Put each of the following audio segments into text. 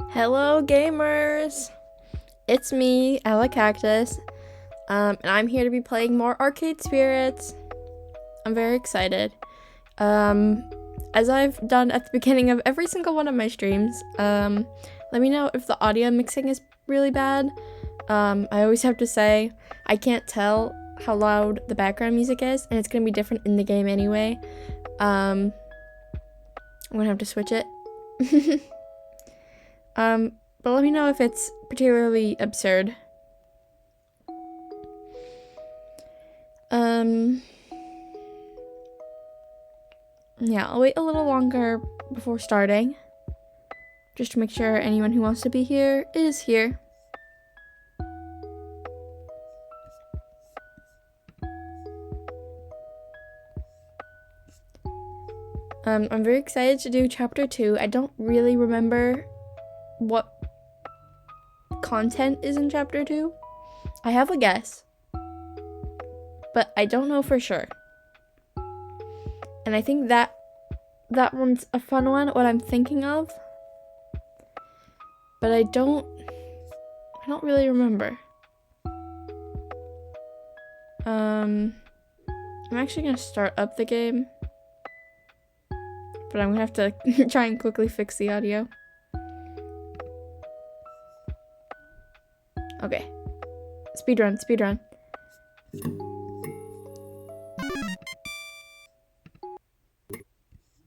Hello, gamers! It's me, Ella Cactus, and I'm here to be playing more Arcade Spirits. I'm very excited. As I've done at the beginning of every single one of my streams, let me know if the audio mixing is really bad. I always have to say, I can't tell how loud the background music is, and it's gonna be different in the game anyway. I'm gonna have to switch it. But let me know if it's particularly absurd. Yeah, I'll wait a little longer before starting, just to make sure anyone who wants to be here is here. I'm very excited to do chapter 2. I don't really remember what content is in chapter 2. I have a guess, but I don't know for sure. And I think that one's a fun one, what I'm thinking of. But I don't really remember. I'm actually gonna start up the game, but I'm gonna have to try and quickly fix the audio. Okay. Speedrun.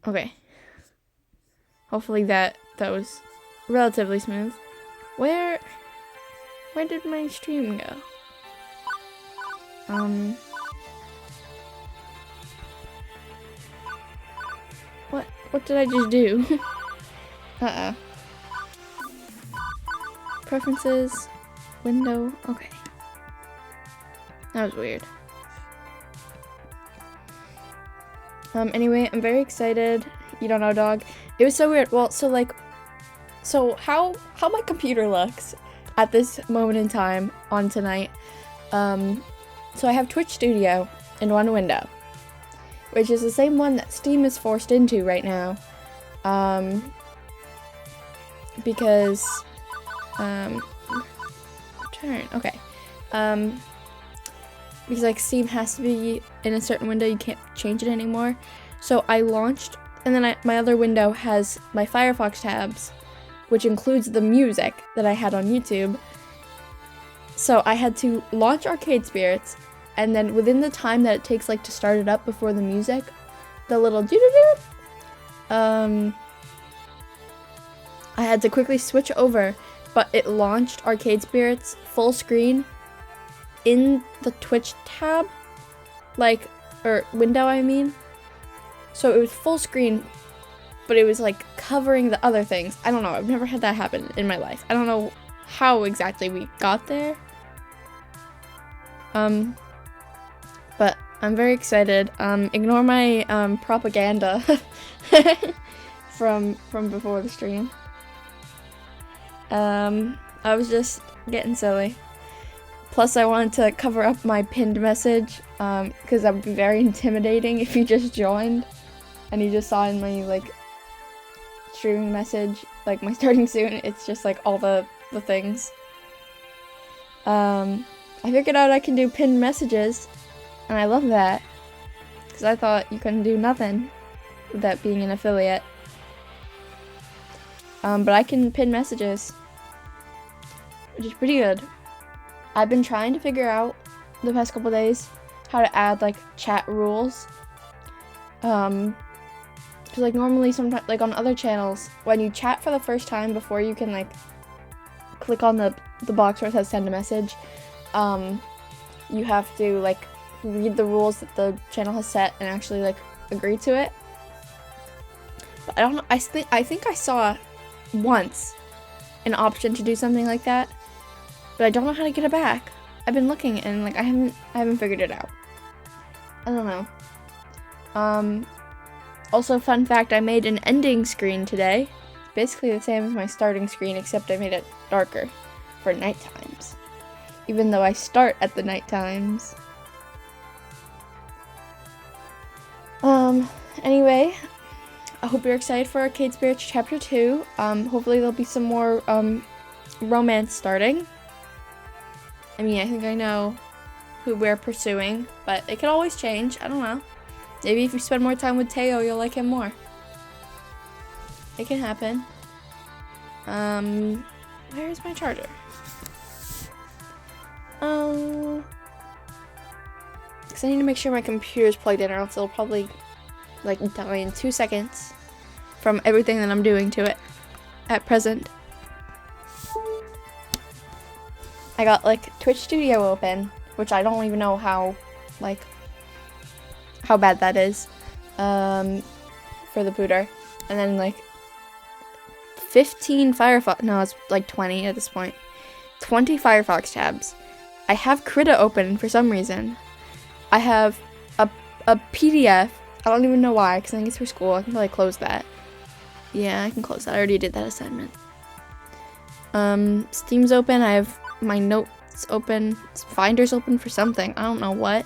Okay. Hopefully that was relatively smooth. Where did my stream go? What did I just do? Preferences, window, okay. That was weird. Anyway, I'm very excited. You don't know, dog. It was so weird. Well, so how my computer looks at this moment in time on tonight. So I have Twitch Studio in one window, which is the same one that Steam is forced into right now. Because, okay. Because like Steam has to be in a certain window, you can't change it anymore. So I launched, and then my other window has my Firefox tabs, which includes the music that I had on YouTube. So I had to launch Arcade Spirits, and then within the time that it takes like to start it up before the music, the little doo-doo-doo, I had to quickly switch over, but it launched Arcade Spirits full screen in the Twitch tab, or window, I mean. So it was full screen, but it was like covering the other things. I don't know, I've never had that happen in my life. I don't know how exactly we got there. But I'm very excited. Ignore my propaganda from before the stream. I was just getting silly. Plus, I wanted to cover up my pinned message, because that would be very intimidating if you just joined and you just saw in my, streaming message, my starting soon, it's just, all the things. I figured out I can do pinned messages, and I love that, because I thought you couldn't do nothing with that being an affiliate. But I can pin messages, which is pretty good. I've been trying to figure out the past couple days how to add chat rules. Because normally sometimes on other channels, when you chat for the first time before you can click on the box where it says send a message, you have to read the rules that the channel has set and actually agree to it. But I don't know. I think I saw once an option to do something like that, but I don't know how to get it back. I've been looking and I haven't figured it out. I don't know. Also, fun fact, I made an ending screen today. It's basically the same as my starting screen, except I made it darker for night times. Even though I start at the night times. Anyway, I hope you're excited for Arcade Spirits Chapter 2. Hopefully there'll be some more romance starting. I mean, I think I know who we're pursuing, but it could always change. I don't know. Maybe if you spend more time with Teo, you'll like him more. It can happen. Where's my charger? Because I need to make sure my computer's plugged in, or else it'll probably like die in 2 seconds from everything that I'm doing to it at present. I got like Twitch Studio open, which I don't even know how bad that is for the booter, and then like 15 Firefox, no, it's like 20 at this point, 20 Firefox tabs. I have Krita open for some reason. I have a PDF. I don't even know why, because I think it's for school. I can probably close that. Yeah, I can close that. I already did that assignment. Steam's open. I have my notes open. Finder's open for something. I don't know what.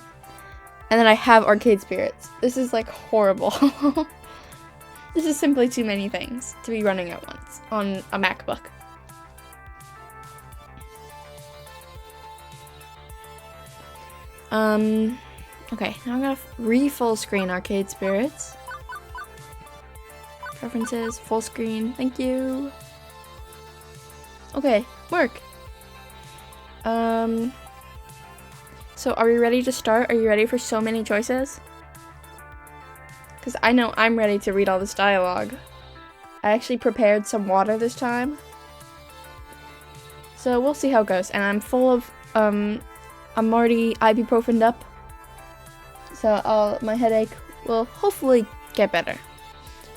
And then I have Arcade Spirits. This is like horrible. This is simply too many things to be running at once on a MacBook. Okay, now I'm gonna re-full screen Arcade Spirits. Preferences, full screen, thank you. Okay, work. So are we ready to start? Are you ready for so many choices? Because I know I'm ready to read all this dialogue. I actually prepared some water this time. So we'll see how it goes. And I'm full of, I'm already ibuprofened up. So my headache will hopefully get better.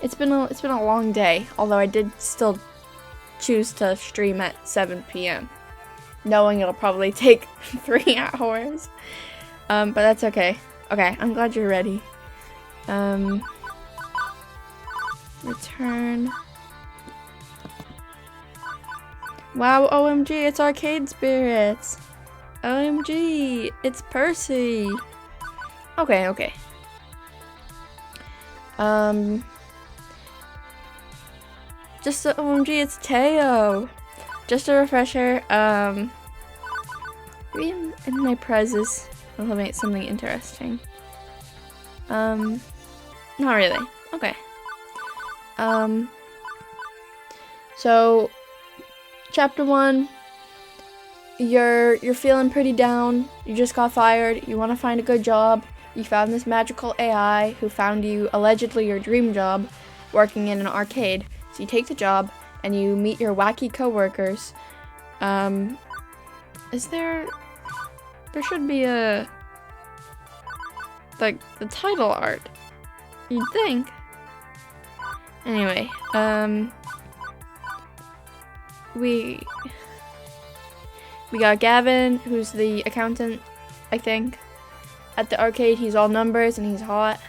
It's been a long day, although I did still choose to stream at 7 p.m. knowing it'll probably take 3 hours. But that's okay. Okay, I'm glad you're ready. Return. Wow, OMG, it's Arcade Spirits. OMG, it's Percy. Okay. Just OMG, it's Teo. Just a refresher, maybe in my prezes I'll make something interesting. Not really. Okay. So chapter 1, you're feeling pretty down. You just got fired. You want to find a good job. You found this magical AI who found you allegedly your dream job working in an arcade. So you take the job and you meet your wacky coworkers. There should be a like the title art. You'd think. Anyway, we got Gavin, who's the accountant, I think. At the arcade, he's all numbers and he's hot.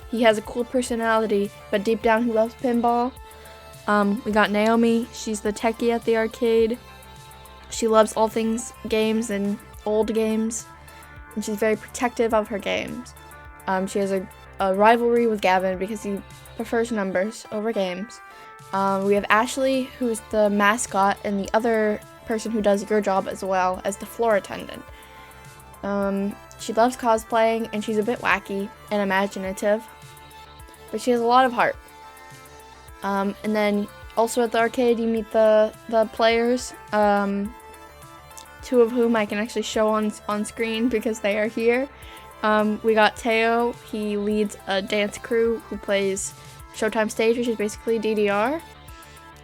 He has a cool personality, but deep down he loves pinball. We got Naomi, she's the techie at the arcade. She loves all things games and old games, and she's very protective of her games. She has a rivalry with Gavin because he prefers numbers over games. We have Ashley, who's the mascot, and the other person who does your job as well as the floor attendant. She loves cosplaying, and she's a bit wacky and imaginative, but she has a lot of heart. And then also at the arcade you meet the players, 2 of whom I can actually show on screen because they are here. We got Teo, he leads a dance crew who plays Showtime Stage, which is basically DDR.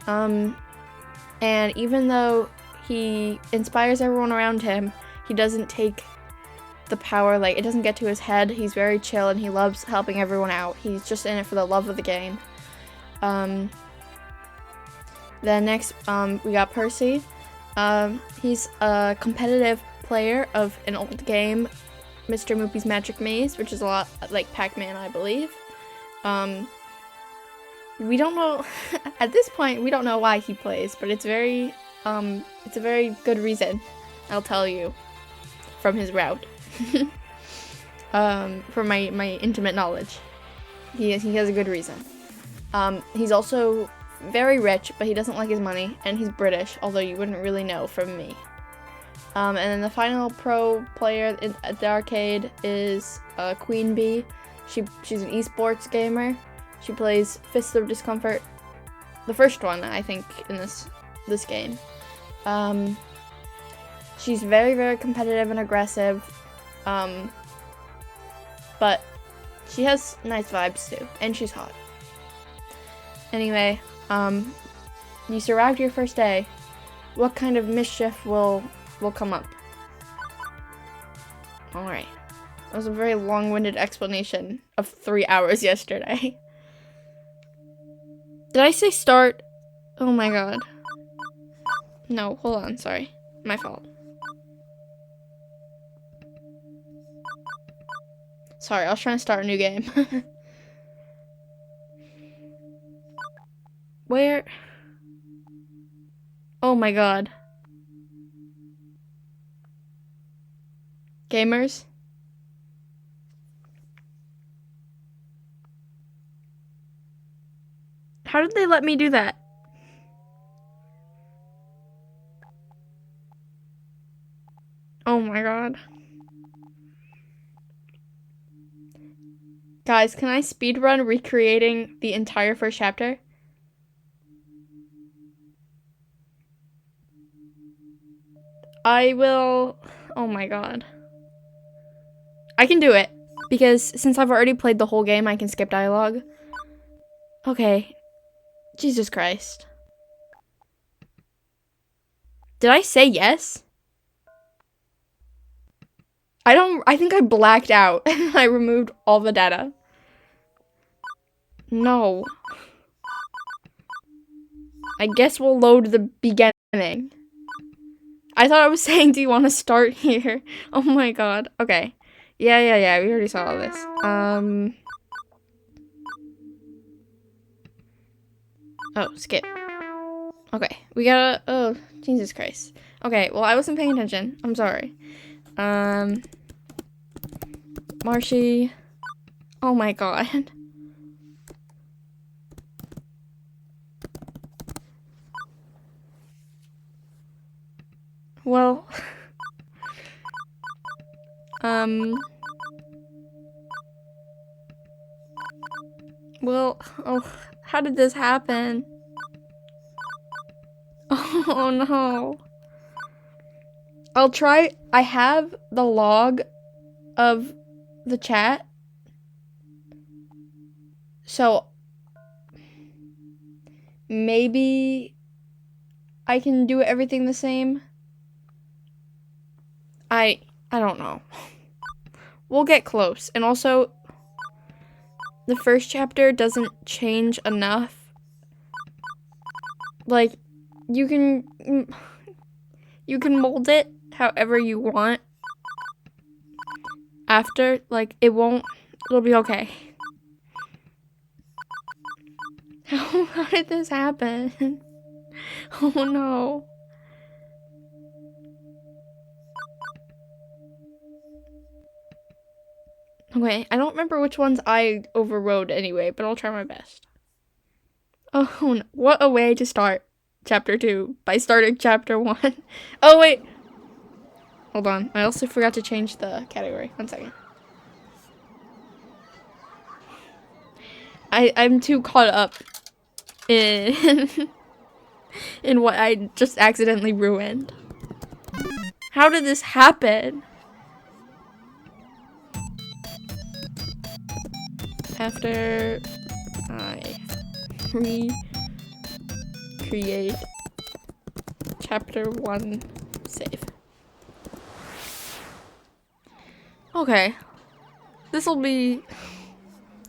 And even though he inspires everyone around him, he doesn't take the power, like, it doesn't get to his head. He's very chill and he loves helping everyone out. He's just in it for the love of the game. Then next, we got Percy. He's a competitive player of an old game, Mr. Moopy's Magic Maze, which is a lot like Pac-Man, I believe. We don't know, at this point, we don't know why he plays, but it's a very good reason, I'll tell you, from his route. From my intimate knowledge. He has a good reason. He's also very rich, but he doesn't like his money, and he's British, although you wouldn't really know from me. And then the final pro player at the arcade is Queen Bee. She's an esports gamer. She plays Fists of Discomfort, the first one, I think, in this game. She's very, very competitive and aggressive, but she has nice vibes too, and she's hot. Anyway, you survived your first day. What kind of mischief will come up? Alright. That was a very long-winded explanation of 3 hours yesterday. Did I say start? Oh my god. No, hold on, sorry. My fault. Sorry, I was trying to start a new game. Where? Oh my god. Gamers? How did they let me do that? Oh my god. Guys, can I speedrun recreating the entire first chapter? I will... Oh my god. I can do it. Because since I've already played the whole game, I can skip dialogue. Okay. Jesus Christ. Did I say yes? I think I blacked out and I removed all the data. No. I guess we'll load the beginning. I thought I was saying, do you want to start here? Oh my god. Okay. Yeah, we already saw all this. Oh, skip. Okay, we gotta, oh, Jesus Christ. Okay, well, I wasn't paying attention. I'm sorry. Marshy. Oh my god. Well, well, oh, how did this happen? Oh no. I'll try, I have the log of the chat. So, maybe I can do everything the same. I don't know. We'll get close. And also, the first chapter doesn't change enough. Like, you can mold it however you want. After, like, it'll be okay. How did this happen? Oh no. Okay, I don't remember which ones I overrode anyway, but I'll try my best. Oh no, what a way to start chapter 2 by starting chapter 1. Oh wait. Hold on, I also forgot to change the category. 1 second. I'm too caught up in in what I just accidentally ruined. How did this happen? After I recreate chapter 1 save. Okay. This'll be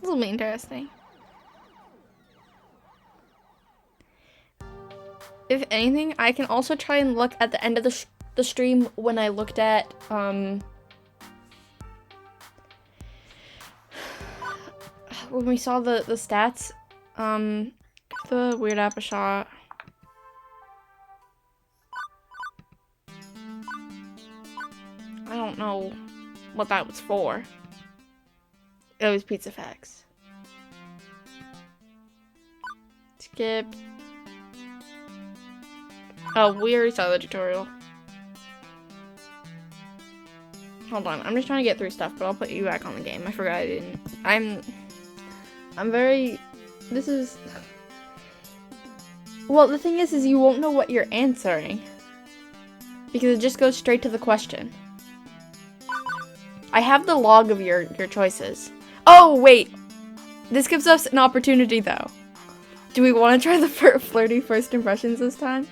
interesting. If anything, I can also try and look at the end of the stream when I looked at when we saw the stats. The Weird App a shot. I don't know what that was for. It was Pizza Facts. Skip. Oh, we already saw the tutorial. Hold on, I'm just trying to get through stuff, but I'll put you back on the game. I forgot I didn't. I'm very... This is... Well, the thing is you won't know what you're answering. Because it just goes straight to the question. I have the log of your choices. Oh, wait. This gives us an opportunity, though. Do we want to try the flirty first impressions this time?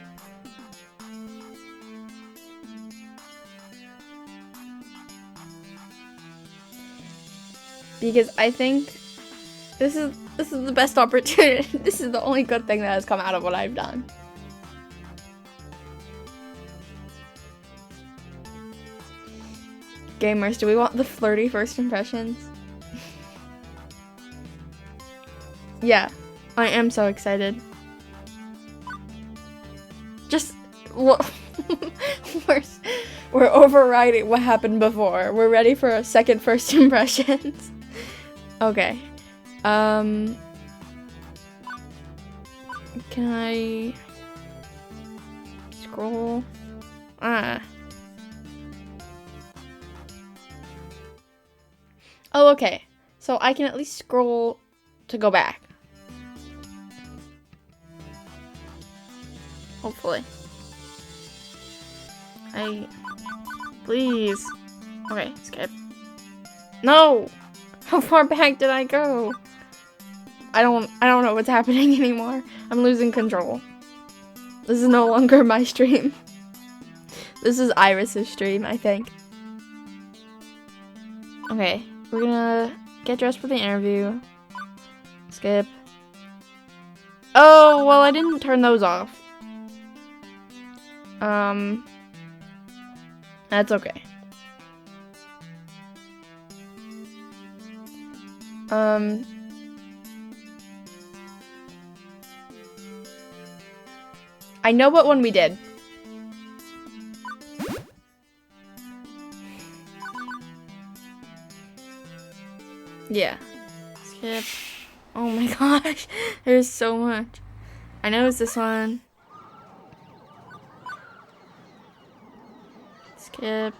Because I think this is the best opportunity. This is the only good thing that has come out of what I've done. Gamers, do we want the flirty first impressions? Yeah, I am so excited. Just look. We're overriding what happened before. We're ready for a second first impressions. Okay. Can I scroll? Oh, okay. So I can at least scroll to go back. Hopefully. Please. Okay, skip. No! How far back did I go? I don't know what's happening anymore. I'm losing control. This is no longer my stream. This is Iris's stream, I think. Okay, we're gonna get dressed for the interview. Skip. Oh, well, I didn't turn those off. That's okay. I know what one we did. Yeah. Skip. Oh my gosh. There's so much. I know it's this one. Skip.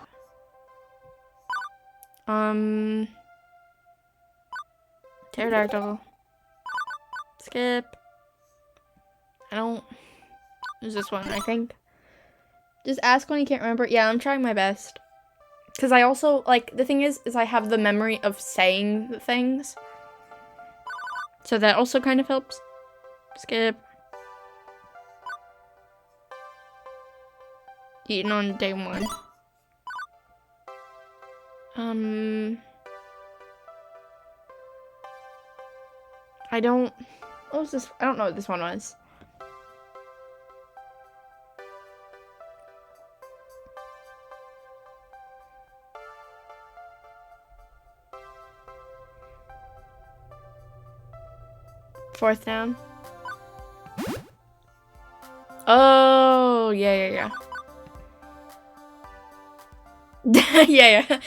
Pterodactyl. Skip. There's this one, I think. Just ask when you can't remember. Yeah, I'm trying my best. Because I also, like, the thing is I have the memory of saying the things. So that also kind of helps. Skip. Eaten on day 1. What was this? I don't know what this one was. Fourth down. Oh, yeah. yeah.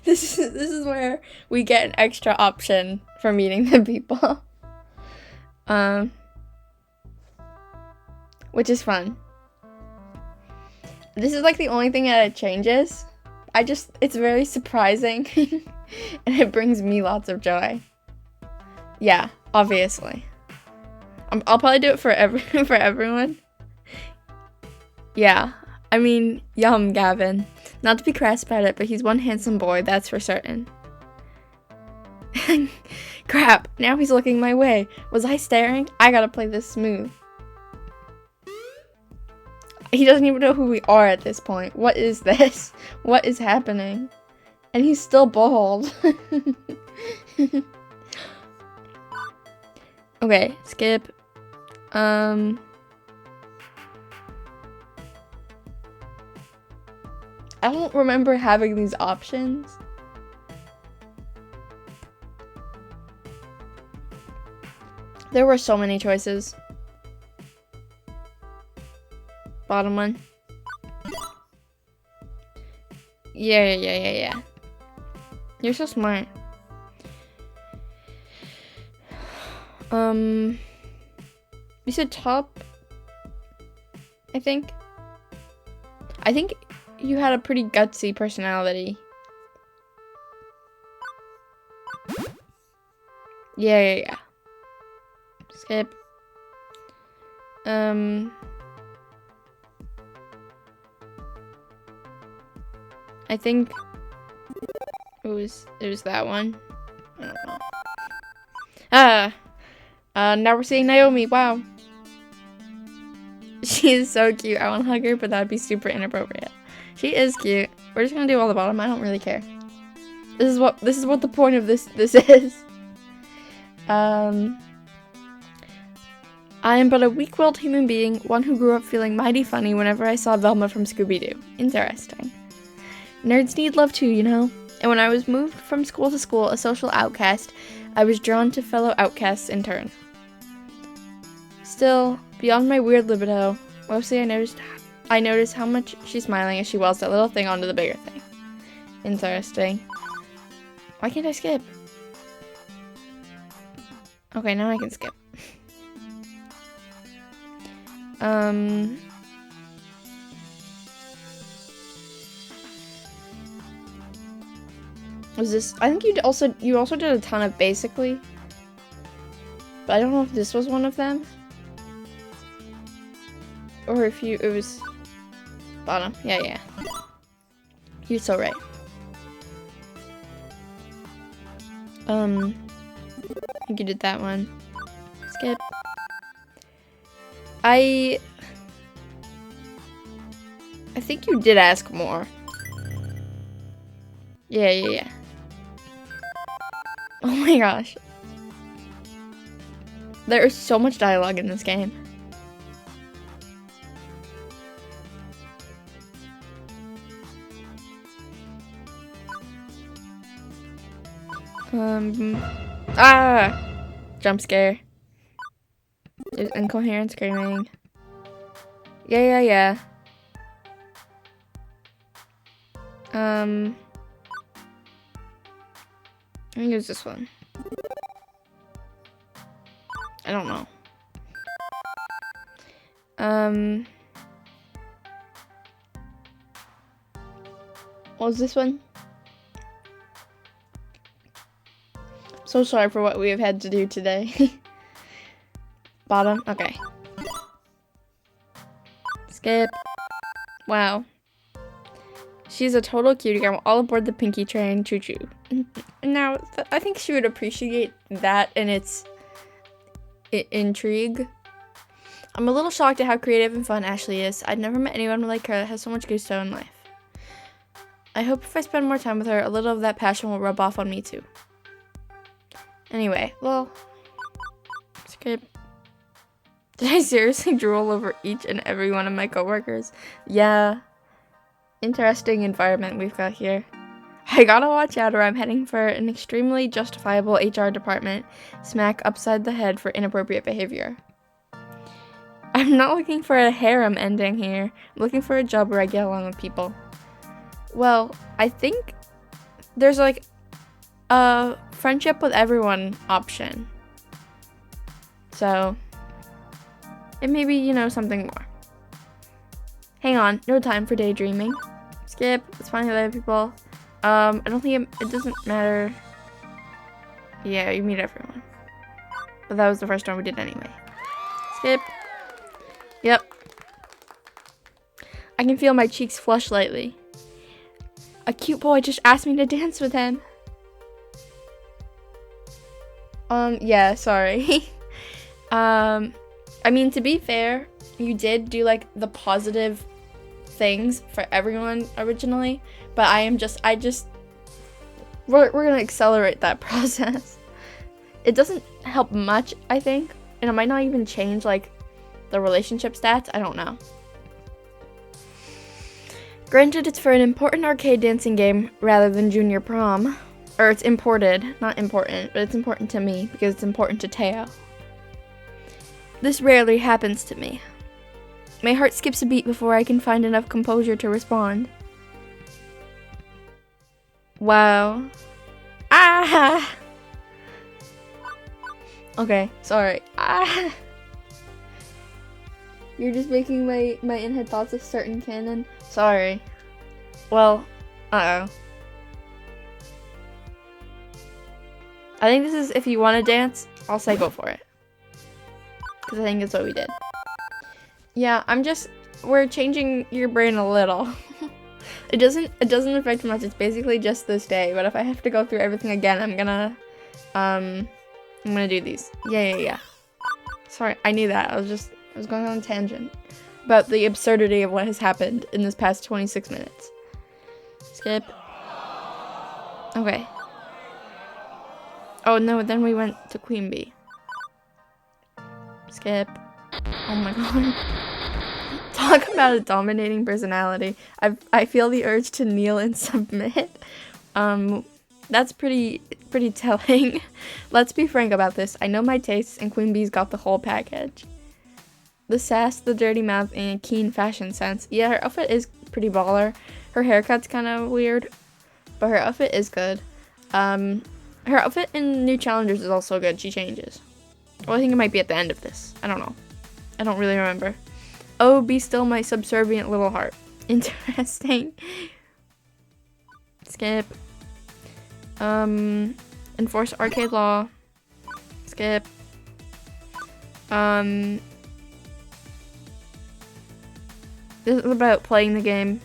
This is where we get an extra option for meeting the people. Which is fun. This is like the only thing that it changes. It's very surprising and it brings me lots of joy. Yeah, obviously. I'll probably do it for for everyone. Yeah, I mean, yum, Gavin. Not to be crass about it, but he's one handsome boy, that's for certain. Crap, now he's looking my way. Was I staring? I gotta play this smooth. He doesn't even know who we are at this point. What is this? What is happening? And he's still bald. Okay, skip. I don't remember having these options. There were so many choices. Bottom one. Yeah. You're so smart. You said top, I think. I think you had a pretty gutsy personality. Yeah. Skip. I think it was that one. I don't know. Now we're seeing Naomi. Wow. She is so cute. I want to hug her, but that'd be super inappropriate. She is cute. We're just gonna do all the bottom. I don't really care. This is what the point of this is. I am but a weak-willed human being, one who grew up feeling mighty funny whenever I saw Velma from Scooby-Doo. Interesting. Nerds need love too, you know? And when I was moved from school to school, a social outcast, I was drawn to fellow outcasts in turn. Still, beyond my weird libido, mostly I noticed how much she's smiling as she wells that little thing onto the bigger thing. Interesting. Why can't I skip? Okay, now I can skip. Was this? I think you also did a ton of basically, but I don't know if this was one of them, or if it was bottom. Yeah. You're so right. I think you did that one. Skip. I think you did ask more. Yeah. Oh my gosh. There is so much dialogue in this game. Jump scare. There's incoherent screaming. Yeah. I think it was this one. I don't know. What was this one? So sorry for what we have had to do today. Bottom? Okay. Skip. Wow. She's a total cutie girl, all aboard the Pinky train, choo-choo. Now, I think she would appreciate that and its intrigue. I'm a little shocked at how creative and fun Ashley is. I'd never met anyone like her that has so much gusto in life. I hope if I spend more time with her, a little of that passion will rub off on me too. Anyway, well, skip. Did I seriously drool over each and every one of my coworkers? Yeah. Interesting environment we've got here. I gotta watch out or I'm heading for an extremely justifiable HR department smack upside the head for inappropriate behavior. I'm not looking for a harem ending here. I'm looking for a job where I get along with people. Well, I think there's like a friendship with everyone option. So, it may be, something more. Hang on, no time for daydreaming. Skip, it's fine later, people. I don't think it doesn't matter. Yeah, you meet everyone. But that was the first one we did anyway. Skip. Yep. I can feel my cheeks flush lightly. A cute boy just asked me to dance with him. Yeah, sorry. I mean, to be fair, you did do, like, the positive things for everyone originally, but we're gonna accelerate that process. It doesn't help much, I think, and it might not even change, like, the relationship stats. I don't know. Granted, it's for an important arcade dancing game rather than junior prom. Or it's imported, not important, but it's important to me because it's important to Teo. This rarely happens to me. My heart skips a beat before I can find enough composure to respond. Wow. Ah! Okay, sorry. Ah! You're just making my in-head thoughts a certain canon. Sorry. Well, uh-oh. I think this is if you want to dance, I'll say go for it. Because I think that's what we did. Yeah, we're changing your brain a little. It doesn't affect much, it's basically just this day, but if I have to go through everything again, I'm gonna do these. Yeah. Sorry, I knew that. I was going on a tangent about the absurdity of what has happened in this past 26 minutes. Skip. Okay. Oh no, then we went to Queen Bee. Skip. Oh my god. Talk about a dominating personality. I feel the urge to kneel and submit. That's pretty telling. Let's be frank about this. I know my tastes, and Queen Bee's got the whole package. The sass, the dirty mouth, and a keen fashion sense. Yeah, her outfit is pretty baller. Her haircut's kind of weird, but her outfit is good. Her outfit in New Challengers is also good. She changes. Well, I think it might be at the end of this. I don't know. I don't really remember. Oh, be still my subservient little heart. Interesting. Skip. Enforce arcade law. Skip. This is about playing the game.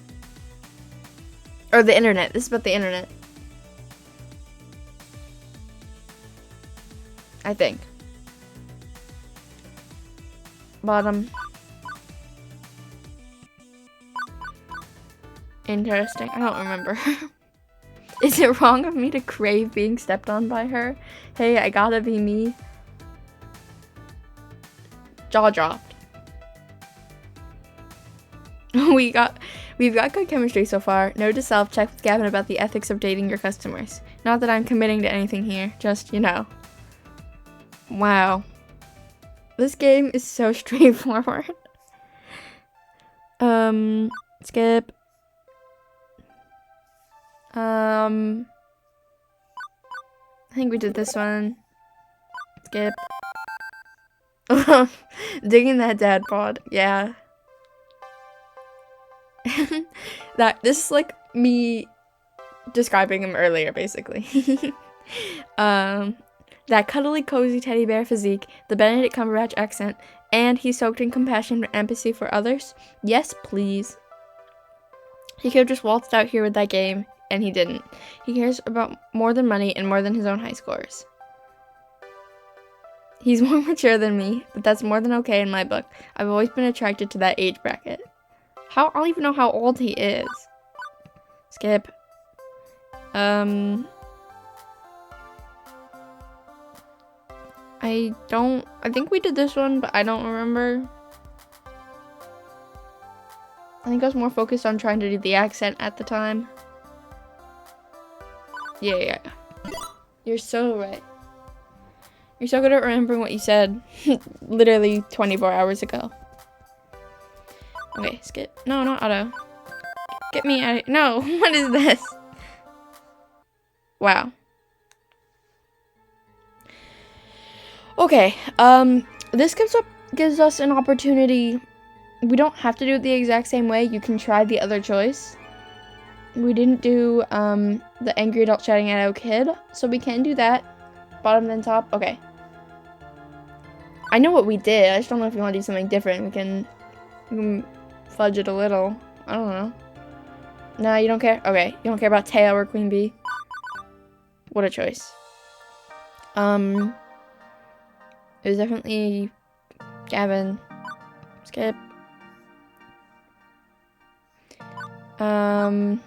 Or the internet. This is about the internet. I think. Bottom. Interesting. I don't remember. Is it wrong of me to crave being stepped on by her? Hey, I gotta be me. Jaw dropped. We've got good chemistry so far. Note to self, check with Gavin about the ethics of dating your customers. Not that I'm committing to anything here, just, you know. Wow. This game is so straightforward. Skip. I think we did this one. Skip. Digging that dad bod. Yeah. This is like me describing him earlier, basically. That cuddly, cozy teddy bear physique, the Benedict Cumberbatch accent, and he's soaked in compassion and empathy for others. Yes, please. He could have just waltzed out here with that game, and he didn't. He cares about more than money and more than his own high scores. He's more mature than me, but that's more than okay in my book. I've always been attracted to that age bracket. I don't even know how old he is. Skip. I think we did this one, but I don't remember. I think I was more focused on trying to do the accent at the time. Yeah. You're so right. You're so good at remembering what you said literally 24 hours ago. Okay, skip. No, not auto. Get me out of here. No, what is this? Wow. Okay, this gives us an opportunity. We don't have to do it the exact same way. You can try the other choice. We didn't do, the angry adult shouting at a kid, so we can do that. Bottom then top. Okay. I know what we did. I just don't know if you want to do something different. We can fudge it a little. I don't know. No, you don't care? Okay. You don't care about Teo or Queen Bee? What a choice. It was definitely Gavin. Skip. I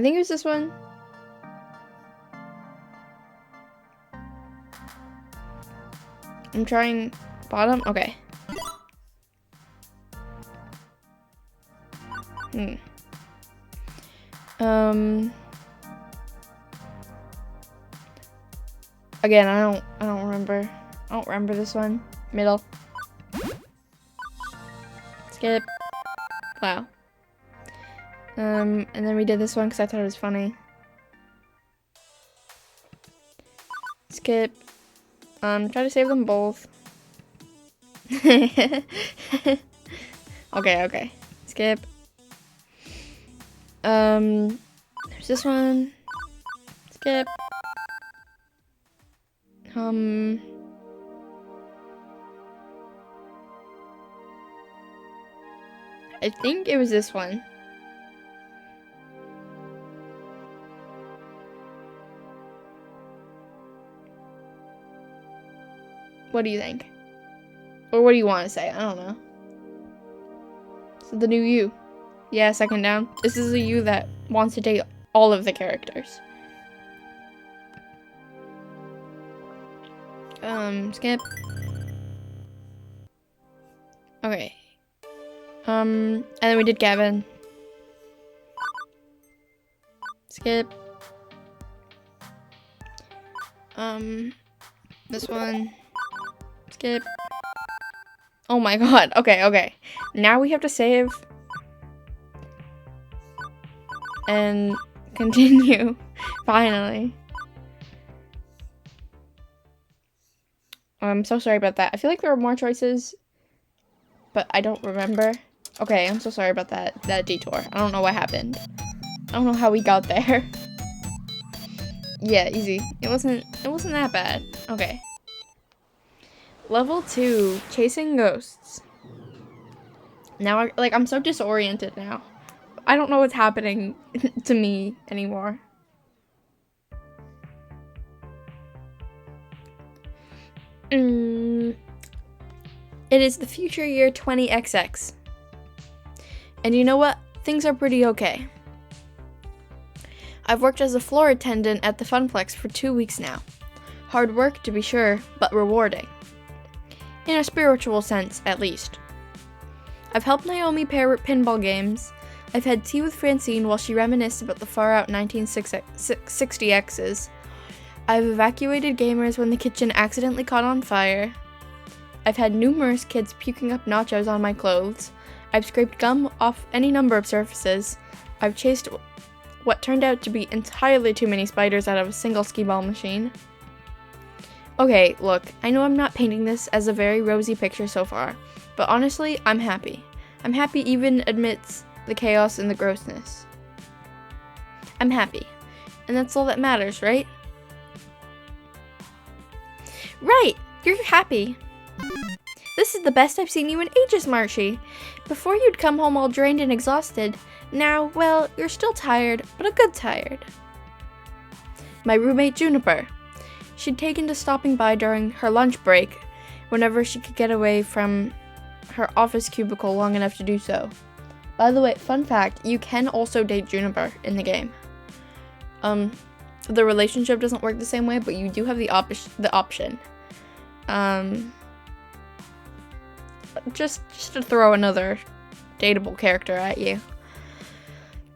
think it was this one. I'm trying bottom. Okay. Again, I don't remember. I don't remember this one. Middle. Skip. Wow. And then we did this one because I thought it was funny. Skip. Try to save them both. Okay. Skip. There's this one. Skip. I think it was this one. What do you think? Or what do you want to say? I don't know. So the new you. Yeah, second down. This is a you that wants to date all of the characters. Skip. Okay. And then we did Gavin. Skip. This one. Skip. Oh my god. Okay. Now we have to save. And continue. Finally. I'm so sorry about that. I feel like there were more choices, but I don't remember. Okay, I'm so sorry about that detour. I don't know what happened. I don't know how we got there. Yeah, easy. It wasn't that bad. Okay. Level 2, chasing ghosts. Now, I'm so disoriented now. I don't know what's happening to me anymore. It is the future year 20XX. And you know what? Things are pretty okay. I've worked as a floor attendant at the Funplex for 2 weeks now. Hard work, to be sure, but rewarding. In a spiritual sense, at least. I've helped Naomi pair pinball games. I've had tea with Francine while she reminisced about the far-out 1960Xs. I've evacuated gamers when the kitchen accidentally caught on fire. I've had numerous kids puking up nachos on my clothes. I've scraped gum off any number of surfaces. I've chased what turned out to be entirely too many spiders out of a single skee-ball machine. Okay, look, I know I'm not painting this as a very rosy picture so far, but honestly, I'm happy. I'm happy even amidst the chaos and the grossness. I'm happy. And that's all that matters, right? Right! You're happy. This is the best I've seen you in ages, Marshy. Before you'd come home all drained and exhausted. Now, well, you're still tired, but a good tired. My roommate Juniper. She'd taken to stopping by during her lunch break, whenever she could get away from her office cubicle long enough to do so. By the way, fun fact, you can also date Juniper in the game. The relationship doesn't work the same way, but you do have the option. Just to throw another dateable character at you.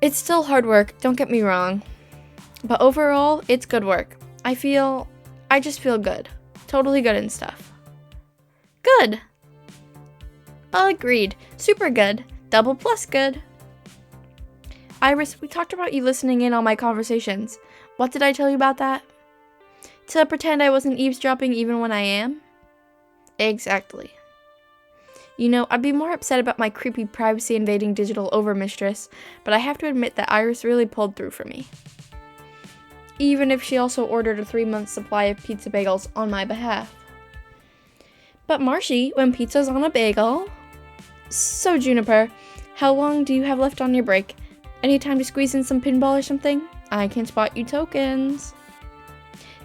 It's still hard work, don't get me wrong. But overall, it's good work. I just feel good. Totally good and stuff. Good! Agreed. Super good. Double plus good. Iris, we talked about you listening in on my conversations. What did I tell you about that? To pretend I wasn't eavesdropping even when I am? Exactly. You know, I'd be more upset about my creepy privacy-invading digital overmistress, but I have to admit that Iris really pulled through for me. Even if she also ordered a 3-month supply of pizza bagels on my behalf. But Marshy, when pizza's on a bagel... So, Juniper, how long do you have left on your break? Any time to squeeze in some pinball or something? I can spot you tokens.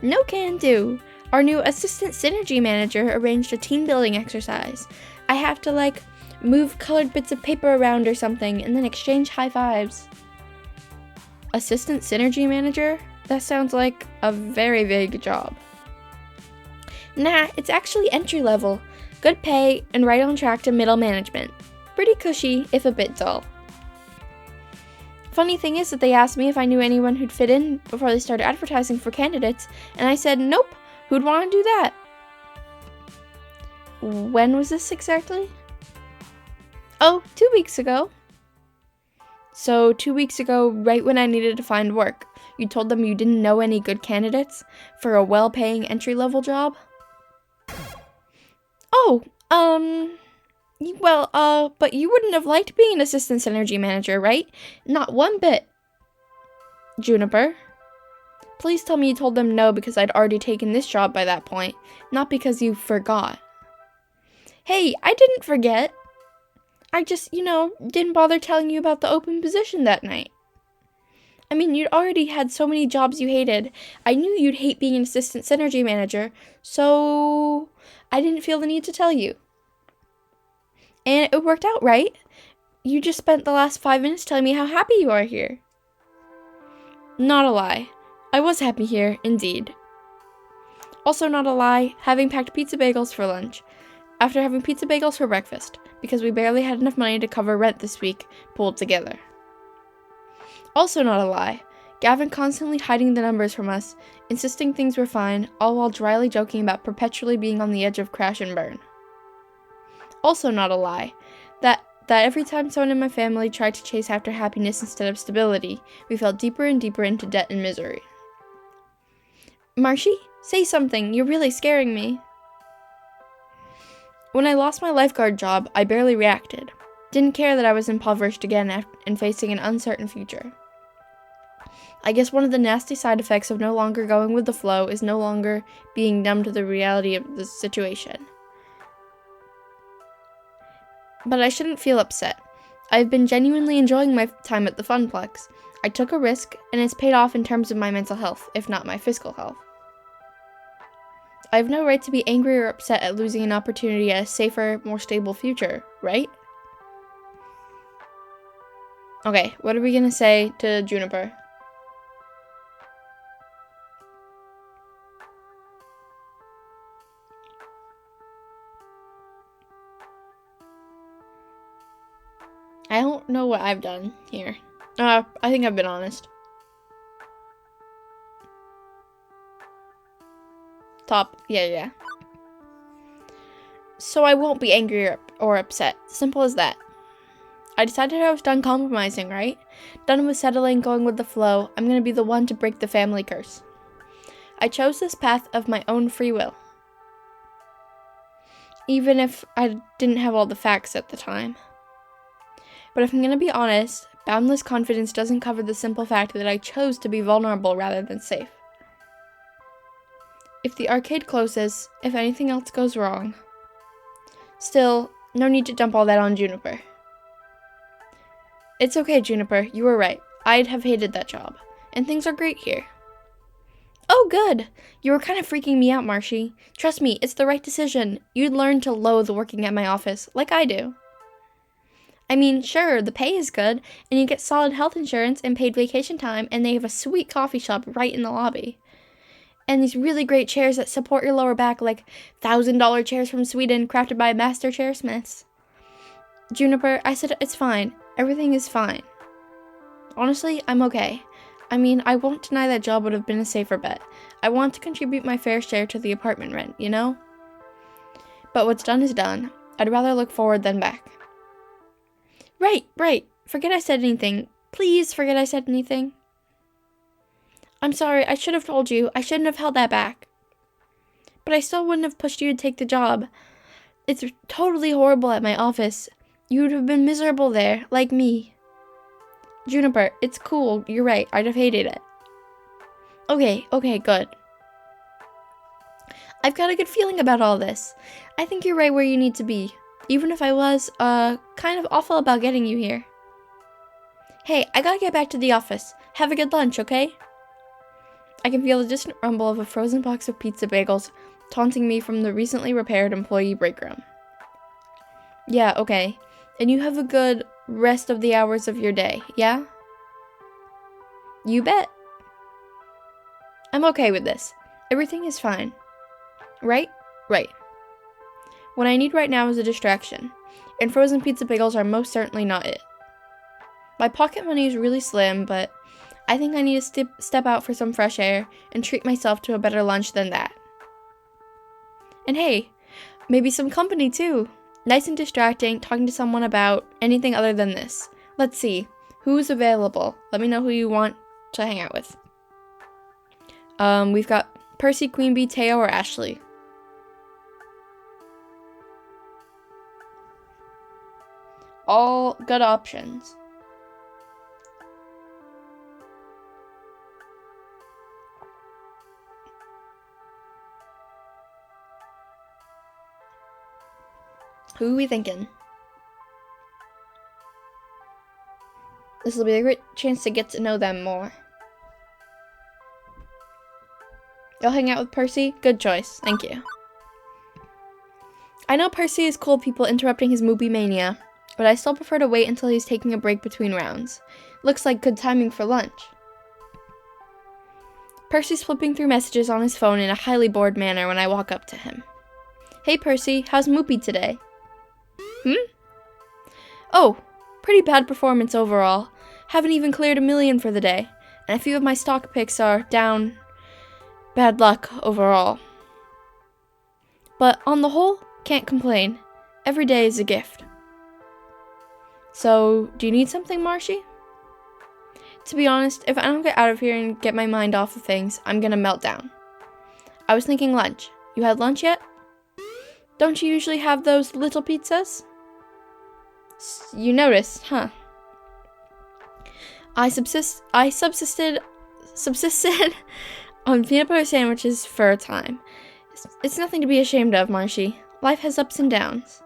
No can do. Our new assistant synergy manager arranged a team building exercise. I have to, move colored bits of paper around or something and then exchange high fives. Assistant synergy manager? That sounds like a very vague job. Nah, it's actually entry level. Good pay and right on track to middle management. Pretty cushy, if a bit dull. Funny thing is that they asked me if I knew anyone who'd fit in before they started advertising for candidates, and I said, nope, who'd want to do that? When was this exactly? Oh, 2 weeks ago. So 2 weeks ago, right when I needed to find work, you told them you didn't know any good candidates for a well-paying entry-level job? Oh, But you wouldn't have liked being an assistant synergy manager, right? Not one bit. Juniper, please tell me you told them no because I'd already taken this job by that point, not because you forgot. Hey, I didn't forget. I just, didn't bother telling you about the open position that night. I mean, you'd already had so many jobs you hated. I knew you'd hate being an assistant synergy manager, so I didn't feel the need to tell you. And it worked out, right? You just spent the last 5 minutes telling me how happy you are here. Not a lie. I was happy here, indeed. Also not a lie, having packed pizza bagels for lunch, after having pizza bagels for breakfast, because we barely had enough money to cover rent this week, pulled together. Also not a lie, Gavin constantly hiding the numbers from us, insisting things were fine, all while dryly joking about perpetually being on the edge of crash and burn. Also not a lie, that every time someone in my family tried to chase after happiness instead of stability, we fell deeper and deeper into debt and misery. Marshy, say something, you're really scaring me. When I lost my lifeguard job, I barely reacted. Didn't care that I was impoverished again and facing an uncertain future. I guess one of the nasty side effects of no longer going with the flow is no longer being numb to the reality of the situation. But I shouldn't feel upset. I've been genuinely enjoying my time at the Funplex. I took a risk, and it's paid off in terms of my mental health, if not my physical health. I have no right to be angry or upset at losing an opportunity at a safer, more stable future, right? Okay, what are we gonna say to Juniper? I don't know what I've done here. I think I've been honest. Yeah. So I won't be angry or upset. Simple as that. I decided I was done compromising, right? Done with settling, going with the flow. I'm gonna be the one to break the family curse. I chose this path of my own free will. Even if I didn't have all the facts at the time. But if I'm gonna be honest, boundless confidence doesn't cover the simple fact that I chose to be vulnerable rather than safe. If the arcade closes, if anything else goes wrong. Still, no need to dump all that on Juniper. It's okay, Juniper, you were right. I'd have hated that job. And things are great here. Oh, good! You were kind of freaking me out, Marshy. Trust me, it's the right decision. You'd learn to loathe working at my office, like I do. I mean, sure, the pay is good, and you get solid health insurance and paid vacation time, and they have a sweet coffee shop right in the lobby. And these really great chairs that support your lower back, like $1,000 chairs from Sweden crafted by master chairsmiths. Juniper, I said it's fine. Everything is fine. Honestly, I'm okay. I mean, I won't deny that job would have been a safer bet. I want to contribute my fair share to the apartment rent, you know? But what's done is done. I'd rather look forward than back. Right. Forget I said anything. Please forget I said anything. I'm sorry, I should have told you. I shouldn't have held that back. But I still wouldn't have pushed you to take the job. It's totally horrible at my office. You would have been miserable there, like me. Juniper, it's cool. You're right. I'd have hated it. Okay, good. I've got a good feeling about all this. I think you're right where you need to be. Even if I was, kind of awful about getting you here. Hey, I gotta get back to the office. Have a good lunch, okay? I can feel the distant rumble of a frozen box of pizza bagels taunting me from the recently repaired employee break room. Yeah, okay. And you have a good rest of the hours of your day, yeah? You bet. I'm okay with this. Everything is fine. Right? Right. What I need right now is a distraction, and frozen pizza bagels are most certainly not it. My pocket money is really slim, but I think I need to step out for some fresh air and treat myself to a better lunch than that. And hey, maybe some company too. Nice and distracting, talking to someone about anything other than this. Let's see, who's available? Let me know who you want to hang out with. We've got Percy, Queen Bee, Teo, or Ashley. all good options. Who are we thinking? This will be a great chance to get to know them more. You'll hang out with Percy? Good choice. Thank you. I know Percy is cool with people interrupting his movie mania, but I still prefer to wait until he's taking a break between rounds. Looks like good timing for lunch. Percy's flipping through messages on his phone in a highly bored manner when I walk up to him. Hey Percy, how's Moopy today? Oh, pretty bad performance overall. Haven't even cleared 1,000,000 for the day, and a few of my stock picks are down. Bad luck overall. But on the whole, can't complain. Every day is a gift. So, do you need something, Marshy? To be honest, if I don't get out of here and get my mind off of things, I'm gonna melt down. I was thinking lunch. You had lunch yet? Don't you usually have those little pizzas? You noticed, huh? I subsisted on peanut butter sandwiches for a time. It's nothing to be ashamed of, Marshy. Life has ups and downs.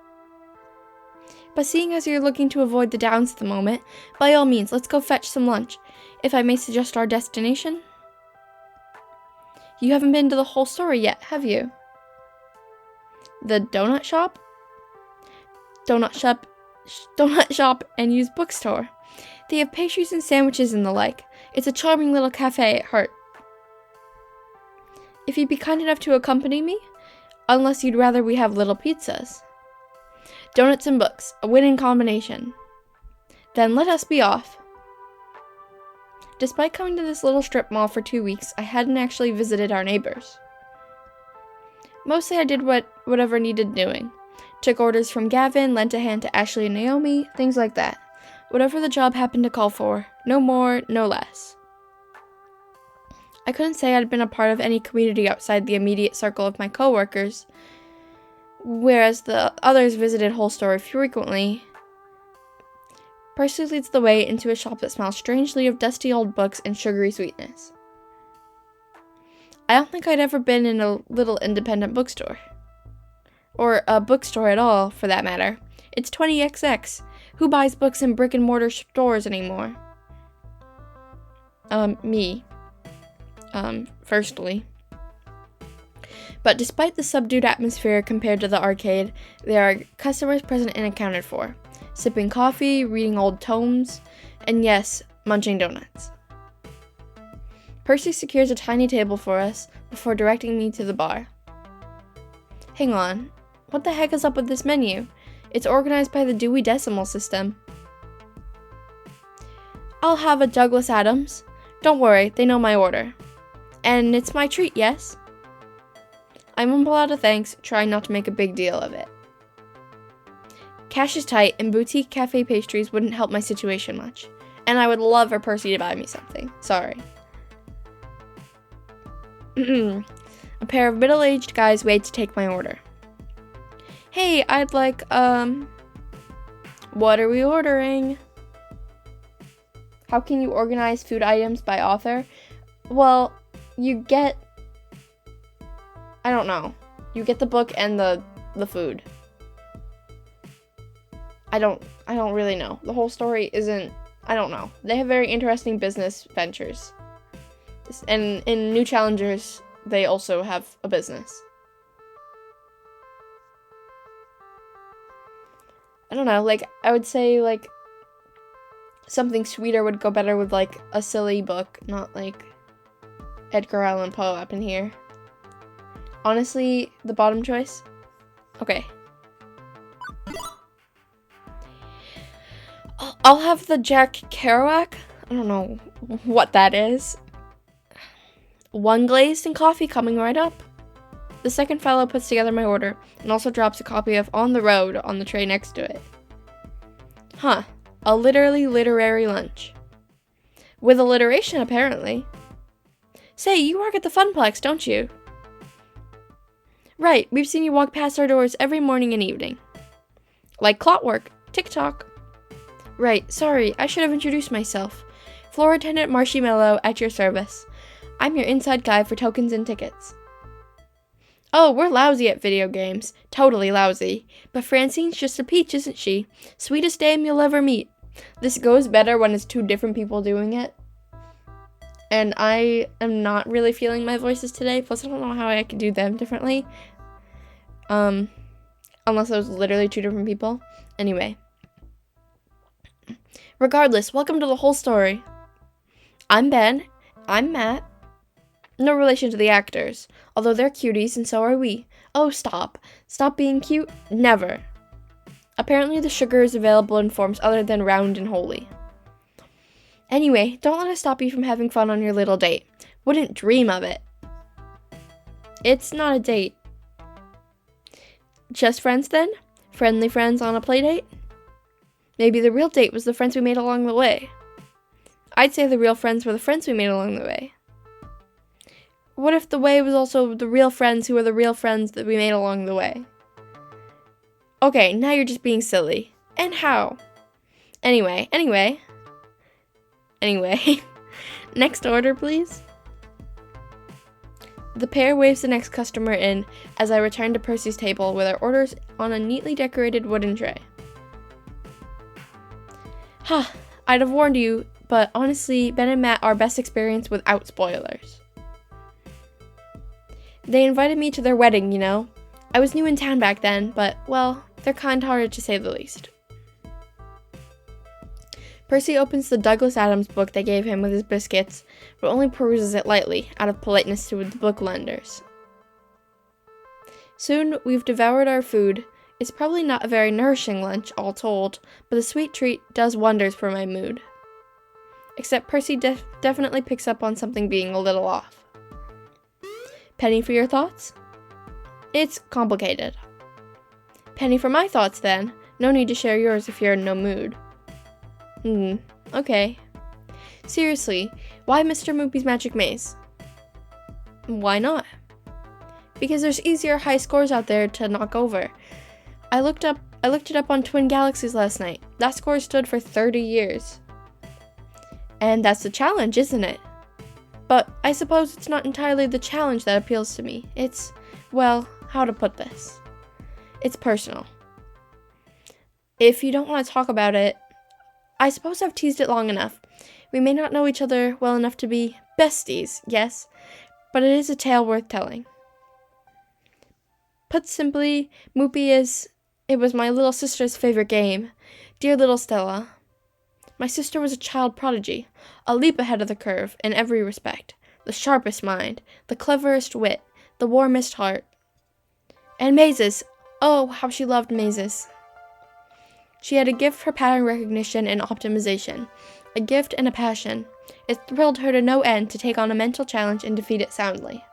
But seeing as you're looking to avoid the downs at the moment, by all means, let's go fetch some lunch. If I may suggest our destination? You haven't been to the whole story yet, have you? The donut shop? Donut shop and used bookstore. They have pastries and sandwiches and the like. It's a charming little cafe at heart. If you'd be kind enough to accompany me, unless you'd rather we have little pizzas. Donuts and books, a winning combination. Then let us be off. Despite coming to this little strip mall for 2 weeks, I hadn't actually visited our neighbors. Mostly I did whatever needed doing. Took orders from Gavin, lent a hand to Ashley and Naomi, things like that. Whatever the job happened to call for, no more, no less. I couldn't say I'd been a part of any community outside the immediate circle of my coworkers, whereas the others visited Whole Story frequently. Percy leads the way into a shop that smells strangely of dusty old books and sugary sweetness. I don't think I'd ever been in a little independent bookstore. Or a bookstore at all, for that matter. It's 20XX. Who buys books in brick-and-mortar stores anymore? Me. Firstly. But despite the subdued atmosphere compared to the arcade, there are customers present and accounted for, sipping coffee, reading old tomes, and yes, munching donuts. Percy secures a tiny table for us before directing me to the bar. Hang on, what the heck is up with this menu? It's organized by the Dewey Decimal System. I'll have a Douglas Adams. Don't worry, they know my order. And it's my treat, yes? I mumble out a thanks, trying not to make a big deal of it. Cash is tight, and boutique cafe pastries wouldn't help my situation much. And I would love for Percy to buy me something. Sorry. A pair of middle-aged guys wait to take my order. Hey, I'd like, what are we ordering? How can you organize food items by author? Well, you get, I don't know. You get the book and the food. I don't really know. The whole story isn't, I don't know. They have very interesting business ventures. And in New Challengers, they also have a business. I don't know, like, I would say, like, something sweeter would go better with, like, a silly book, not, like, Edgar Allan Poe up in here. Honestly, the bottom choice? Okay. I'll have the Jack Kerouac. I don't know what that is. One glazed and coffee coming right up. The second fellow puts together my order and also drops a copy of On the Road on the tray next to it. Huh. A literary lunch. With alliteration, apparently. Say, you work at the Funplex, don't you? Right, we've seen you walk past our doors every morning and evening. Like clockwork. Tick-tock. Right, sorry, I should have introduced myself. Floor Attendant Marshmallow at your service. I'm your inside guy for tokens and tickets. Oh, we're lousy at video games. Totally lousy. But Francine's just a peach, isn't she? Sweetest dame you'll ever meet. This goes better when it's two different people doing it. And I am not really feeling my voices today, plus I don't know how I could do them differently. Unless it was literally two different people. Anyway. Regardless, welcome to the whole story. I'm Ben. I'm Matt. No relation to the actors, although they're cuties and so are we. Oh, stop. Stop being cute? Never. Apparently the sugar is available in forms other than round and holy. Anyway, don't let us stop you from having fun on your little date. Wouldn't dream of it. It's not a date. Just friends then? Friendly friends on a play date? Maybe the real date was the friends we made along the way. I'd say the real friends were the friends we made along the way. What if the way was also the real friends who were the real friends that we made along the way? Okay, now you're just being silly. And how? Anyway. Next order, please. The pair waves the next customer in as I return to Percy's table with our orders on a neatly decorated wooden tray. I'd have warned you, but honestly, Ben and Matt are best experience without spoilers. They invited me to their wedding, you know. I was new in town back then, but, well, they're kind-hearted to say the least. Percy opens the Douglas Adams book they gave him with his biscuits, but only peruses it lightly, out of politeness to the book lenders. Soon, we've devoured our food. It's probably not a very nourishing lunch, all told, but the sweet treat does wonders for my mood. Except Percy definitely picks up on something being a little off. Penny for your thoughts? It's complicated. Penny for my thoughts, then. No need to share yours if you're in no mood. Okay. Seriously, why Mr. Moopy's Magic Maze? Why not? Because there's easier high scores out there to knock over. I looked it up on Twin Galaxies last night. That score stood for 30 years. And that's the challenge, isn't it? But I suppose it's not entirely the challenge that appeals to me. It's, well, how to put this? It's personal. If you don't want to talk about it, I suppose I've teased it long enough. We may not know each other well enough to be besties, yes, but it is a tale worth telling. Put simply, it was my little sister's favorite game. Dear little Stella. My sister was a child prodigy, a leap ahead of the curve in every respect, the sharpest mind, the cleverest wit, the warmest heart. And mazes! Oh, how she loved mazes. She had a gift for pattern recognition and optimization, a gift and a passion. It thrilled her to no end to take on a mental challenge and defeat it soundly.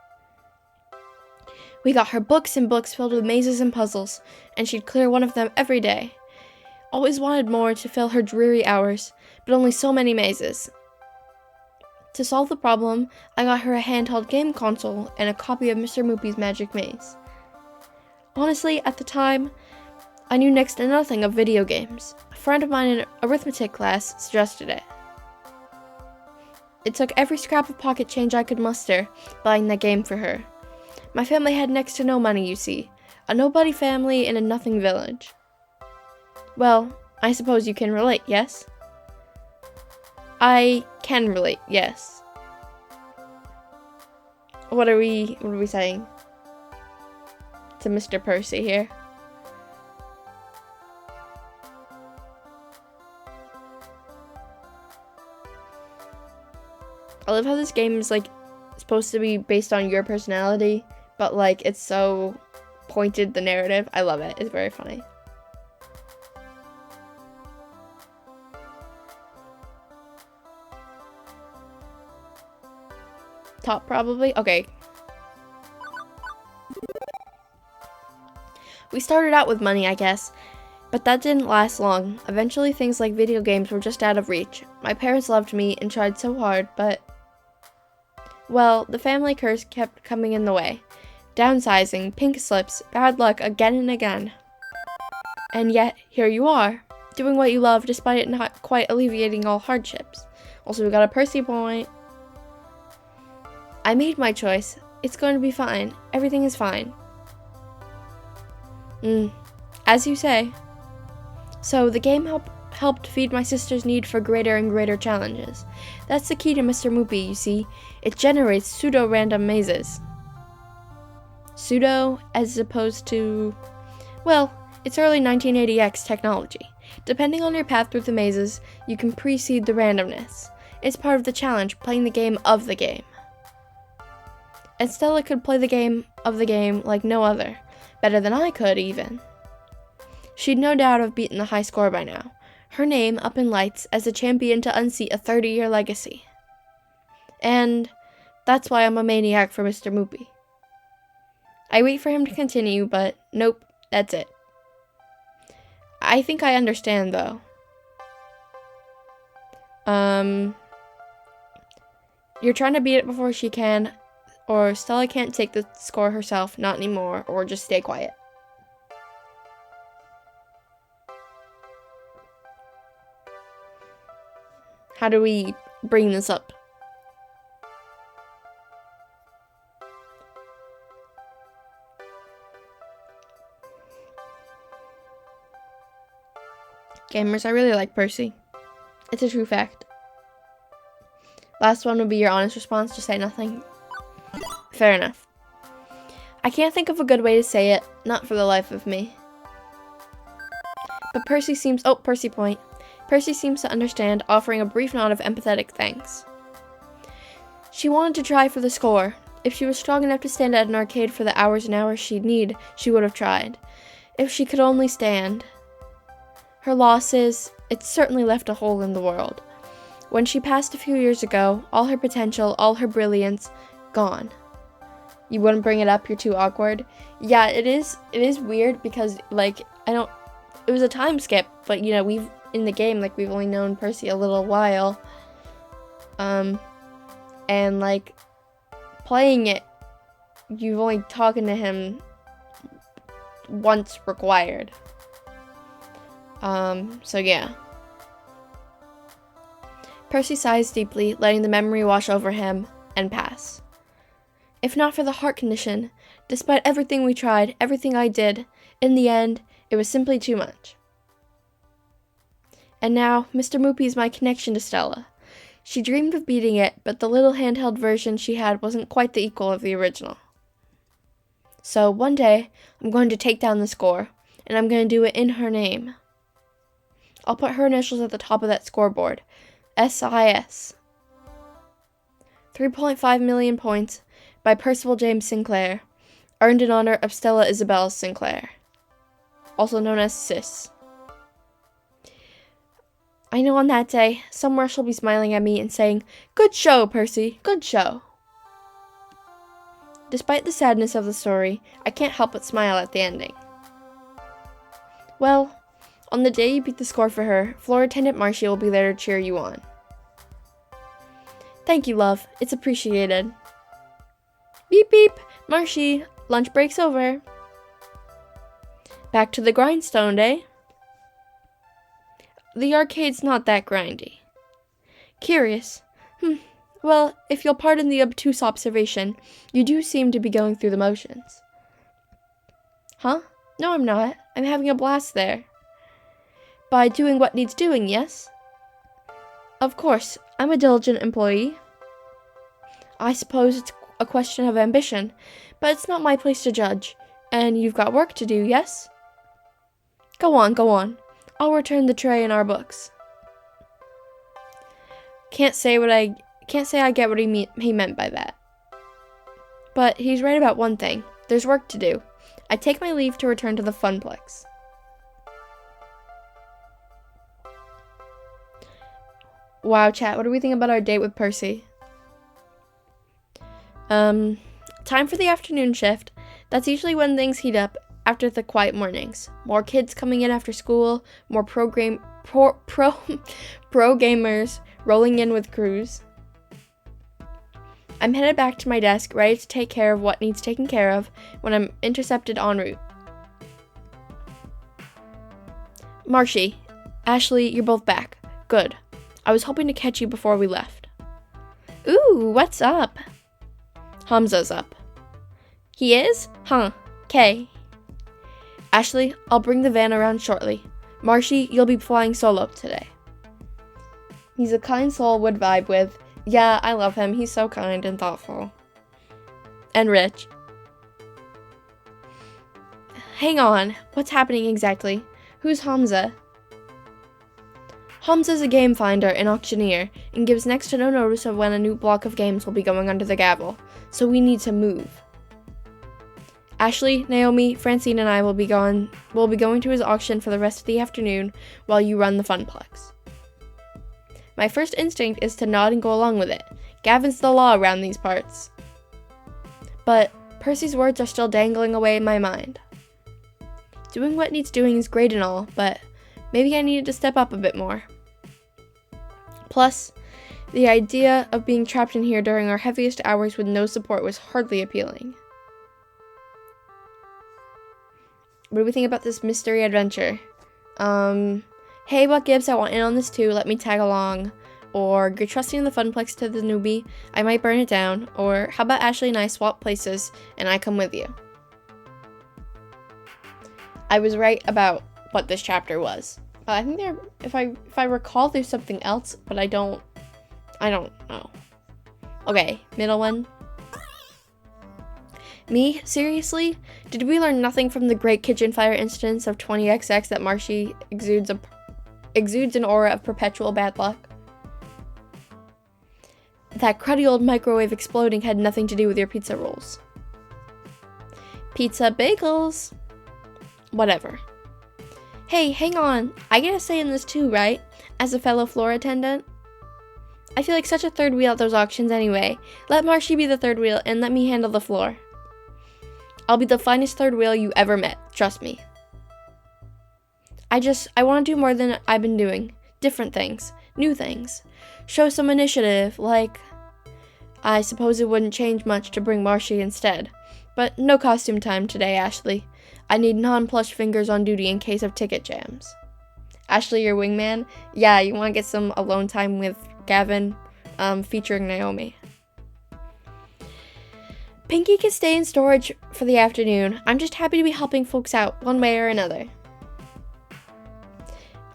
We got her books and books filled with mazes and puzzles, and she'd clear one of them every day. Always wanted more to fill her dreary hours, but only so many mazes. To solve the problem, I got her a handheld game console and a copy of Mr. Moopy's Magic Maze. Honestly, at the time, I knew next to nothing of video games. A friend of mine in arithmetic class suggested it. It took every scrap of pocket change I could muster, buying that game for her. My family had next to no money, you see. A nobody family in a nothing village. Well, I suppose you can relate, yes? I can relate, yes. What are we saying to Mr. Percy here? I love how this game is, like, supposed to be based on your personality, but, like, it's so pointed, the narrative. I love it. It's very funny. Top, probably? Okay. We started out with money, I guess, but that didn't last long. Eventually, things like video games were just out of reach. My parents loved me and tried so hard, but... well, the family curse kept coming in the way. Downsizing, pink slips, bad luck again and again. And yet, here you are. doing what you love despite it not quite alleviating all hardships. Also, we got a Percy point. I made my choice. It's going to be fine. Everything is fine. As you say. So, the game helped feed my sister's need for greater and greater challenges. That's the key to Mr. Moopy, you see. It generates pseudo-random mazes. Pseudo, as opposed to... well, it's early 1980X technology. Depending on your path through the mazes, you can precede the randomness. It's part of the challenge, playing the game of the game. And Stella could play the game of the game like no other. Better than I could, even. She'd no doubt have beaten the high score by now. Her name up in lights as a champion to unseat a 30-year legacy. And that's why I'm a maniac for Mr. Moopy. I wait for him to continue, but nope, that's it. I think I understand, though. You're trying to beat it before she can, or Stella can't take the score herself, not anymore, or just stay quiet. How do we bring this up? Gamers, I really like Percy. It's a true fact. Last one would be your honest response, just say nothing. Fair enough. I can't think of a good way to say it, not for the life of me. But Percy seems... oh, Percy point. Percy seems to understand, offering a brief nod of empathetic thanks. She wanted to try for the score. If she was strong enough to stand at an arcade for the hours and hours she'd need, she would have tried. If she could only stand. Her losses, it certainly left a hole in the world. When she passed a few years ago, all her potential, all her brilliance, gone. You wouldn't bring it up, you're too awkward. Yeah, it is weird because, like, it was a time skip, but, you know, in the game, like, we've only known Percy a little while. And, like, playing it, you've only talking to him once required. So yeah. Percy sighs deeply, letting the memory wash over him and pass. If not for the heart condition, despite everything we tried, everything I did, in the end, it was simply too much. And now, Mr. Moopy is my connection to Stella. She dreamed of beating it, but the little handheld version she had wasn't quite the equal of the original. So, one day, I'm going to take down the score, and I'm going to do it in her name. I'll put her initials at the top of that scoreboard. SIS. 3.5 million points by Percival James Sinclair, earned in honor of Stella Isabel Sinclair, also known as Sis. I know on that day, somewhere she'll be smiling at me and saying, "Good show, Percy, good show." Despite the sadness of the story, I can't help but smile at the ending. Well, on the day you beat the score for her, Floor Attendant Marcy will be there to cheer you on. Thank you, love. It's appreciated. Beep beep! Marcy, lunch break's over. Back to the grindstone, eh? The arcade's not that grindy. Curious. Well, if you'll pardon the obtuse observation, you do seem to be going through the motions. Huh? No, I'm not. I'm having a blast there. By doing what needs doing, yes? Of course, I'm a diligent employee. I suppose it's a question of ambition, but it's not my place to judge. And you've got work to do, yes? Go on, go on. I'll return the tray in our books. Can't say I get what he meant by that. But he's right about one thing. There's work to do. I take my leave to return to the Funplex. Wow, chat, what do we think about our date with Percy? Time for the afternoon shift. That's usually when things heat up after the quiet mornings. More kids coming in after school, more pro gamers rolling in with crews. I'm headed back to my desk, ready to take care of what needs taken care of when I'm intercepted en route. Marcy, Ashley, you're both back. Good. I was hoping to catch you before we left. Ooh, what's up? Hamza's up. He is? Huh. 'Kay. Ashley, I'll bring the van around shortly. Marshy, you'll be flying solo today. He's a kind soul would vibe with. Yeah, I love him. He's so kind and thoughtful. And rich. Hang on. What's happening exactly? Who's Hamza? Hamza's a game finder and auctioneer, and gives next to no notice of when a new block of games will be going under the gavel, so we need to move. Ashley, Naomi, Francine, and I will be going to his auction for the rest of the afternoon while you run the Funplex. My first instinct is to nod and go along with it. Gavin's the law around these parts. But Percy's words are still dangling away in my mind. Doing what needs doing is great and all, but maybe I needed to step up a bit more. Plus, the idea of being trapped in here during our heaviest hours with no support was hardly appealing. What do we think about this mystery adventure? Hey, Buck Gibbs, I want in on this too, let me tag along. Or, you're trusting the Funplex to the newbie, I might burn it down. Or, how about Ashley and I swap places, and I come with you? I was right about what this chapter was. I think if I recall, there's something else, but I don't know. Okay, middle one. Me? Seriously? Did we learn nothing from the great kitchen fire incidents of 20XX that Marshy exudes an aura of perpetual bad luck? That cruddy old microwave exploding had nothing to do with your pizza rolls. Pizza bagels. Whatever. Hey, hang on. I get a say in this too, right? As a fellow floor attendant? I feel like such a third wheel at those auctions anyway. Let Marshy be the third wheel and let me handle the floor. I'll be the finest third wheel you ever met. Trust me. I want to do more than I've been doing. Different things. New things. Show some initiative, like... I suppose it wouldn't change much to bring Marshy instead. But no costume time today, Ashley. I need non-plush fingers on duty in case of ticket jams. Ashley, your wingman? Yeah, you want to get some alone time with Gavin, featuring Naomi. Pinky can stay in storage for the afternoon. I'm just happy to be helping folks out, one way or another.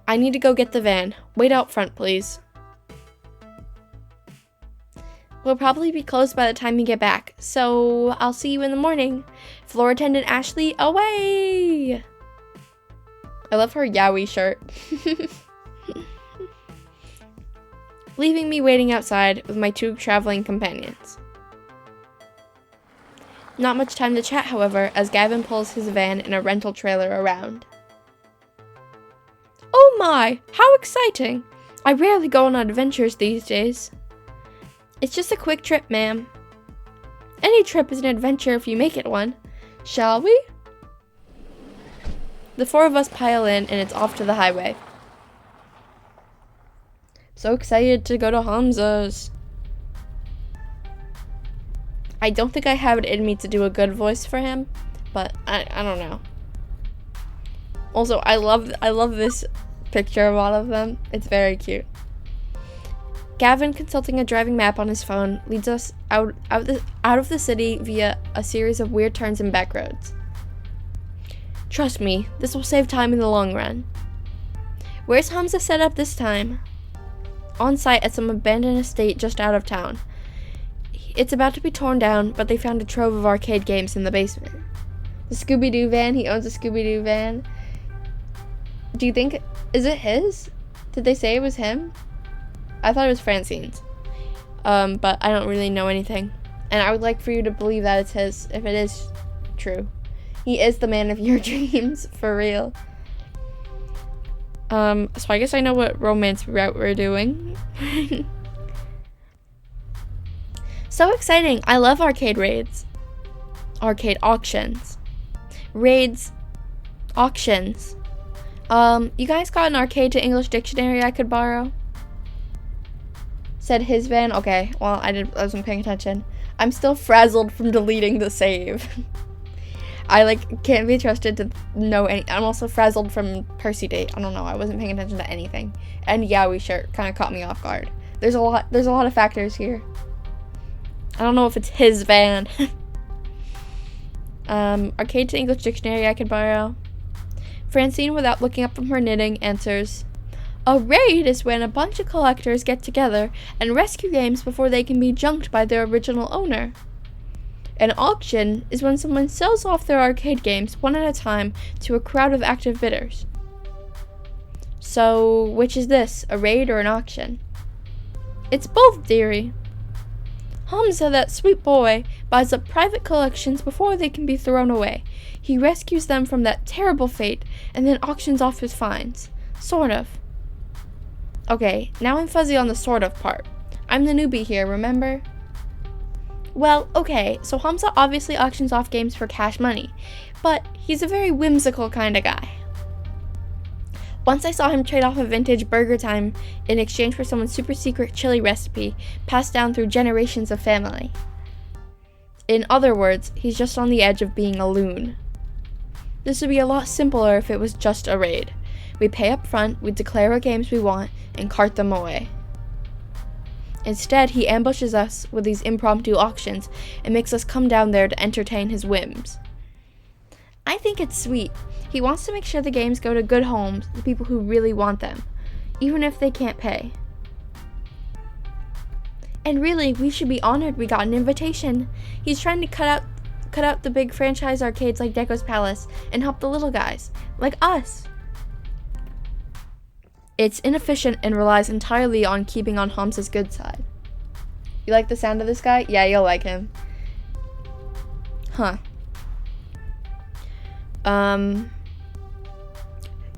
I need to go get the van. Wait out front, please. We'll probably be closed by the time you get back, so I'll see you in the morning. Floor attendant Ashley, away! I love her Yowie shirt. Leaving me waiting outside with my two traveling companions. Not much time to chat, however, as Gavin pulls his van and a rental trailer around. Oh my, how exciting! I rarely go on adventures these days. It's just a quick trip, ma'am. Any trip is an adventure if you make it one. Shall we? The four of us pile in, and it's off to the highway. So excited to go to Hamza's. I don't think I have it in me to do a good voice for him, but I don't know. Also, I love this picture of all of them. It's very cute. Gavin, consulting a driving map on his phone, leads us out of the city via a series of weird turns and back roads. Trust me, this will save time in the long run. Where's Hamza set up this time? On site at some abandoned estate just out of town. It's about to be torn down, but they found a trove of arcade games in the basement. The Scooby-Doo van, he owns a Scooby-Doo van. Do you think, is it his? Did they say it was him? I thought it was Francine's. But I don't really know anything. And I would like for you to believe that it's his, if it is true. He is the man of your dreams, for real. So I guess I know what romance route we're doing. So exciting! I love arcade raids. Arcade auctions. Raids. Auctions. You guys got an arcade to English dictionary I could borrow? Said his van. Okay, well, I wasn't paying attention. I'm still frazzled from deleting the save. I like can't be trusted to know any. I'm also frazzled from Percy date. I don't know. I wasn't paying attention to anything. And Yowie shirt kind of caught me off guard. There's a lot of factors here. I don't know if it's his van. Arcade to English dictionary I could borrow. Francine, without looking up from her knitting, answers, a raid is when a bunch of collectors get together and rescue games before they can be junked by their original owner. An auction is when someone sells off their arcade games one at a time to a crowd of active bidders. So, which is this, a raid or an auction? It's both, dearie. Hamza, that sweet boy, buys up private collections before they can be thrown away. He rescues them from that terrible fate and then auctions off his finds. Sort of. Okay, now I'm fuzzy on the sort of part. I'm the newbie here, remember? Well, okay, so Hamza obviously auctions off games for cash money, but he's a very whimsical kind of guy. Once I saw him trade off a vintage Burger Time in exchange for someone's super secret chili recipe passed down through generations of family. In other words, he's just on the edge of being a loon. This would be a lot simpler if it was just a raid. We pay up front, we declare what games we want, and cart them away. Instead, he ambushes us with these impromptu auctions and makes us come down there to entertain his whims. I think it's sweet. He wants to make sure the games go to good homes, the people who really want them, even if they can't pay. And really, we should be honored we got an invitation. He's trying to cut out the big franchise arcades like Deco's Palace and help the little guys, like us. It's inefficient and relies entirely on keeping on Hamza's good side. You like the sound of this guy? Yeah, you'll like him. Huh.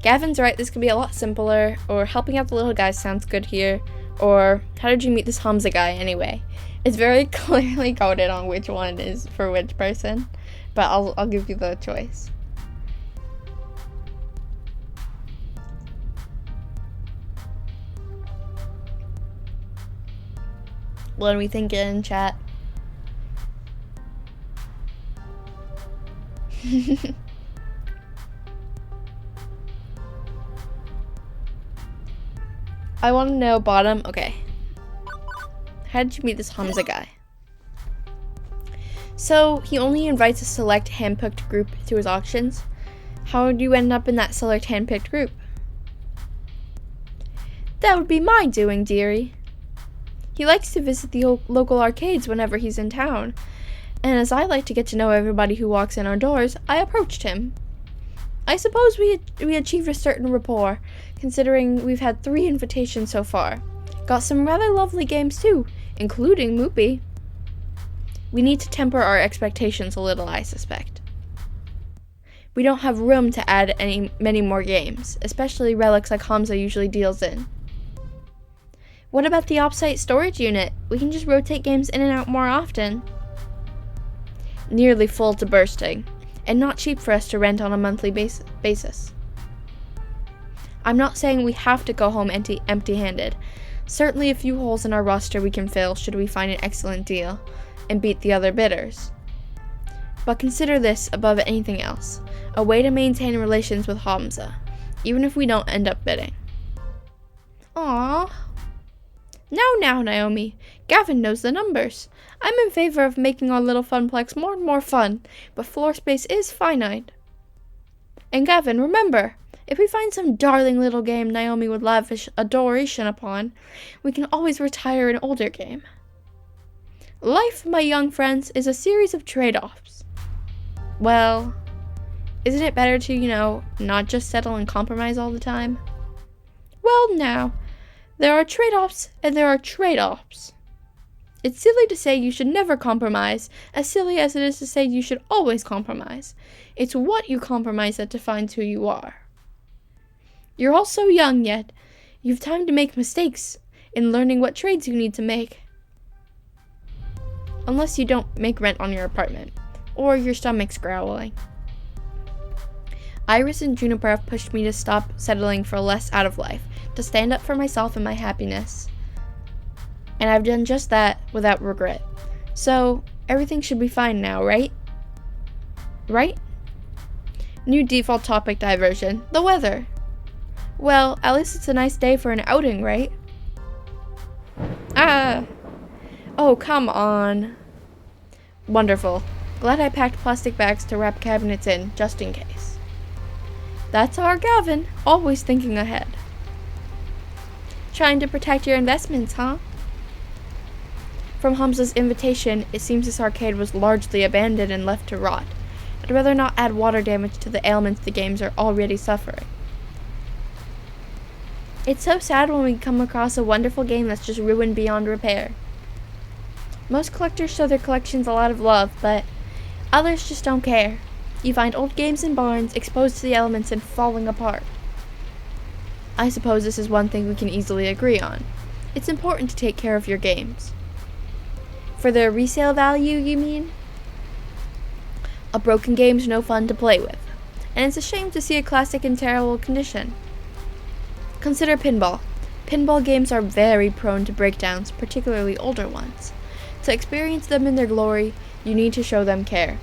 Gavin's right, this could be a lot simpler, or helping out the little guys sounds good here, or how did you meet this Hamza guy anyway? It's very clearly coded on which one is for which person, but I'll give you the choice. What are we thinking, chat? I want to know bottom. Okay. How did you meet this Hamza guy? So, he only invites a select hand-picked group to his auctions. How did you end up in that select hand-picked group? That would be my doing, dearie. He likes to visit the local arcades whenever he's in town, and as I like to get to know everybody who walks in our doors, I approached him. I suppose we achieved a certain rapport, considering we've had 3 invitations so far. Got some rather lovely games too, including Moopy. We need to temper our expectations a little, I suspect. We don't have room to add many more games, especially relics like Hamza usually deals in. What about the offsite storage unit? We can just rotate games in and out more often. Nearly full to bursting, and not cheap for us to rent on a monthly basis. I'm not saying we have to go home empty-handed. Certainly a few holes in our roster we can fill should we find an excellent deal and beat the other bidders. But consider this above anything else, a way to maintain relations with Hamza, even if we don't end up bidding. Aww. Now, Naomi. Gavin knows the numbers. I'm in favor of making our little funplex more and more fun, but floor space is finite. And Gavin, remember, if we find some darling little game Naomi would lavish adoration upon, we can always retire an older game. Life, my young friends, is a series of trade-offs. Well, isn't it better to, not just settle and compromise all the time? Well, now, there are trade-offs and there are trade-offs. It's silly to say you should never compromise, as silly as it is to say you should always compromise. It's what you compromise that defines who you are. You're all so young yet. You've time to make mistakes in learning what trades you need to make. Unless you don't make rent on your apartment, or your stomach's growling. Iris and Juniper have pushed me to stop settling for less out of life, to stand up for myself and my happiness. And I've done just that without regret. So, everything should be fine now, right? Right? New default topic diversion. The weather. Well, at least it's a nice day for an outing, right? Ah! Oh, come on. Wonderful. Glad I packed plastic bags to wrap cabinets in, just in case. That's our Gavin, always thinking ahead. Trying to protect your investments, huh? From Hamza's invitation, it seems this arcade was largely abandoned and left to rot. I'd rather not add water damage to the ailments the games are already suffering. It's so sad when we come across a wonderful game that's just ruined beyond repair. Most collectors show their collections a lot of love, but others just don't care. You find old games in barns, exposed to the elements and falling apart. I suppose this is one thing we can easily agree on. It's important to take care of your games. For their resale value, you mean? A broken game's no fun to play with, and it's a shame to see a classic in terrible condition. Consider pinball. Pinball games are very prone to breakdowns, particularly older ones. To experience them in their glory, you need to show them care.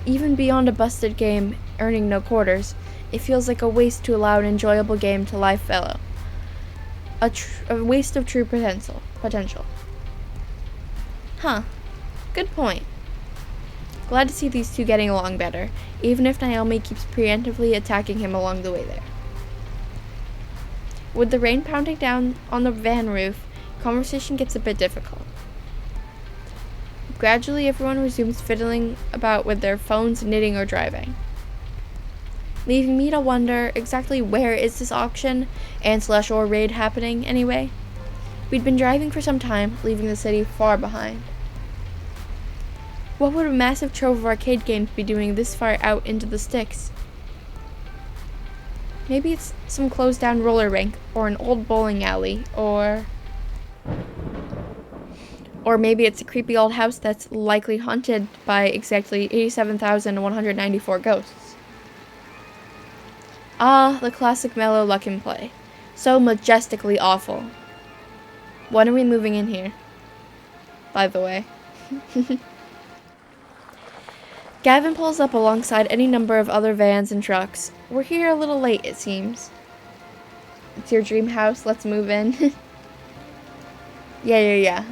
Even beyond a busted game earning no quarters, it feels like a waste to allow an enjoyable game to lie fallow. A waste of true potential. Huh. Good point. Glad to see these two getting along better, even if Naomi keeps preemptively attacking him along the way there. With the rain pounding down on the van roof, conversation gets a bit difficult. Gradually, everyone resumes fiddling about with their phones, knitting, or driving, leaving me to wonder exactly where is this auction and/or raid happening anyway. We'd been driving for some time, leaving the city far behind. What would a massive trove of arcade games be doing this far out into the sticks? Maybe it's some closed down roller rink, or an old bowling alley, or maybe it's a creepy old house that's likely haunted by exactly 87,194 ghosts. Ah, the classic mellow luck and play. So majestically awful. When are we moving in here? By the way. Gavin pulls up alongside any number of other vans and trucks. We're here a little late, it seems. It's your dream house, let's move in. Yeah.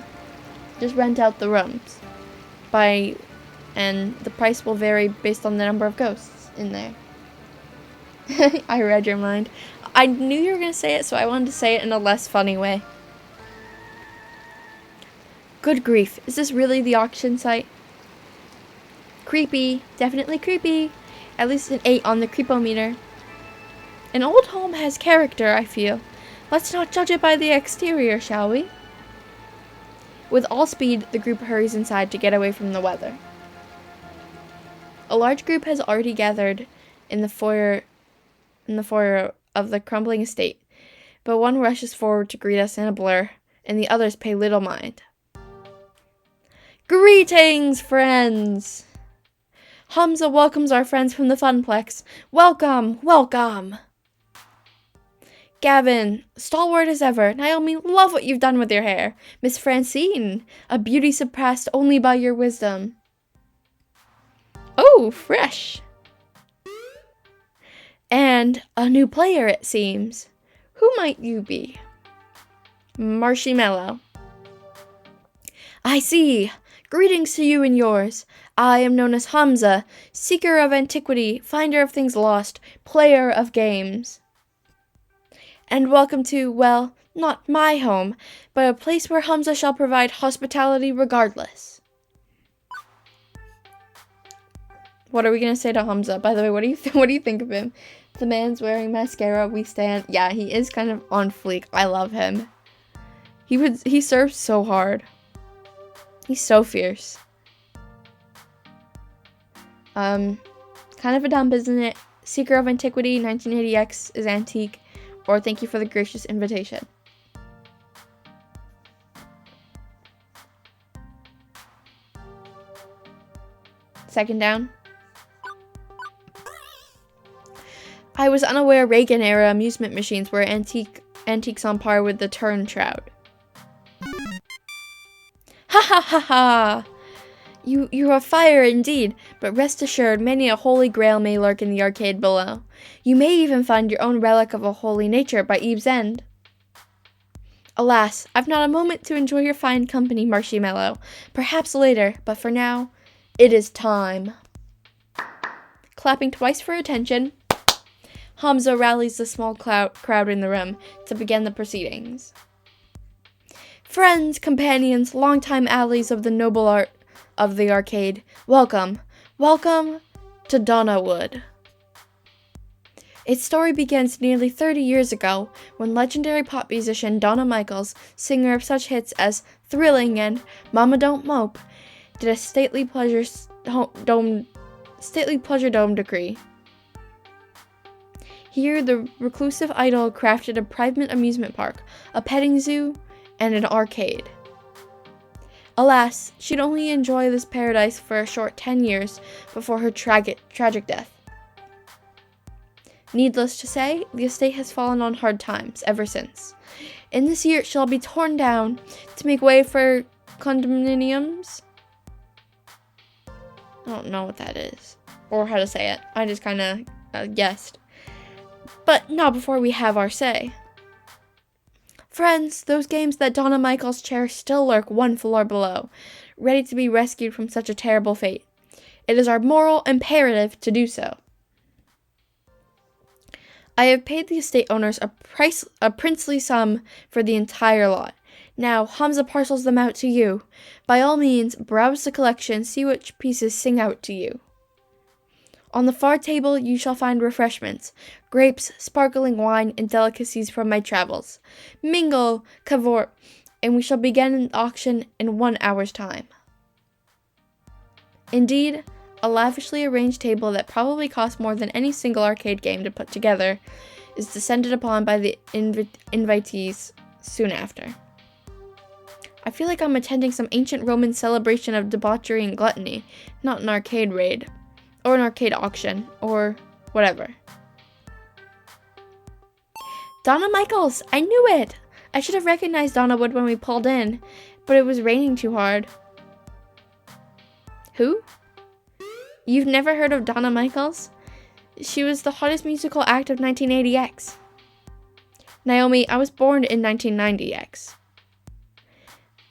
Just rent out the rooms. And the price will vary based on the number of ghosts in there. I read your mind. I knew you were going to say it, so I wanted to say it in a less funny way. Good grief, is this really the auction site? Creepy, definitely creepy. At least an 8 on the creepometer. An old home has character, I feel. Let's not judge it by the exterior, shall we? With all speed, the group hurries inside to get away from the weather. A large group has already gathered in the foyer of the crumbling estate, but one rushes forward to greet us in a blur, and the others pay little mind. Greetings, friends! Hamza welcomes our friends from the Funplex. Welcome, welcome! Gavin, stalwart as ever. Naomi, love what you've done with your hair. Miss Francine, a beauty surpassed only by your wisdom. Oh, fresh. And a new player, it seems. Who might you be? Marshmallow. I see. Greetings to you and yours. I am known as Hamza, seeker of antiquity, finder of things lost, player of games. And welcome to, well, not my home, but a place where Hamza shall provide hospitality regardless. What are we gonna say to Hamza? By the way, what do you think of him? The man's wearing mascara. We stand. Yeah, he is kind of on fleek. I love him. He serves so hard. He's so fierce. Kind of a dump, isn't it? Seeker of antiquity, 1980X is antique, or thank you for the gracious invitation. Second down. I was unaware Reagan-era amusement machines were antiques on par with the turn shroud. Ha ha ha ha! You are fire indeed, but rest assured many a holy grail may lurk in the arcade below. You may even find your own relic of a holy nature by Eve's End. Alas, I've not a moment to enjoy your fine company, Marshmallow. Perhaps later, but for now, it is time. Clapping twice for attention, Hamza rallies the small crowd in the room to begin the proceedings. Friends, companions, longtime allies of the noble art of the arcade, welcome to Donnawood. Its story begins nearly 30 years ago when legendary pop musician Donna Michaels, singer of such hits as Thrilling and Mama Don't Mope, did a stately pleasure dome decree. Here, the reclusive idol crafted a private amusement park, a petting zoo, and an arcade. Alas, she'd only enjoy this paradise for a short 10 years before her tragic death. Needless to say, the estate has fallen on hard times ever since. In this year, it shall be torn down to make way for condominiums. I don't know what that is, or how to say it. I just kind of guessed. But not before we have our say. Friends, those games that Donna Michaels cherished still lurk one floor below, ready to be rescued from such a terrible fate. It is our moral imperative to do so. I have paid the estate owners a princely sum for the entire lot. Now, Hamza parcels them out to you. By all means, browse the collection, see which pieces sing out to you. On the far table you shall find refreshments, grapes, sparkling wine, and delicacies from my travels. Mingle, cavort, and we shall begin an auction in 1 hour's time. Indeed, a lavishly arranged table that probably cost more than any single arcade game to put together is descended upon by the invitees soon after. I feel like I'm attending some ancient Roman celebration of debauchery and gluttony, not an arcade raid, or an arcade auction, or whatever. Donna Michaels! I knew it! I should have recognized Donnawood when we pulled in, but it was raining too hard. Who? You've never heard of Donna Michaels? She was the hottest musical act of 1980X. Naomi, I was born in 1990X.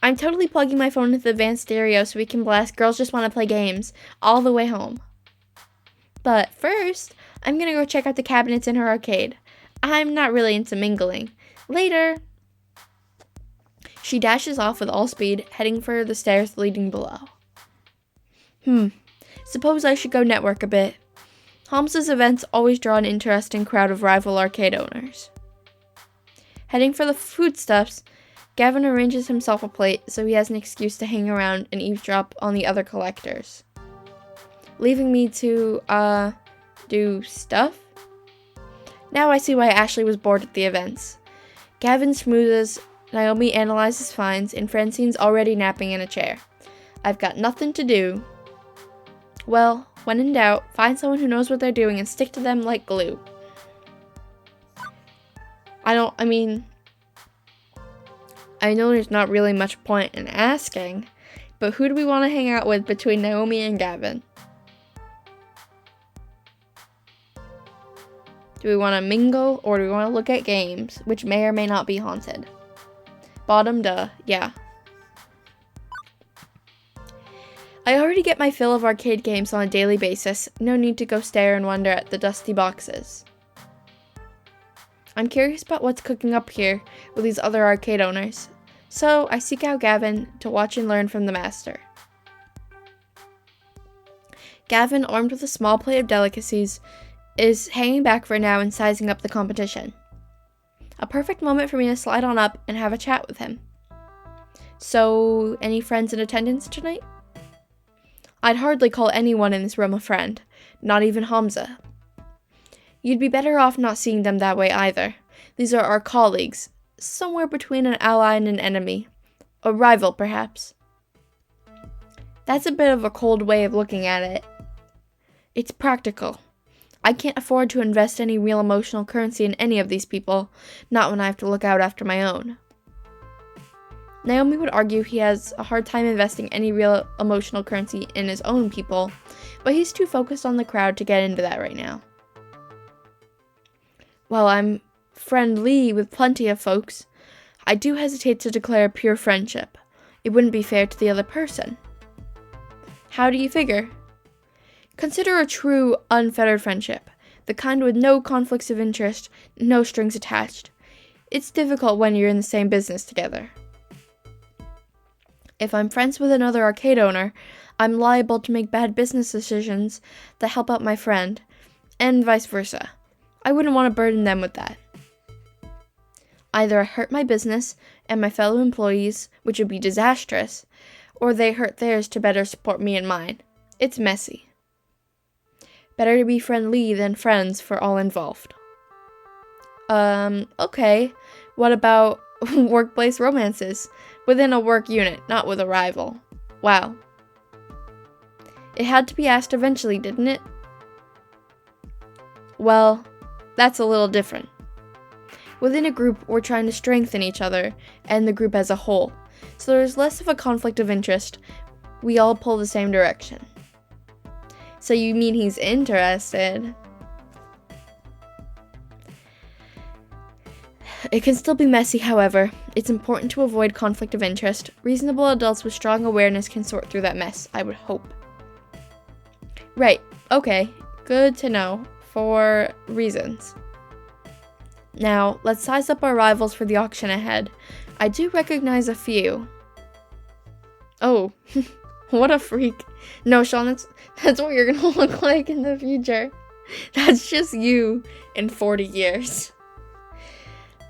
I'm totally plugging my phone into the van stereo so we can blast Girls Just Want to Play Games all the way home. But first, I'm gonna go check out the cabinets in her arcade. I'm not really into mingling. Later! She dashes off with all speed, heading for the stairs leading below. Suppose I should go network a bit. Hamza's events always draw an interesting crowd of rival arcade owners. Heading for the foodstuffs, Gavin arranges himself a plate so he has an excuse to hang around and eavesdrop on the other collectors. Leaving me to, do stuff? Now I see why Ashley was bored at the events. Gavin schmoozes, Naomi analyzes finds, and Francine's already napping in a chair. I've got nothing to do. Well, when in doubt, find someone who knows what they're doing and stick to them like glue. I know there's not really much point in asking, but who do we want to hang out with between Naomi and Gavin? Do we want to mingle, or do we want to look at games, which may or may not be haunted? Bottom, duh, yeah. I already get my fill of arcade games on a daily basis, no need to go stare and wonder at the dusty boxes. I'm curious about what's cooking up here with these other arcade owners, so I seek out Gavin to watch and learn from the master. Gavin, armed with a small plate of delicacies, is hanging back for now and sizing up the competition. A perfect moment for me to slide on up and have a chat with him. So, any friends in attendance tonight? I'd hardly call anyone in this room a friend, not even Hamza. You'd be better off not seeing them that way either. These are our colleagues, somewhere between an ally and an enemy. A rival, perhaps. That's a bit of a cold way of looking at it. It's practical. I can't afford to invest any real emotional currency in any of these people, not when I have to look out after my own. Naomi would argue he has a hard time investing any real emotional currency in his own people, but he's too focused on the crowd to get into that right now. While I'm friendly with plenty of folks, I do hesitate to declare pure friendship. It wouldn't be fair to the other person. How do you figure? Consider a true, unfettered friendship, the kind with no conflicts of interest, no strings attached. It's difficult when you're in the same business together. If I'm friends with another arcade owner, I'm liable to make bad business decisions that help out my friend, and vice versa. I wouldn't want to burden them with that. Either I hurt my business and my fellow employees, which would be disastrous, or they hurt theirs to better support me and mine. It's messy. Better to be friendly than friends for all involved. Okay. What about workplace romances? Within a work unit, not with a rival. Wow. It had to be asked eventually, didn't it? Well, that's a little different. Within a group, we're trying to strengthen each other and the group as a whole, so there's less of a conflict of interest. We all pull the same direction. So you mean he's interested? It can still be messy, however. It's important to avoid conflict of interest. Reasonable adults with strong awareness can sort through that mess, I would hope. Right, okay, good to know, for reasons. Now, let's size up our rivals for the auction ahead. I do recognize a few. Oh, what a freak. No, Sean, that's what you're gonna look like in the future. That's just you in 40 years.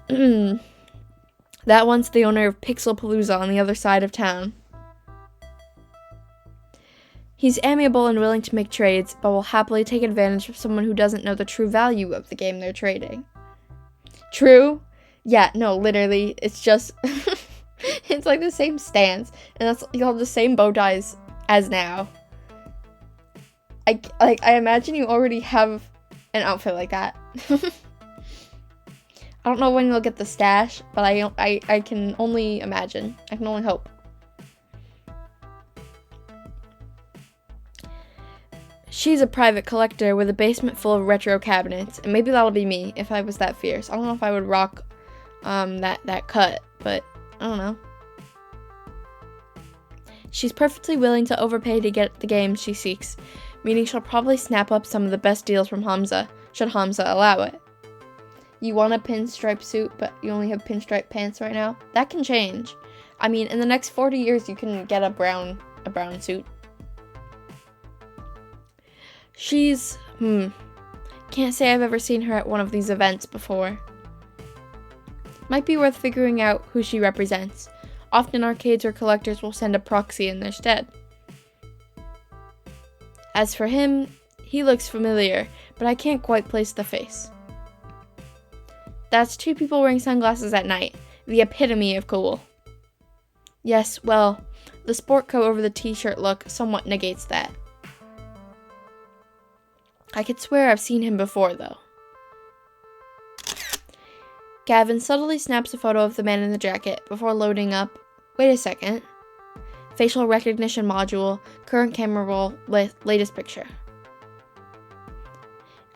That one's the owner of Pixelpalooza on the other side of town. He's amiable and willing to make trades, but will happily take advantage of someone who doesn't know the true value of the game they're trading. True? Yeah, no, literally, it's just, it's like the same stance, and that's, you have the same bow ties as now. I imagine you already have an outfit like that. I don't know when you'll get the stash, but I can only imagine. I can only hope. She's a private collector with a basement full of retro cabinets, and maybe that'll be me if I was that fierce. I don't know if I would rock that cut, but I don't know. She's perfectly willing to overpay to get the game she seeks, meaning she'll probably snap up some of the best deals from Hamza, should Hamza allow it. You want a pinstripe suit, but you only have pinstripe pants right now? That can change. I mean, in the next 40 years, you can get a brown suit. She's, can't say I've ever seen her at one of these events before. Might be worth figuring out who she represents. Often arcades or collectors will send a proxy in their stead. As for him, he looks familiar, but I can't quite place the face. That's two people wearing sunglasses at night. The epitome of cool. Yes, well, the sport coat over the t-shirt look somewhat negates that. I could swear I've seen him before, though. Gavin subtly snaps a photo of the man in the jacket before loading up. Wait a second. Facial recognition module, current camera roll, latest picture.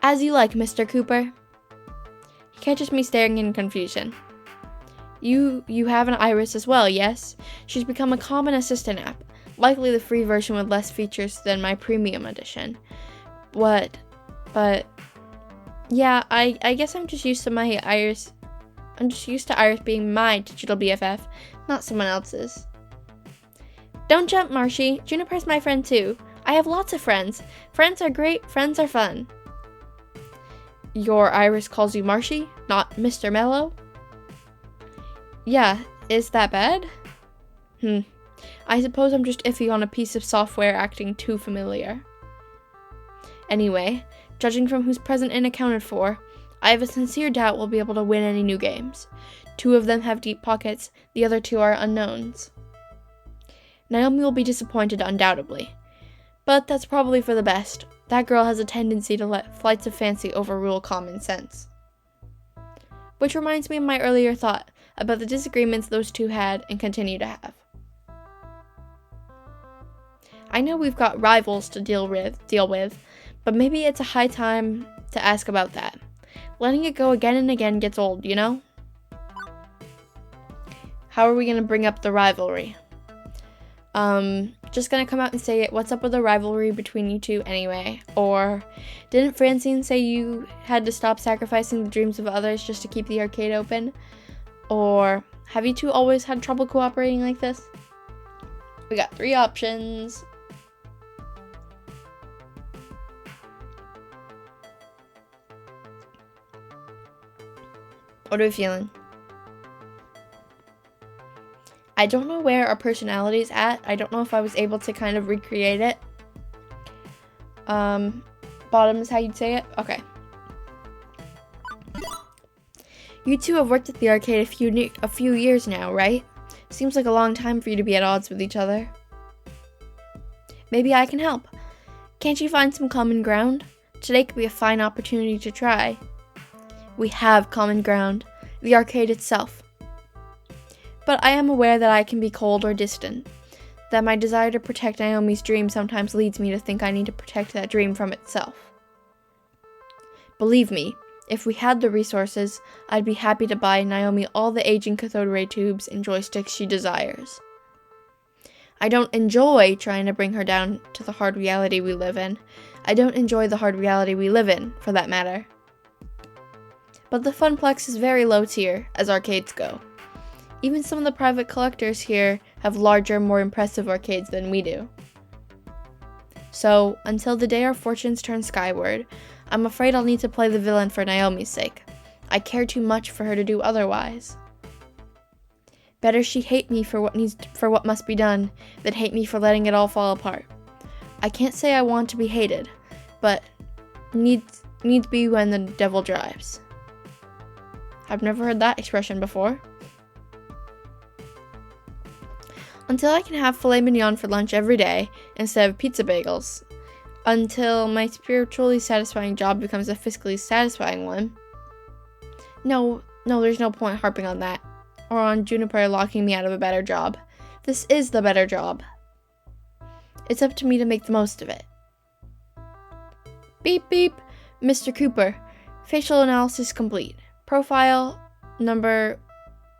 As you like, Mr. Cooper. He catches me staring in confusion. You have an Iris as well, yes? She's become a common assistant app, likely the free version with less features than my premium edition. But, yeah, I guess I'm just used to my Iris. I'm just used to Iris being my digital BFF, not someone else's. Don't jump, Marshy. Juniper's my friend too. I have lots of friends. Friends are great, friends are fun. Your Iris calls you Marshy, not Mr. Mello? Yeah, is that bad? I suppose I'm just iffy on a piece of software acting too familiar. Anyway, judging from who's present and accounted for, I have a sincere doubt we'll be able to win any new games. 2 of them have deep pockets, the other 2 are unknowns. Naomi will be disappointed undoubtedly, but that's probably for the best. That girl has a tendency to let flights of fancy overrule common sense. Which reminds me of my earlier thought about the disagreements those two had and continue to have. I know we've got rivals to deal with, but maybe it's a high time to ask about that. Letting it go again and again gets old, you know? How are we going to bring up the rivalry? Just gonna come out and say it. What's up with the rivalry between you two anyway? Or didn't Francine say you had to stop sacrificing the dreams of others just to keep the arcade open? Or have you two always had trouble cooperating like this? We got 3 options. What are we feeling? I don't know where our personality's at. I don't know if I was able to kind of recreate it. Bottom is how you'd say it? Okay. You two have worked at the arcade a few years now, right? Seems like a long time for you to be at odds with each other. Maybe I can help. Can't you find some common ground? Today could be a fine opportunity to try. We have common ground. The arcade itself. But I am aware that I can be cold or distant, that my desire to protect Naomi's dream sometimes leads me to think I need to protect that dream from itself. Believe me, if we had the resources, I'd be happy to buy Naomi all the aging cathode ray tubes and joysticks she desires. I don't enjoy trying to bring her down to the hard reality we live in. I don't enjoy the hard reality we live in, for that matter. But the Funplex is very low tier, as arcades go. Even some of the private collectors here have larger, more impressive arcades than we do. So, until the day our fortunes turn skyward, I'm afraid I'll need to play the villain for Naomi's sake. I care too much for her to do otherwise. Better she hate me for what must be done, than hate me for letting it all fall apart. I can't say I want to be hated, but needs be when the devil drives. I've never heard that expression before. Until I can have filet mignon for lunch every day instead of pizza bagels. Until my spiritually satisfying job becomes a fiscally satisfying one. No, there's no point harping on that. Or on Juniper locking me out of a better job. This is the better job. It's up to me to make the most of it. Beep beep, Mr. Cooper. Facial analysis complete. Profile number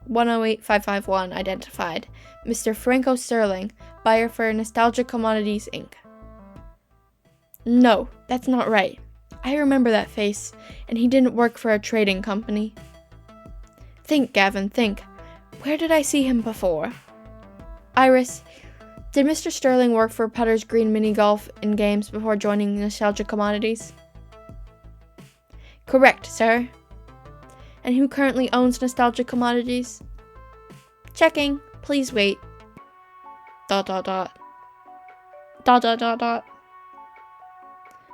108551 identified. Mr. Franco Sterling, buyer for Nostalgia Commodities, Inc. No, that's not right. I remember that face, and he didn't work for a trading company. Think, Gavin, think. Where did I see him before? Iris, did Mr. Sterling work for Putter's Green Mini Golf in games before joining Nostalgia Commodities? Correct, sir. And who currently owns Nostalgia Commodities? Checking. Please wait. ...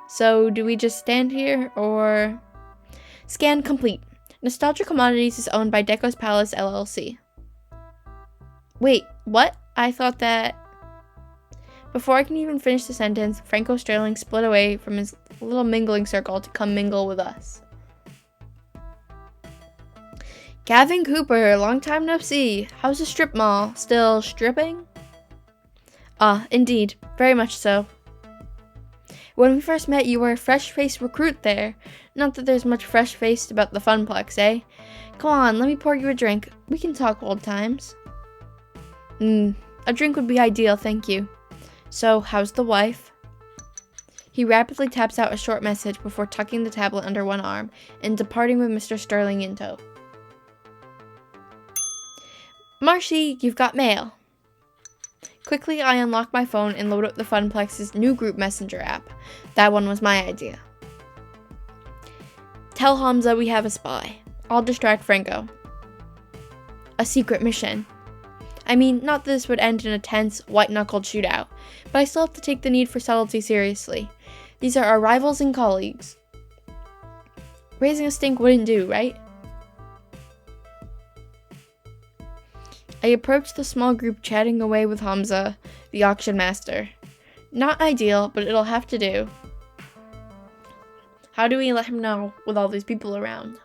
So, do we just stand here, or... Scan complete. Nostalgia Commodities is owned by Deco's Palace, LLC. Wait, what? I thought that... Before I can even finish the sentence, Franco Sterling split away from his little mingling circle to come mingle with us. Gavin Cooper, long time no see. How's the strip mall? Still stripping? Indeed. Very much so. When we first met, you were a fresh-faced recruit there. Not that there's much fresh-faced about the Funplex, eh? Come on, let me pour you a drink. We can talk old times. A drink would be ideal, thank you. So, how's the wife? He rapidly taps out a short message before tucking the tablet under one arm and departing with Mr. Sterling in tow. Marcy, you've got mail. Quickly, I unlock my phone and load up the Funplex's new group messenger app. That one was my idea. Tell Hamza we have a spy. I'll distract Franco. A secret mission. I mean, not that this would end in a tense, white-knuckled shootout, but I still have to take the need for subtlety seriously. These are our rivals and colleagues. Raising a stink wouldn't do, right? I approached the small group chatting away with Hamza, the auction master. Not ideal, but it'll have to do. How do we let him know with all these people around?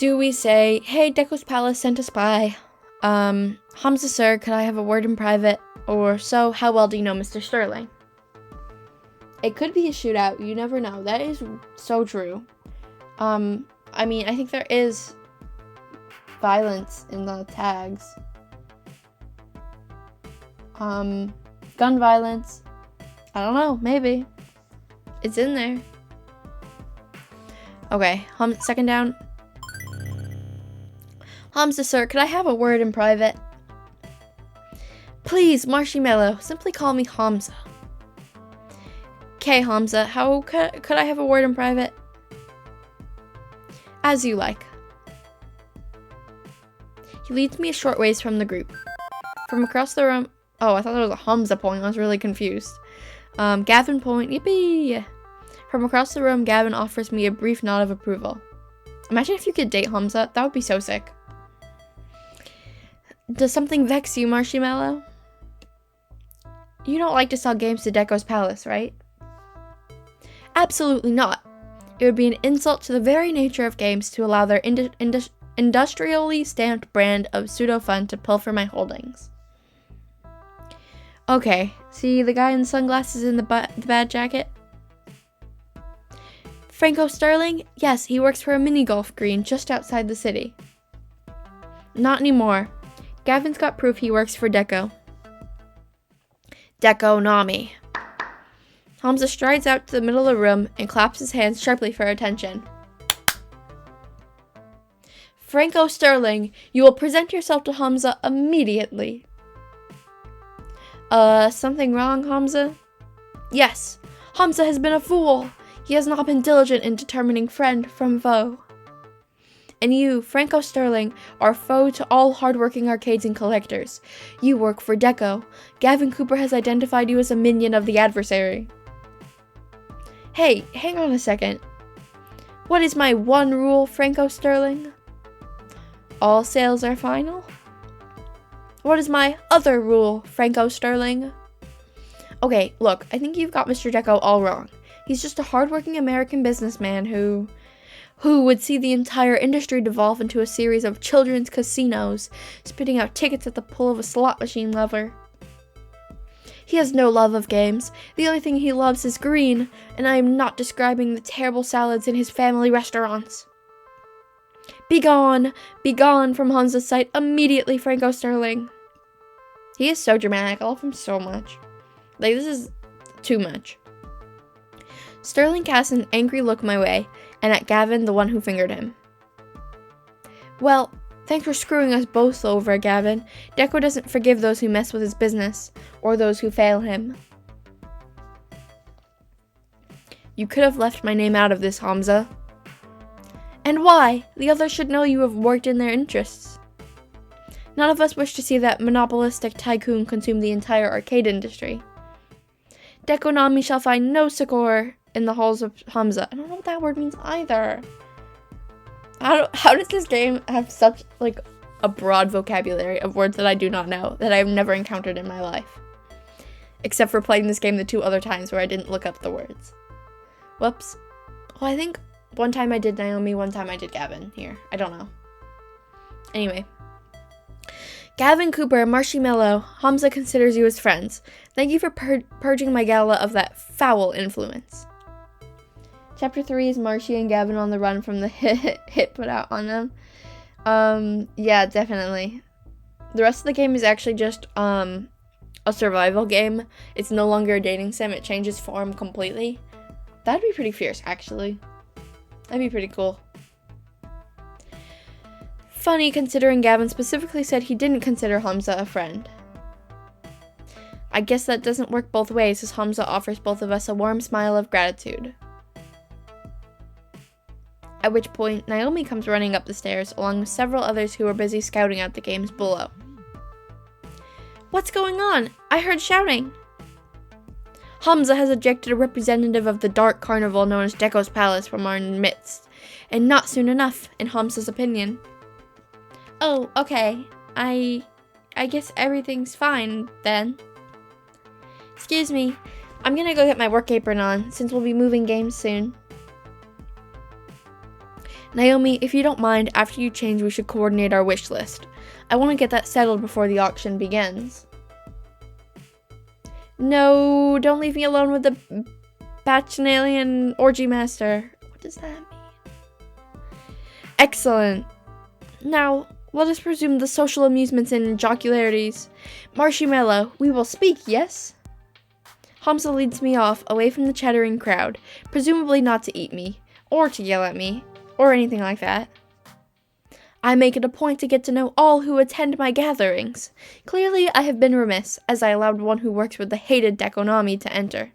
Do we say, hey, Deco's Palace sent a spy. Hamza sir, could I have a word in private? Or so, how well do you know Mr. Sterling? It could be a shootout, you never know. That is so true. I mean, I think there is violence in the tags. Gun violence. I don't know, maybe. It's in there. Okay, second down. Hamza, sir, could I have a word in private? Please, Marshmallow, simply call me Hamza. Okay, Hamza, how could I have a word in private? As you like. He leads me a short ways from the group. From across the room... Oh, I thought that was a Hamza point. I was really confused. Gavin point. Yippee! From across the room, Gavin offers me a brief nod of approval. Imagine if you could date Hamza. That would be so sick. Does something vex you, Marshmallow? You don't like to sell games to Deco's Palace, right? Absolutely not. It would be an insult to the very nature of games to allow their industrially stamped brand of pseudo-fun to pilfer my holdings. Okay, see the guy in the sunglasses in the bad jacket? Franco Sterling? Yes, he works for a mini-golf green just outside the city. Not anymore. Gavin's got proof he works for Deco. Deco Nami. Hamza strides out to the middle of the room and claps his hands sharply for attention. Franco Sterling, you will present yourself to Hamza immediately. Something wrong, Hamza? Yes, Hamza has been a fool. He has not been diligent in determining friend from foe. And you, Franco Sterling, are foe to all hardworking arcades and collectors. You work for Deco. Gavin Cooper has identified you as a minion of the adversary. Hey, hang on a second. What is my one rule, Franco Sterling? All sales are final? What is my other rule, Franco Sterling? Okay, look, I think you've got Mr. Deco all wrong. He's just a hardworking American businessman who would see the entire industry devolve into a series of children's casinos, spitting out tickets at the pull of a slot machine lever. He has no love of games. The only thing he loves is green, and I am not describing the terrible salads in his family restaurants. Begone! Begone from Hamza's sight immediately, Franco Sterling. He is so dramatic. I love him so much. Like, this is too much. Sterling casts an angry look my way, and at Gavin, the one who fingered him. Well, thanks for screwing us both over, Gavin. Deco doesn't forgive those who mess with his business, or those who fail him. You could have left my name out of this, Hamza. And why? The others should know you have worked in their interests. None of us wish to see that monopolistic tycoon consume the entire arcade industry. Deco Nami shall find no succor in the halls of Hamza. I don't know what that word means either. How does this game have such, like, a broad vocabulary of words that I do not know, that I have never encountered in my life? Except for playing this game the 2 other times where I didn't look up the words. Whoops. Well, I think one time I did Naomi, one time I did Gavin here. I don't know. Anyway. Gavin Cooper, Marshmallow, Hamza considers you as friends. Thank you for purging my gala of that foul influence. Chapter 3 is Marshy and Gavin on the run from the hit put out on them. Yeah, definitely. The rest of the game is actually just, a survival game. It's no longer a dating sim. It changes form completely. That'd be pretty fierce, actually. That'd be pretty cool. Funny, considering Gavin specifically said he didn't consider Hamza a friend. I guess that doesn't work both ways, as Hamza offers both of us a warm smile of gratitude. At which point, Naomi comes running up the stairs, along with several others who are busy scouting out the games below. What's going on? I heard shouting. Hamza has ejected a representative of the dark carnival known as Deco's Palace from our midst, and not soon enough, in Hamza's opinion. Oh, okay. I guess everything's fine, then. Excuse me, I'm gonna go get my work apron on, since we'll be moving games soon. Naomi, if you don't mind, after you change, we should coordinate our wish list. I want to get that settled before the auction begins. No, don't leave me alone with the Bacchanalian Orgy Master. What does that mean? Excellent. Now, let us resume the social amusements and jocularities. Marshmallow, we will speak, yes? Hamza leads me off, away from the chattering crowd, presumably not to eat me, or to yell at me, or anything like that. I make it a point to get to know all who attend my gatherings. Clearly, I have been remiss, as I allowed one who works with the hated Dekonami to enter.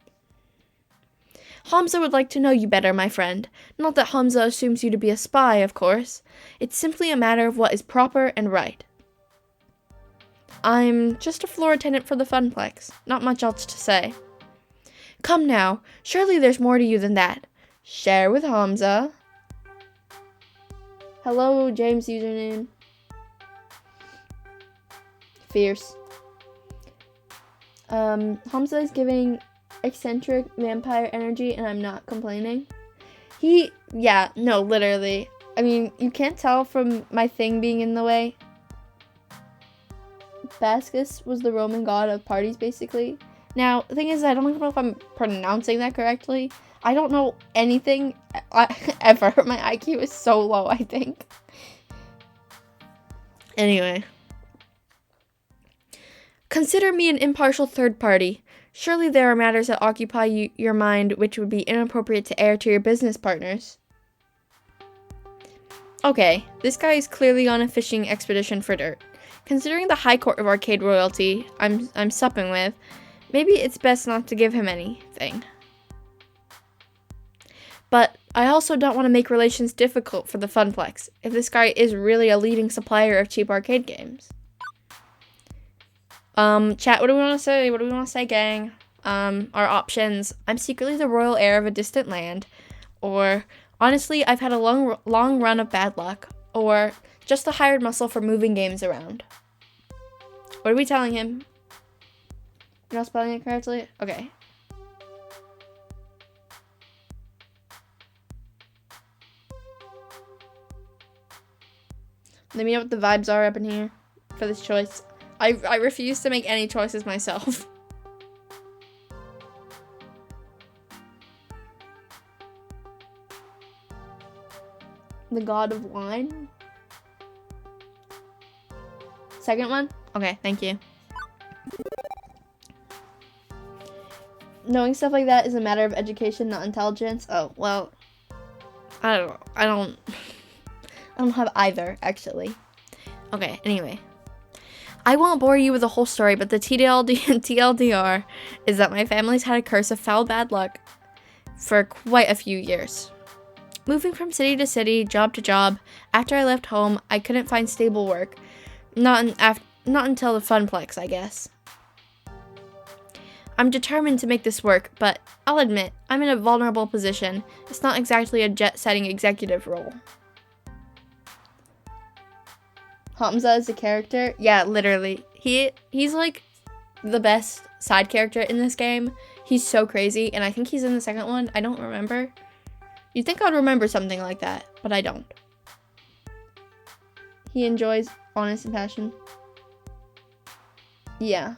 Hamza would like to know you better, my friend. Not that Hamza assumes you to be a spy, of course. It's simply a matter of what is proper and right. I'm just a floor attendant for the Funplex. Not much else to say. Come now, surely there's more to you than that. Share with Hamza. Hello, James username. Fierce. Hamza is giving eccentric vampire energy, and I'm not complaining. No, literally. I mean, you can't tell from my thing being in the way. Bascus was the Roman god of parties, basically. Now, the thing is, I don't even know if I'm pronouncing that correctly. I don't know anything ever. My IQ is so low, I think. Anyway. Consider me an impartial third party. Surely there are matters that occupy your mind which would be inappropriate to air to your business partners. Okay, this guy is clearly on a fishing expedition for dirt. Considering the high court of arcade royalty I'm supping with, maybe it's best not to give him anything. But I also don't want to make relations difficult for the Funplex, if this guy is really a leading supplier of cheap arcade games. Chat, what do we want to say? What do we want to say, gang? Our options. I'm secretly the royal heir of a distant land. Or, honestly, I've had a long run of bad luck. Or, just a hired muscle for moving games around. What are we telling him? You're not spelling it correctly? Okay. Let me know what the vibes are up in here for this choice. I refuse to make any choices myself. The god of wine? Second one? Okay, thank you. Knowing stuff like that is a matter of education, not intelligence. Oh, well, I don't know. I don't have either, actually. Okay, anyway. I won't bore you with the whole story, but the TLDR is that my family's had a curse of foul bad luck for quite a few years. Moving from city to city, job to job, after I left home, I couldn't find stable work. Not until the Funplex, I guess. I'm determined to make this work, but I'll admit, I'm in a vulnerable position. It's not exactly a jet-setting executive role. Hamza is a character? Yeah, literally. He's like the best side character in this game. He's so crazy, and I think he's in the second one. I don't remember. You'd think I'd remember something like that, but I don't. He enjoys honest and passion. Yeah.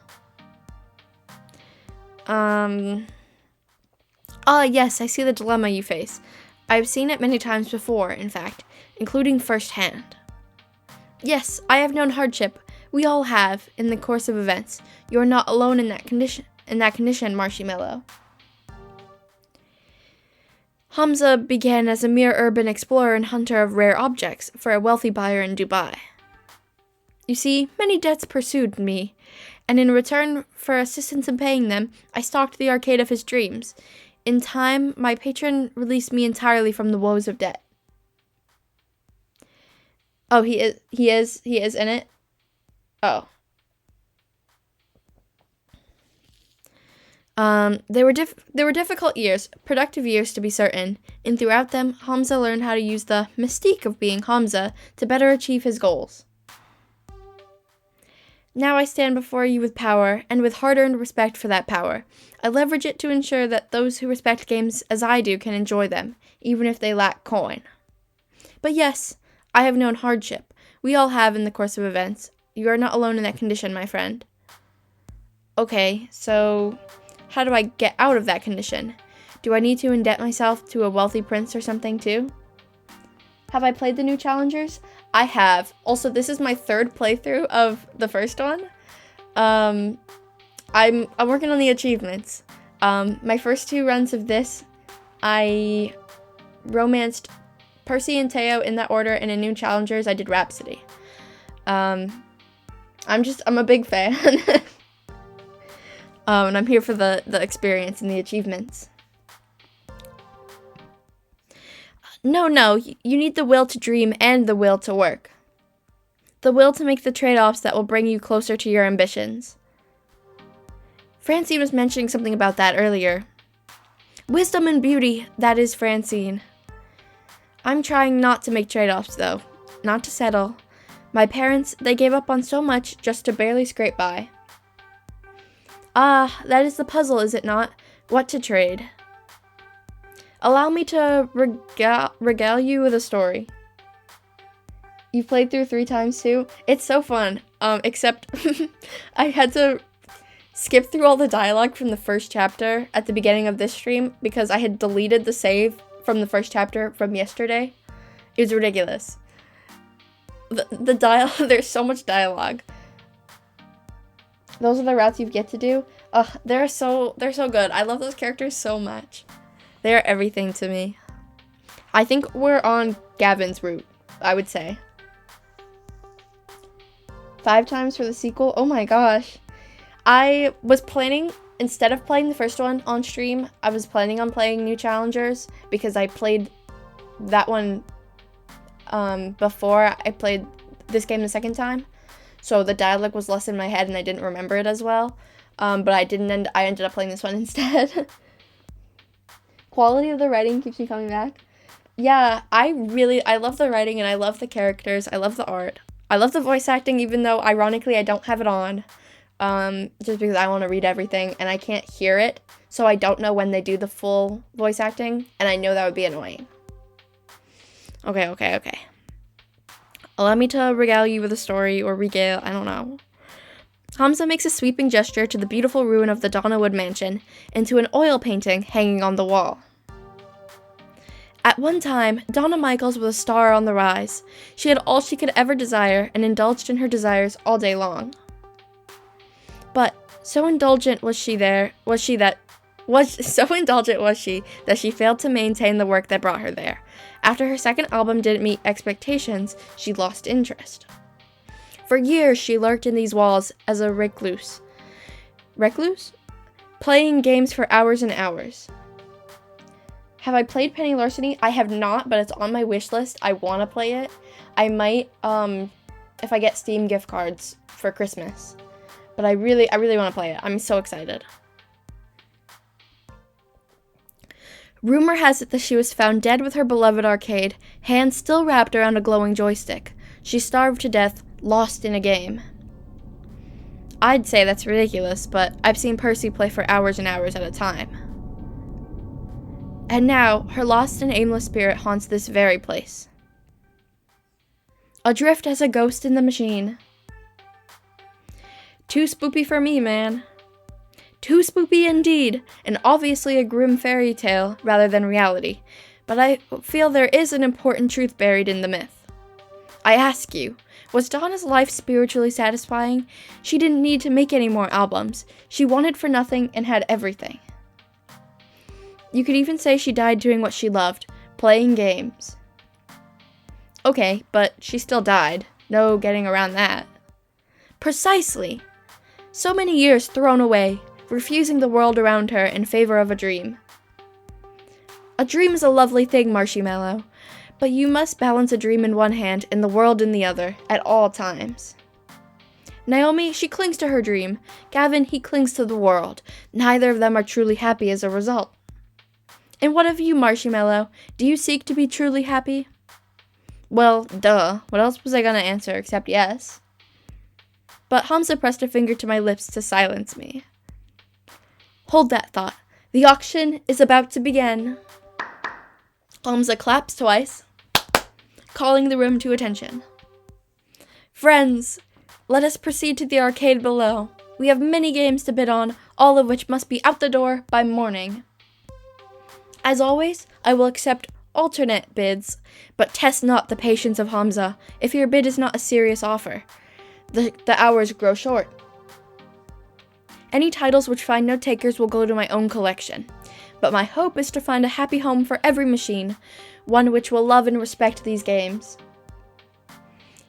Yes, I see the dilemma you face. I've seen it many times before, in fact, including firsthand. Yes, I have known hardship. We all have, in the course of events. You are not alone in that condition, Marshmallow. Hamza began as a mere urban explorer and hunter of rare objects for a wealthy buyer in Dubai. You see, many debts pursued me, and in return for assistance in paying them, I stalked the arcade of his dreams. In time, my patron released me entirely from the woes of debt. Oh, he is in it? Oh. They were difficult years, productive years to be certain, and throughout them, Hamza learned how to use the mystique of being Hamza to better achieve his goals. Now I stand before you with power, and with hard-earned respect for that power. I leverage it to ensure that those who respect games as I do can enjoy them, even if they lack coin. But yes, I have known hardship. We all have in the course of events. You are not alone in that condition, my friend. Okay, so how do I get out of that condition? Do I need to indebt myself to a wealthy prince or something too? Have I played the new challengers? I have. Also, this is my third playthrough of the first one. I'm working on the achievements. My first 2 runs of this, I romanced Percy and Teo in that order, and in New Challengers, I did Rhapsody. I'm a big fan. And I'm here for the experience and the achievements. No, you need the will to dream and the will to work. The will to make the trade-offs that will bring you closer to your ambitions. Francine was mentioning something about that earlier. Wisdom and beauty, that is Francine. I'm trying not to make trade-offs, though. Not to settle. My parents, they gave up on so much just to barely scrape by. Ah, that is the puzzle, is it not? What to trade? Allow me to regale you with a story. You've played through 3 times too? It's so fun. Except I had to skip through all the dialogue from the first chapter at the beginning of this stream because I had deleted the save from the first chapter from yesterday. It was ridiculous. The dialogue, there's so much dialogue. Those are the routes you get to do. They're so good. I love those characters so much. They are everything to me. I think we're on Gavin's route, I would say. 5 times for the sequel? Oh my gosh. I was planning, instead of playing the first one on stream, I was planning on playing New Challengers because I played that one before I played this game the second time. So the dialogue was less in my head and I didn't remember it as well. But I ended up playing this one instead. Quality of the writing keeps me coming back. Yeah, I love the writing and I love the characters. I love the art. I love the voice acting, even though ironically I don't have it on. Just because I want to read everything and I can't hear it. So I don't know when they do the full voice acting. And I know that would be annoying. Okay. Allow me to regale you with a story, or regale, I don't know. Hamza makes a sweeping gesture to the beautiful ruin of the Donnawood mansion into an oil painting hanging on the wall. At one time, Donna Michaels was a star on the rise. She had all she could ever desire and indulged in her desires all day long. But so indulgent was she that she failed to maintain the work that brought her there. After her second album didn't meet expectations, she lost interest. For years, she lurked in these walls as a recluse. Recluse? Playing games for hours and hours. Have I played Penny Larceny? I have not, but it's on my wish list. I want to play it. I might, if I get Steam gift cards for Christmas. But I really want to play it. I'm so excited. Rumor has it that she was found dead with her beloved arcade, hands still wrapped around a glowing joystick. She starved to death, lost in a game. I'd say that's ridiculous, but I've seen Percy play for hours and hours at a time. And now, her lost and aimless spirit haunts this very place. Adrift as a ghost in the machine. Too spoopy for me, man. Too spoopy indeed, and obviously a grim fairy tale rather than reality, but I feel there is an important truth buried in the myth. I ask you, was Donna's life spiritually satisfying? She didn't need to make any more albums. She wanted for nothing and had everything. You could even say she died doing what she loved, playing games. Okay, but she still died. No getting around that. Precisely! So many years thrown away, refusing the world around her in favor of a dream. A dream is a lovely thing, Marshmallow, but you must balance a dream in one hand and the world in the other, at all times. Naomi, she clings to her dream. Gavin, he clings to the world. Neither of them are truly happy as a result. And what of you, Marshmallow? Do you seek to be truly happy? Well, duh. What else was I gonna answer except yes? But Hamza pressed a finger to my lips to silence me. Hold that thought. The auction is about to begin. Hamza claps twice. calling the room to attention. Friends, let us proceed to the arcade below. We have many games to bid on, all of which must be out the door by morning. As always, I will accept alternate bids, but test not the patience of Hamza if your bid is not a serious offer. The hours grow short. Any titles which find no takers will go to my own collection, but my hope is to find a happy home for every machine, one which will love and respect these games.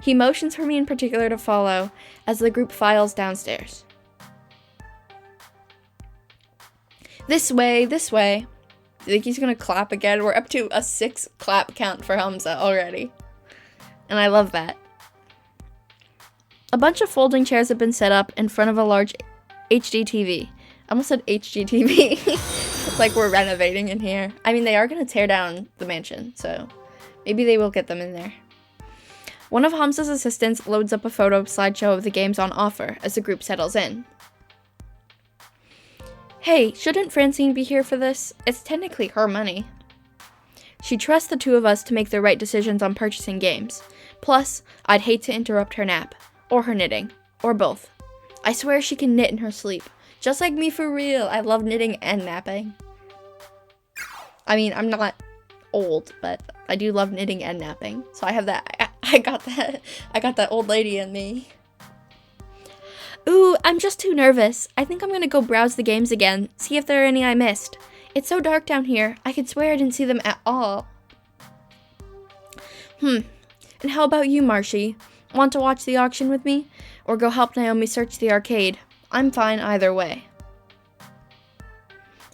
He motions for me in particular to follow as the group files downstairs. This way, this way. I think he's gonna clap again. We're up to a 6 clap count for Hamza already. And I love that. A bunch of folding chairs have been set up in front of a large HD TV. I almost said HGTV. Like we're renovating in here. I mean, they are gonna tear down the mansion, so maybe they will get them in there. One of Hamza's assistants loads up a photo slideshow of the games on offer as the group settles in. Hey, shouldn't Francine be here for this? It's technically her money. She trusts the two of us to make the right decisions on purchasing games. Plus, I'd hate to interrupt her nap, or her knitting, or both. I swear she can knit in her sleep. Just like me for real, I love knitting and napping. I mean, I'm not old, but I do love knitting and napping. So I have that, I got that old lady in me. Ooh, I'm just too nervous. I think I'm gonna go browse the games again, see if there are any I missed. It's so dark down here, I could swear I didn't see them at all. And how about you, Marshy? Want to watch the auction with me? Or go help Naomi search the arcade? I'm fine either way.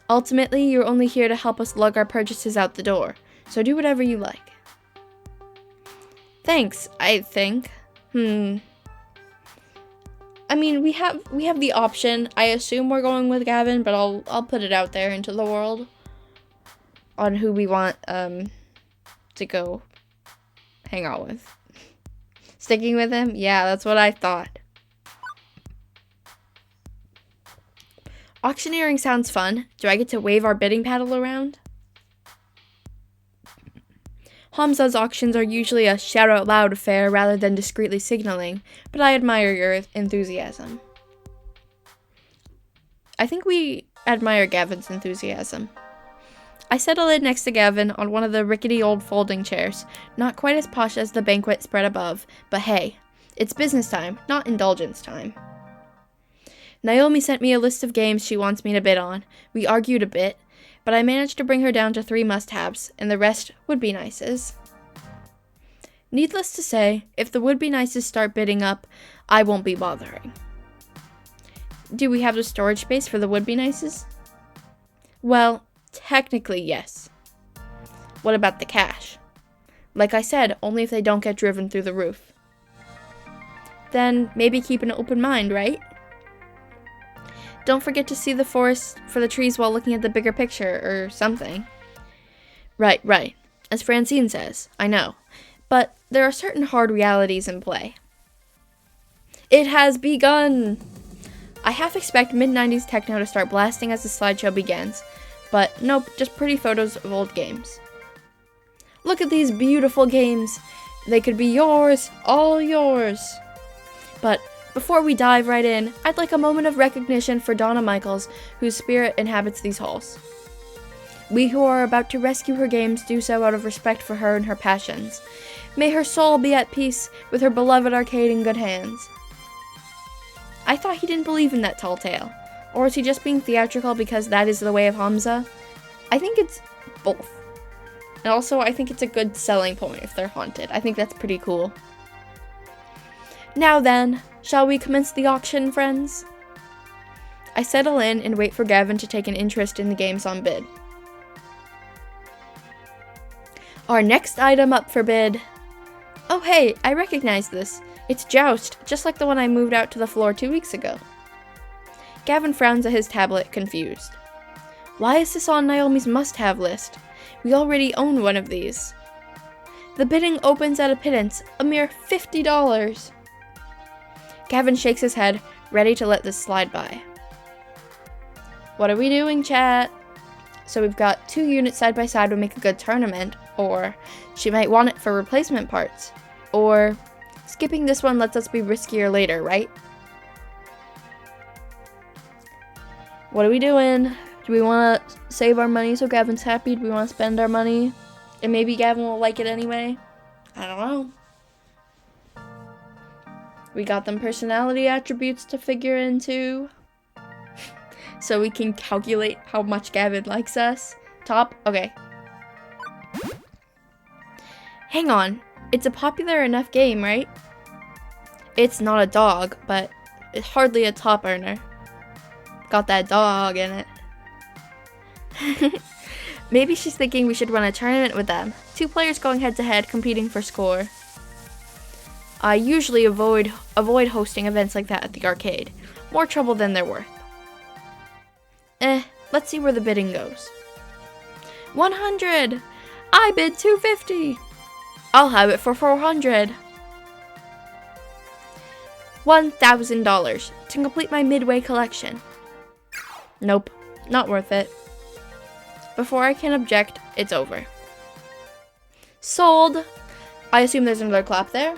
Ultimately, you're only here to help us lug our purchases out the door, so do whatever you like. Thanks, I think. I mean, we have the option. I assume we're going with Gavin, but I'll put it out there into the world on who we want to go hang out with. Sticking with him? Yeah, that's what I thought. Auctioneering sounds fun. Do I get to wave our bidding paddle around? Hamza's auctions are usually a shout-out-loud affair rather than discreetly signaling, but I admire your enthusiasm. I think we admire Gavin's enthusiasm. I settle in next to Gavin on one of the rickety old folding chairs, not quite as posh as the banquet spread above, but hey, it's business time, not indulgence time. Naomi sent me a list of games she wants me to bid on. We argued a bit, but I managed to bring her down to 3 must-haves, and the rest would-be-nices. Needless to say, if the would-be-nices start bidding up, I won't be bothering. Do we have the storage space for the would-be-nices? Well, technically yes. What about the cash? Like I said, only if they don't get driven through the roof. Then maybe keep an open mind, right? Don't forget to see the forest for the trees while looking at the bigger picture, or something. Right. As Francine says, I know. But there are certain hard realities in play. It has begun! I half expect mid-90s techno to start blasting as the slideshow begins, but nope, just pretty photos of old games. Look at these beautiful games! They could be yours, all yours! But before we dive right in, I'd like a moment of recognition for Donna Michaels, whose spirit inhabits these halls. We who are about to rescue her games do so out of respect for her and her passions. May her soul be at peace with her beloved arcade in good hands. I thought he didn't believe in that tall tale. Or is he just being theatrical because that is the way of Hamza? I think it's both. And also, I think it's a good selling point if they're haunted. I think that's pretty cool. Now then, shall we commence the auction, friends? I settle in and wait for Gavin to take an interest in the games on bid. Our next item up for bid. Oh hey, I recognize this. It's Joust, just like the one I moved out to the floor 2 weeks ago. Gavin frowns at his tablet, confused. Why is this on Naomi's must-have list? We already own one of these. The bidding opens at a pittance, a mere $50. Gavin shakes his head, ready to let this slide by. What are we doing, chat? So we've got 2 units side by side would make a good tournament. Or she might want it for replacement parts. Or skipping this one lets us be riskier later, right? What are we doing? Do we want to save our money so Gavin's happy? Do we want to spend our money? And maybe Gavin will like it anyway? I don't know. We got them personality attributes to figure into. So we can calculate how much Gavin likes us. Top? Okay. Hang on. It's a popular enough game, right? It's not a dog, but it's hardly a top earner. Got that dog in it. Maybe she's thinking we should run a tournament with them. 2 players going head to head, competing for score. I usually avoid hosting events like that at the arcade. More trouble than they're worth. Let's see where the bidding goes. 100! I bid 250! I'll have it for 400. $1,000 to complete my Midway collection. Nope, not worth it. Before I can object, it's over. Sold! I assume there's another clap there.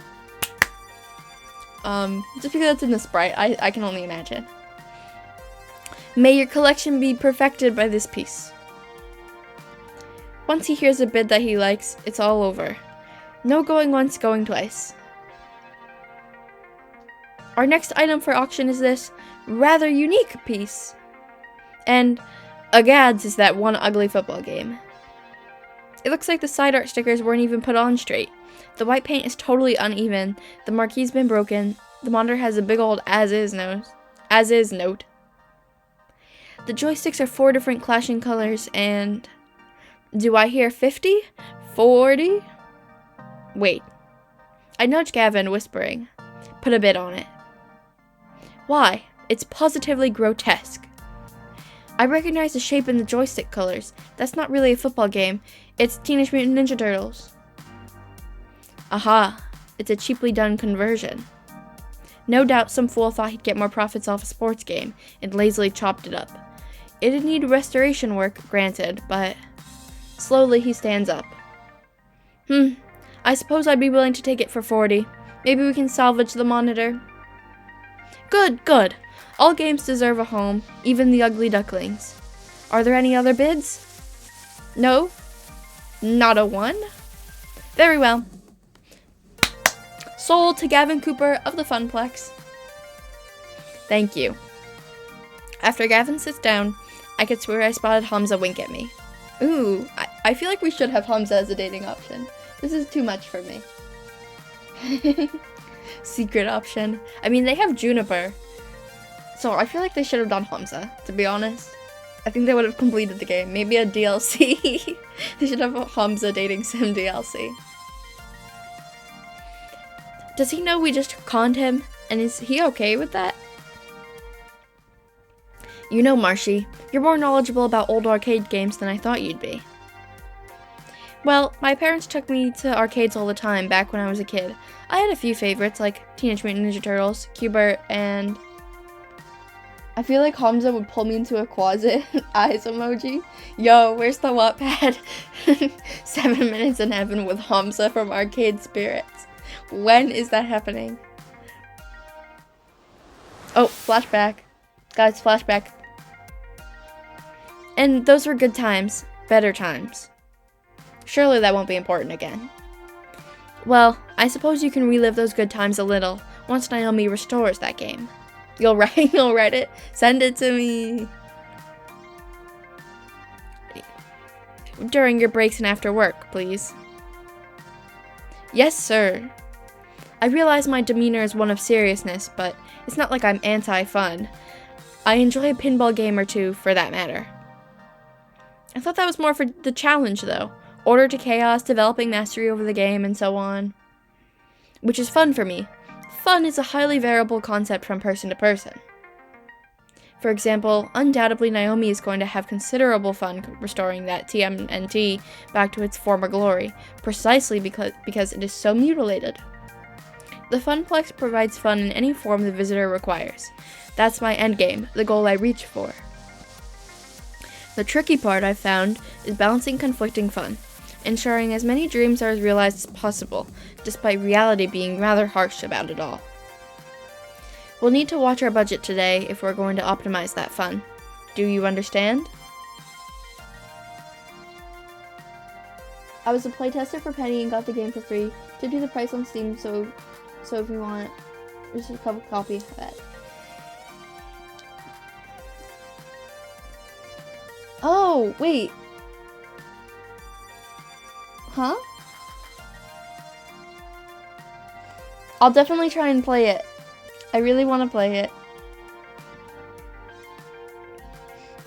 Just because it's in the sprite, I can only imagine. May your collection be perfected by this piece. Once he hears a bid that he likes, it's all over. No going once, going twice. Our next item for auction is this rather unique piece. And agads is that one ugly football game. It looks like the side art stickers weren't even put on straight. The white paint is totally uneven, the marquee's been broken, the monitor has a big old as-is note. The joysticks are 4 different clashing colors and... Do I hear 50? 40? Wait. I nudge Gavin, whispering. Put a bid on it. Why? It's positively grotesque. I recognize the shape in the joystick colors. That's not really a football game. It's Teenage Mutant Ninja Turtles. Aha. It's a cheaply done conversion. No doubt some fool thought he'd get more profits off a sports game and lazily chopped it up. It'd need restoration work, granted, but... Slowly he stands up. I suppose I'd be willing to take it for 40. Maybe we can salvage the monitor. Good, good. All games deserve a home, even the ugly ducklings. Are there any other bids? No? Not a one? Very well. Sold to Gavin Cooper of the Funplex. Thank you. After Gavin sits down, I could swear I spotted Hamza wink at me. Ooh, I feel like we should have Hamza as a dating option. This is too much for me. Secret option. I mean, they have Juniper. So I feel like they should have done Hamza, to be honest. I think they would have completed the game. Maybe a DLC. They should have a Hamza dating sim DLC. Does he know we just conned him? And is he okay with that? You know, Marshy, you're more knowledgeable about old arcade games than I thought you'd be. Well, my parents took me to arcades all the time back when I was a kid. I had a few favorites like Teenage Mutant Ninja Turtles, Q*bert, and... I feel like Hamza would pull me into a closet, eyes emoji. Yo, where's the Wattpad? 7 minutes in heaven with Hamza from Arcade Spirits. When is that happening? Oh, flashback. Guys, flashback. And those were good times. Better times. Surely that won't be important again. Well, I suppose you can relive those good times a little once Naomi restores that game. You'll write it? Send it to me. During your breaks and after work, please. Yes, sir. I realize my demeanor is one of seriousness, but it's not like I'm anti-fun. I enjoy a pinball game or two, for that matter. I thought that was more for the challenge, though. Order to chaos, developing mastery over the game, and so on. Which is fun for me. Fun is a highly variable concept from person to person. For example, undoubtedly Naomi is going to have considerable fun restoring that TMNT back to its former glory, precisely because it is so mutilated. The Funplex provides fun in any form the visitor requires. That's my endgame, the goal I reach for. The tricky part I've found is balancing conflicting fun. ensuring as many dreams are as realized as possible, despite reality being rather harsh about it all. We'll need to watch our budget today if we're going to optimize that fun. Do you understand? I was a playtester for Penny and got the game for free. To do the price on Steam, so if you want, just a couple copy of that. Oh, wait. Huh? I'll definitely try and play it. I really want to play it.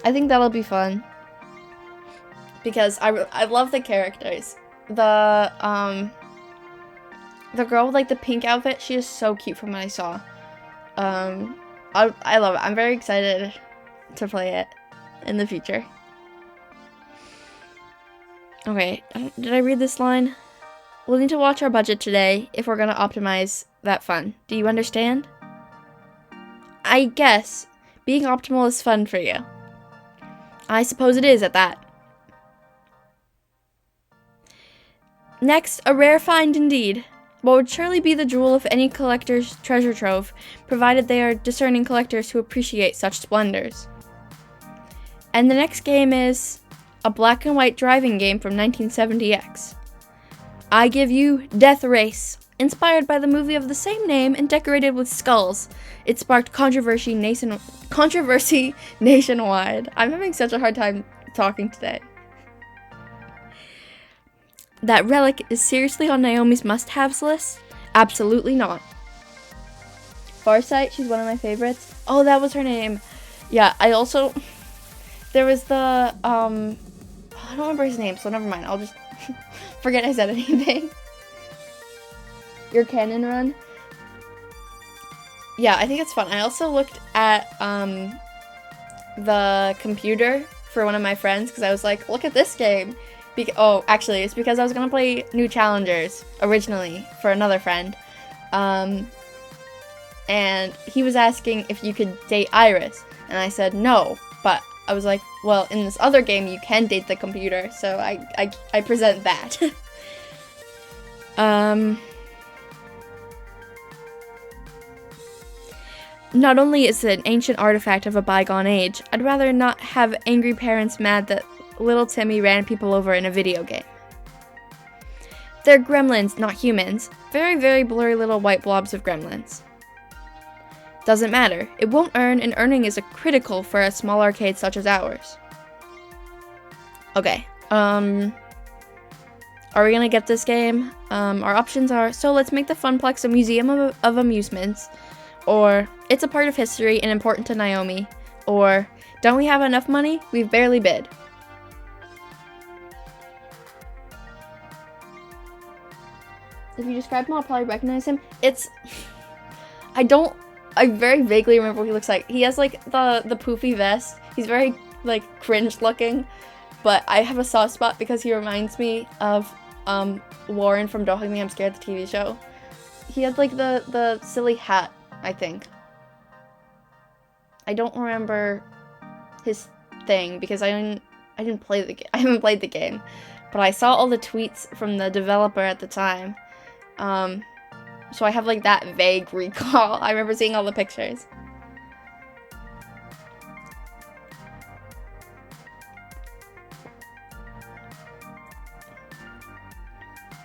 I think that'll be fun. Because I love the characters. The girl with like the pink outfit, she is so cute from what I saw. I love it. I'm very excited to play it in the future. Okay, did I read this line? We'll need to watch our budget today if we're gonna optimize that fun. Do you understand? I guess being optimal is fun for you. I suppose it is at that. Next, a rare find indeed. What would surely be the jewel of any collector's treasure trove, provided they are discerning collectors who appreciate such splendors. And the next game is a black and white driving game from 1970X. I give you Death Race. Inspired by the movie of the same name and decorated with skulls, it sparked controversy nationwide. I'm having such a hard time talking today. That relic is seriously on Naomi's must-haves list? Absolutely not. Farsight, she's one of my favorites. Oh, that was her name. Yeah, I also... There was the, I don't remember his name, so never mind. I'll just forget I said anything. Your Cannon Run. Yeah, I think it's fun. I also looked at, the computer for one of my friends, because I was like, look at this game. Actually, it's because I was going to play New Challengers originally for another friend. And he was asking if you could date Iris. And I said no, but I was like, well, in this other game you can date the computer, so I present that. Not only is it an ancient artifact of a bygone age, I'd rather not have angry parents mad that little Timmy ran people over in a video game. They're gremlins, not humans. Very, very blurry little white blobs of gremlins. Doesn't matter. It won't earn, and earning is critical for a small arcade such as ours. Okay, are we gonna get this game? Our options are, so let's make the Funplex a museum of amusements, or it's a part of history and important to Naomi, or don't we have enough money? We've barely bid. If you describe him, I'll probably recognize him. I very vaguely remember what he looks like. He has like the poofy vest. He's very like cringe looking, but I have a soft spot because he reminds me of Warren from Don't Hug Me, I'm Scared, the TV show. He had like the silly hat, I think. I don't remember his thing because I didn't play the game. I haven't played the game, but I saw all the tweets from the developer at the time. So I have like that vague recall. I remember seeing all the pictures.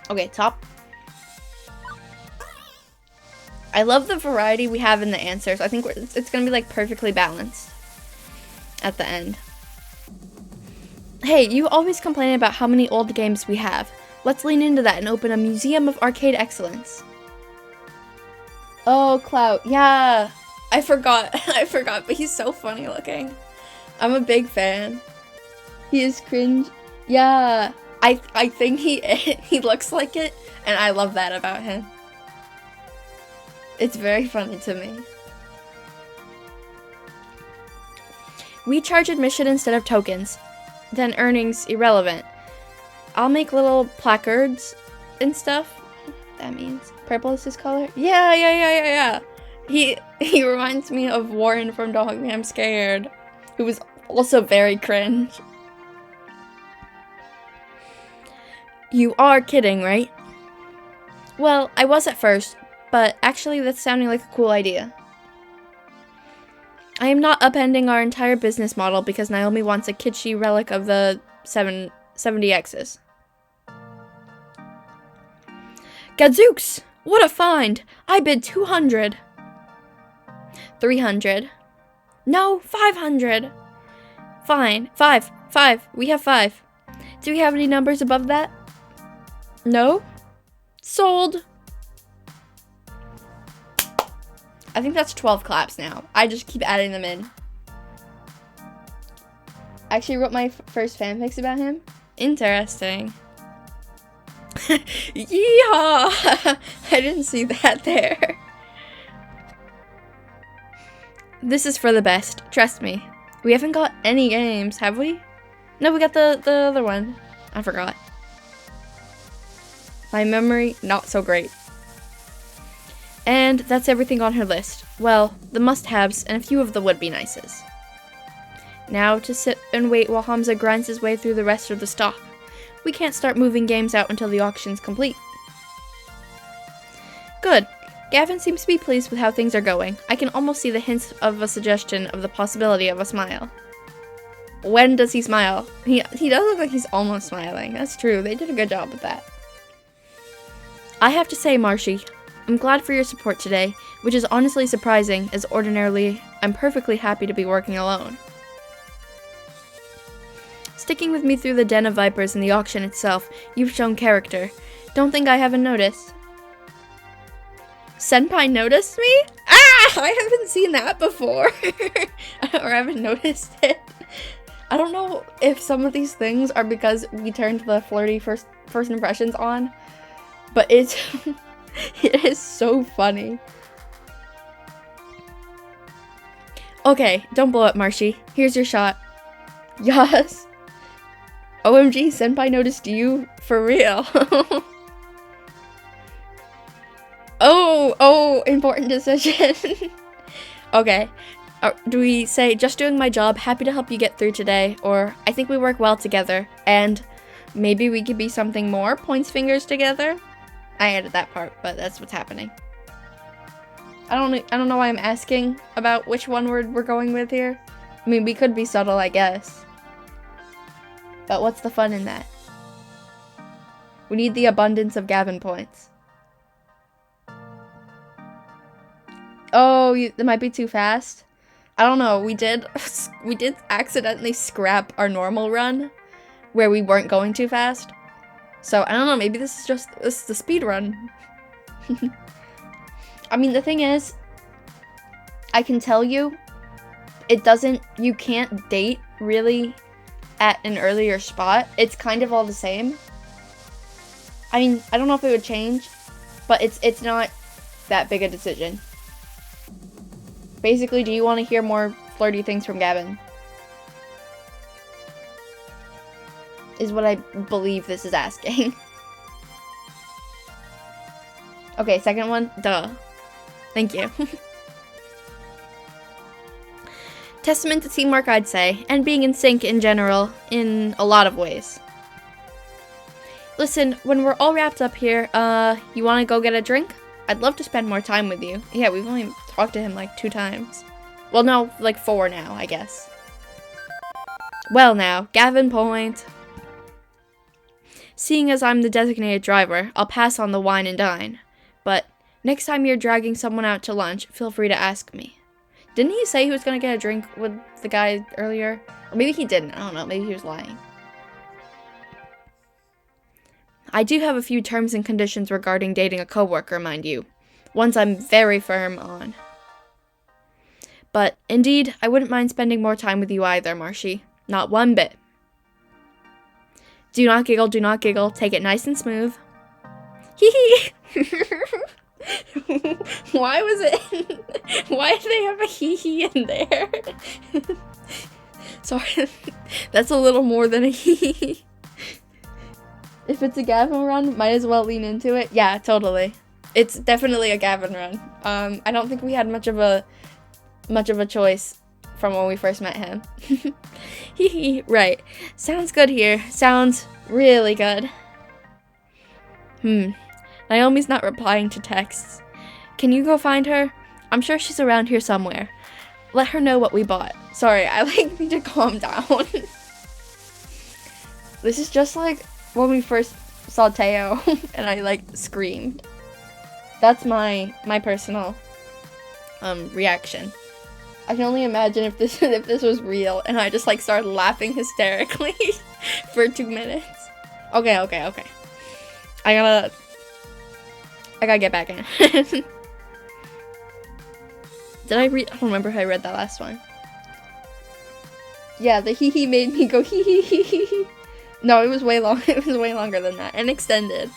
Okay, top. I love the variety we have in the answers. I think it's gonna be like perfectly balanced at the end. Hey, you always complain about how many old games we have. Let's lean into that and open a museum of arcade excellence. Oh, Clout. Yeah. I forgot, but he's so funny looking. I'm a big fan. He is cringe. Yeah. I think he looks like it, and I love that about him. It's very funny to me. We charge admission instead of tokens. Then earnings irrelevant. I'll make little placards and stuff. That means purple is his color. Yeah. He reminds me of Warren from Don't Hug Me, I'm Scared, who was also very cringe. You are kidding, right? Well, I was at first, but actually that's sounding like a cool idea. I am not upending our entire business model because Naomi wants a kitschy relic of the 70Xs. Gadzooks! What a find! I bid 200. 300. No, 500. Fine. 5. We have 5. Do we have any numbers above that? No? Sold. I think that's 12 claps now. I just keep adding them in. I actually wrote my first fanfics about him. Interesting. Yeehaw! I didn't see that there. This is for the best. Trust me. We haven't got any games, have we? No, we got the other one. I forgot. My memory, not so great. And that's everything on her list. Well, the must-haves and a few of the would-be-nices. Now to sit and wait while Hamza grinds his way through the rest of the stock. We can't start moving games out until the auction's complete. Good. Gavin seems to be pleased with how things are going. I can almost see the hints of a suggestion of the possibility of a smile. When does he smile? He does look like he's almost smiling. That's true. They did a good job with that. I have to say, Marshy, I'm glad for your support today, which is honestly surprising, as ordinarily, I'm perfectly happy to be working alone. Sticking with me through the den of vipers and the auction itself, you've shown character. Don't think I haven't noticed. Senpai noticed me? Ah! I haven't seen that before. Or haven't noticed it. I don't know if some of these things are because we turned the flirty first impressions on, but it is so funny. Okay, don't blow up, Marshy. Here's your shot. Yes. OMG, Senpai noticed you for real. Oh, important decision. Okay. Do we say, just doing my job, happy to help you get through today, or I think we work well together, and maybe we could be something more, points fingers together? I added that part, but that's what's happening. I don't know why I'm asking about which one word we're going with here. I mean, we could be subtle, I guess. But what's the fun in that? We need the abundance of Gavin points. Oh, that might be too fast. I don't know. We did accidentally scrap our normal run where we weren't going too fast. So I don't know. Maybe this is the speed run. I mean, the thing is, I can tell you, you can't date really at an earlier spot. It's kind of all the same. I mean, I don't know if it would change, but it's not that big a decision. Basically, do you want to hear more flirty things from Gavin? Is what I believe this is asking. Okay, second one. Duh. Thank you. Testament to teamwork, I'd say, and being in sync in general, in a lot of ways. Listen, when we're all wrapped up here, you want to go get a drink? I'd love to spend more time with you. Yeah, we've only talked to him like 2 times. Well, no, like 4 now, I guess. Well now, Gavin point. Seeing as I'm the designated driver, I'll pass on the wine and dine. But next time you're dragging someone out to lunch, feel free to ask me. Didn't he say he was going to get a drink with the guy earlier? Or maybe he didn't. I don't know. Maybe he was lying. I do have a few terms and conditions regarding dating a coworker, mind you. Ones I'm very firm on. But, indeed, I wouldn't mind spending more time with you either, Marshy. Not one bit. Do not giggle, take it nice and smooth. Hee hee! Why did they have a hee hee in there? Sorry, that's a little more than a hee hee. If it's a Gavin run, might as well lean into it. Yeah, totally. It's definitely a Gavin run. I don't think we had much of a choice from when we first met him. Hee hee, right. Sounds good here. Sounds really good. Naomi's not replying to texts. Can you go find her? I'm sure she's around here somewhere. Let her know what we bought. Sorry, I need to calm down. This is just like when we first saw Teo and I screamed. That's my personal reaction. I can only imagine if this was real and I just started laughing hysterically for 2 minutes. Okay. I gotta get back in. Did I read? I don't remember if I read that last one. Yeah, the hee made me go hee. No, it was way long. It was way longer than that and extended.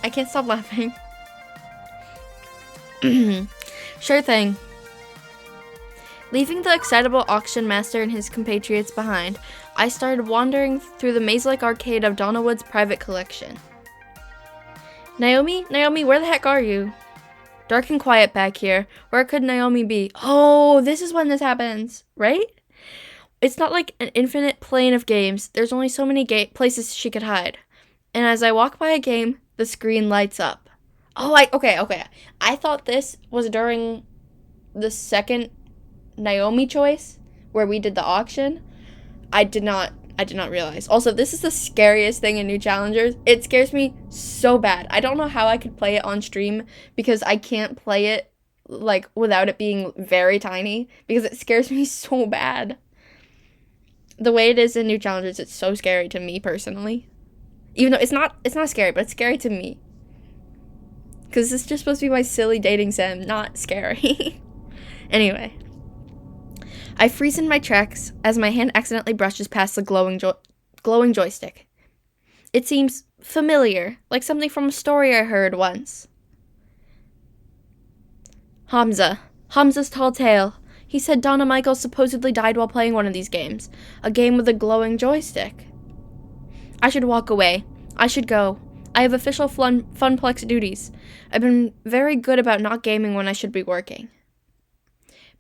I can't stop laughing. Sure thing. Leaving the excitable auction master and his compatriots behind, I started wandering through the maze-like arcade of Donnawood's private collection. Naomi, where the heck are you? Dark and quiet back here. Where could Naomi be? Oh, this is when this happens, right? It's not like an infinite plane of games. There's only so many places she could hide. And as I walk by a game, the screen lights up. Oh, okay. I thought this was during the second Naomi choice where we did the auction. I did not realize. Also, this is the scariest thing in New Challengers. It scares me so bad. I don't know how I could play it on stream because I can't play it without it being very tiny because it scares me so bad. The way it is in New Challengers, it's so scary to me personally. Even though it's not scary, but it's scary to me. Because it's just supposed to be my silly dating sim, not scary. Anyway. I freeze in my tracks as my hand accidentally brushes past the glowing joystick. It seems familiar, like something from a story I heard once. Hamza's tall tale. He said Donna Michaels supposedly died while playing one of these games, a game with a glowing joystick. I should walk away. I should go. I have official Funplex duties. I've been very good about not gaming when I should be working.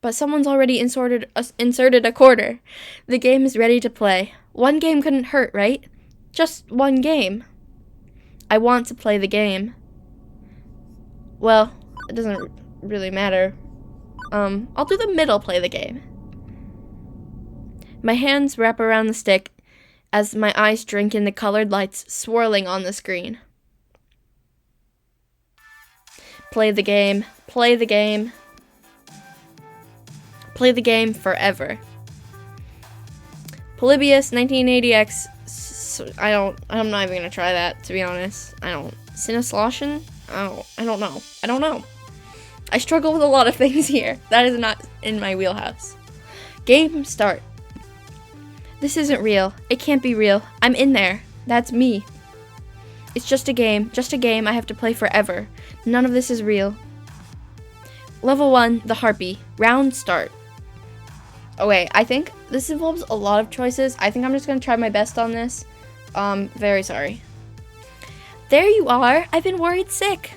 But someone's already inserted a quarter. The game is ready to play. One game couldn't hurt, right? Just one game. I want to play the game. Well, it doesn't really matter. I'll do the middle play the game. My hands wrap around the stick as my eyes drink in the colored lights swirling on the screen. Play the game. Play the game. Play the game forever. Polybius 1980X. I'm not even gonna try that, to be honest. Sinnesloshen? I don't know. I struggle with a lot of things here. That is not in my wheelhouse. Game start. This isn't real. It can't be real. I'm in there. That's me. It's just a game. Just a game I have to play forever. None of this is real. Level 1, the Harpy. Round start. Oh wait, I think this involves a lot of choices. I think I'm just gonna try my best on this. Very sorry. There you are. I've been worried sick.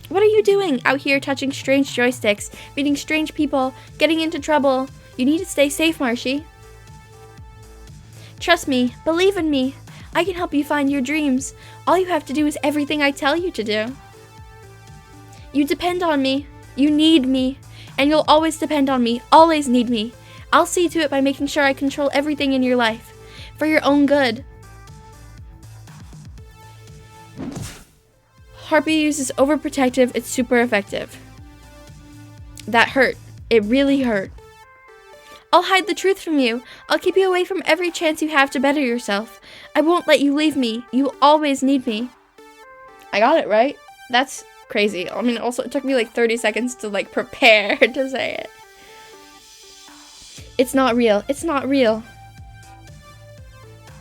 What are you doing out here touching strange joysticks, meeting strange people, getting into trouble? You need to stay safe, Marshy. Trust me, believe in me. I can help you find your dreams. All you have to do is everything I tell you to do. You depend on me. You need me. And you'll always depend on me. Always need me. I'll see to it by making sure I control everything in your life. For your own good. Harpy uses overprotective. It's super effective. That hurt. It really hurt. I'll hide the truth from you. I'll keep you away from every chance you have to better yourself. I won't let you leave me. You always need me. I got it right. That's crazy. I mean, also, it took me like 30 seconds to like prepare to say it. It's not real. It's not real.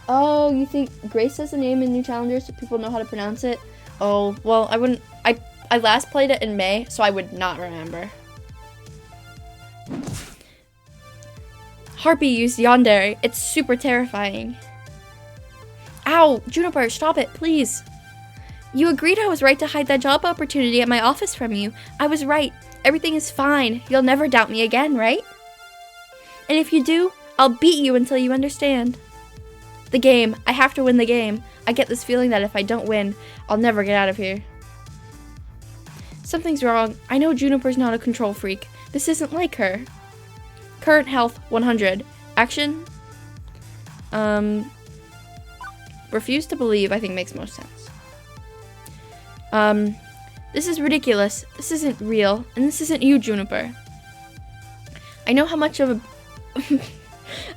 Oh, you think Grace says the name in New Challengers so people know how to pronounce it? Oh, well, I wouldn't. I last played it in May, so I would not remember. Harpy used Yandere. It's super terrifying. Ow! Juniper, stop it, please. You agreed I was right to hide that job opportunity at my office from you. I was right. Everything is fine. You'll never doubt me again, right? And if you do, I'll beat you until you understand. The game. I have to win the game. I get this feeling that if I don't win, I'll never get out of here. Something's wrong. I know Juniper's not a control freak. This isn't like her. Current health, 100. Action? Refuse to believe, I think makes most sense. This is ridiculous. This isn't real. And this isn't you, Juniper. I know how much of a...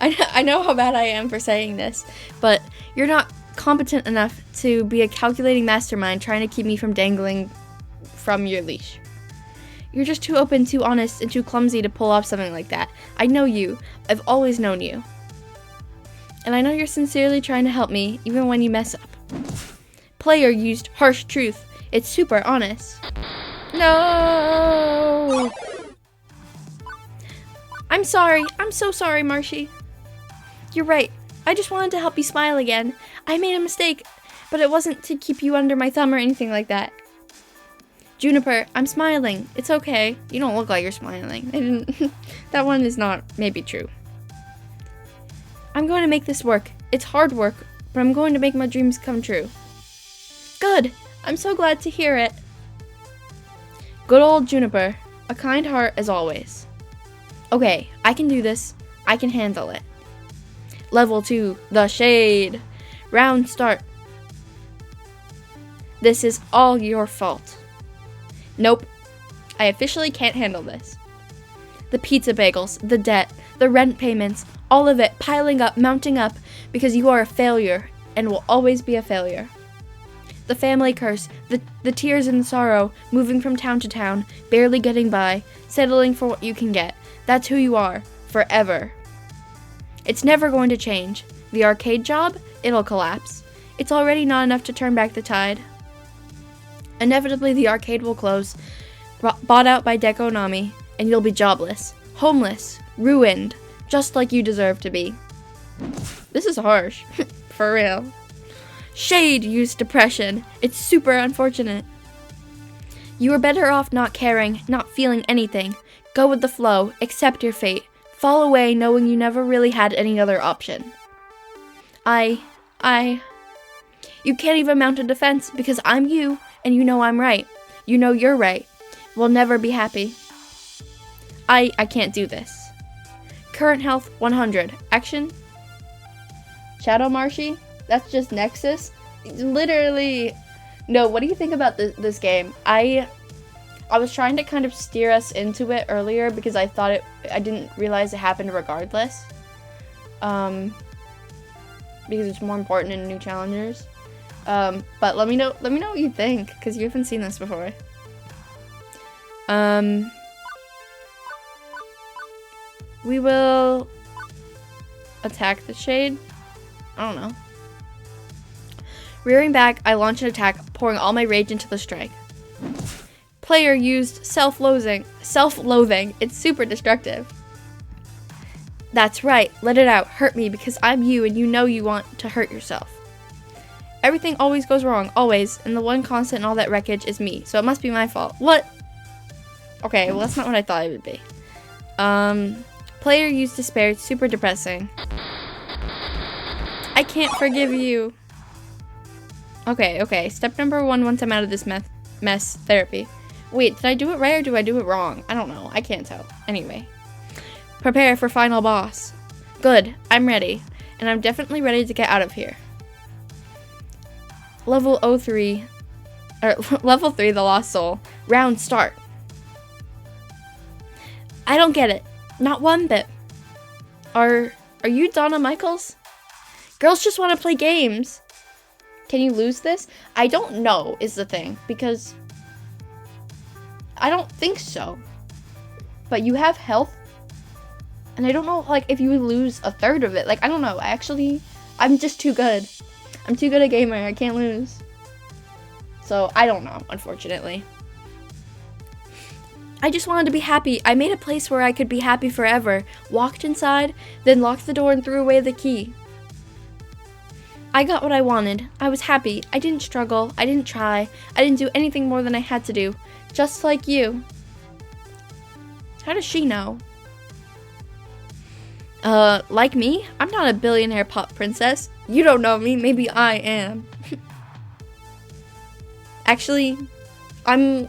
I know how bad I am for saying this, but you're not competent enough to be a calculating mastermind trying to keep me from dangling from your leash. You're just too open, too honest, and too clumsy to pull off something like that. I know you. I've always known you. And I know you're sincerely trying to help me, even when you mess up. Player used harsh truth. It's super honest. No! I'm sorry. I'm so sorry, Marshy. You're right. I just wanted to help you smile again. I made a mistake, but it wasn't to keep you under my thumb or anything like that. Juniper, I'm smiling. It's okay. You don't look like you're smiling. That one is not maybe true. I'm going to make this work. It's hard work, but I'm going to make my dreams come true. Good. I'm so glad to hear it. Good old Juniper. A kind heart as always. Okay, I can do this. I can handle it. Level 2, the Shade. Round start. This is all your fault. Nope. I officially can't handle this. The pizza bagels, the debt, the rent payments, all of it piling up, mounting up, because you are a failure and will always be a failure. The family curse, the tears and sorrow, moving from town to town, barely getting by, settling for what you can get. That's who you are, forever. It's never going to change. The arcade job, it'll collapse. It's already not enough to turn back the tide. Inevitably, the arcade will close, bought out by Dekonami, and you'll be jobless, homeless, ruined, just like you deserve to be. This is harsh. For real. Shade used depression. It's super unfortunate. You are better off not caring, not feeling anything. Go with the flow, accept your fate, fall away knowing you never really had any other option. You can't even mount a defense because I'm you, and you know I'm right. You know you're right. We'll never be happy. I can't do this. Current health, 100. Action? Shadow Marshy? That's just Nexus? Literally. No, what do you think about this game? I was trying to kind of steer us into it earlier because I didn't realize it happened regardless. Because it's more important in new challengers. But let me know what you think, because you haven't seen this before. We will attack the Shade. I don't know. Rearing back, I launch an attack, pouring all my rage into the strike. Player used self-loathing. It's super destructive. That's right. Let it out. Hurt me because I'm you and you know you want to hurt yourself. Everything always goes wrong. Always. And the one constant in all that wreckage is me. So it must be my fault. What? Okay, well that's not what I thought it would be. Player used despair. It's super depressing. I can't forgive you. Okay. Step number 1 once I'm out of this mess therapy. Wait, did I do it right or do I do it wrong? I don't know. I can't tell. Anyway. Prepare for final boss. Good. I'm ready. And I'm definitely ready to get out of here. Level 3, the Lost Soul. Round start. I don't get it. Not one bit. Are you Donna Michaels? Girls just want to play games. Can you lose this? I don't know is the thing, because I don't think so. But you have health, and I don't know, like, if you lose a third of it. Like, I don't know. I'm just too good. I'm too good a gamer. I can't lose. So, I don't know, unfortunately. I just wanted to be happy. I made a place where I could be happy forever. Walked inside, then locked the door and threw away the key. I got what I wanted. I was happy. I didn't struggle. I didn't try. I didn't do anything more than I had to do. Just like you. How does she know? Like me? I'm not a billionaire pop princess. You don't know me. Maybe I am. Actually, I'm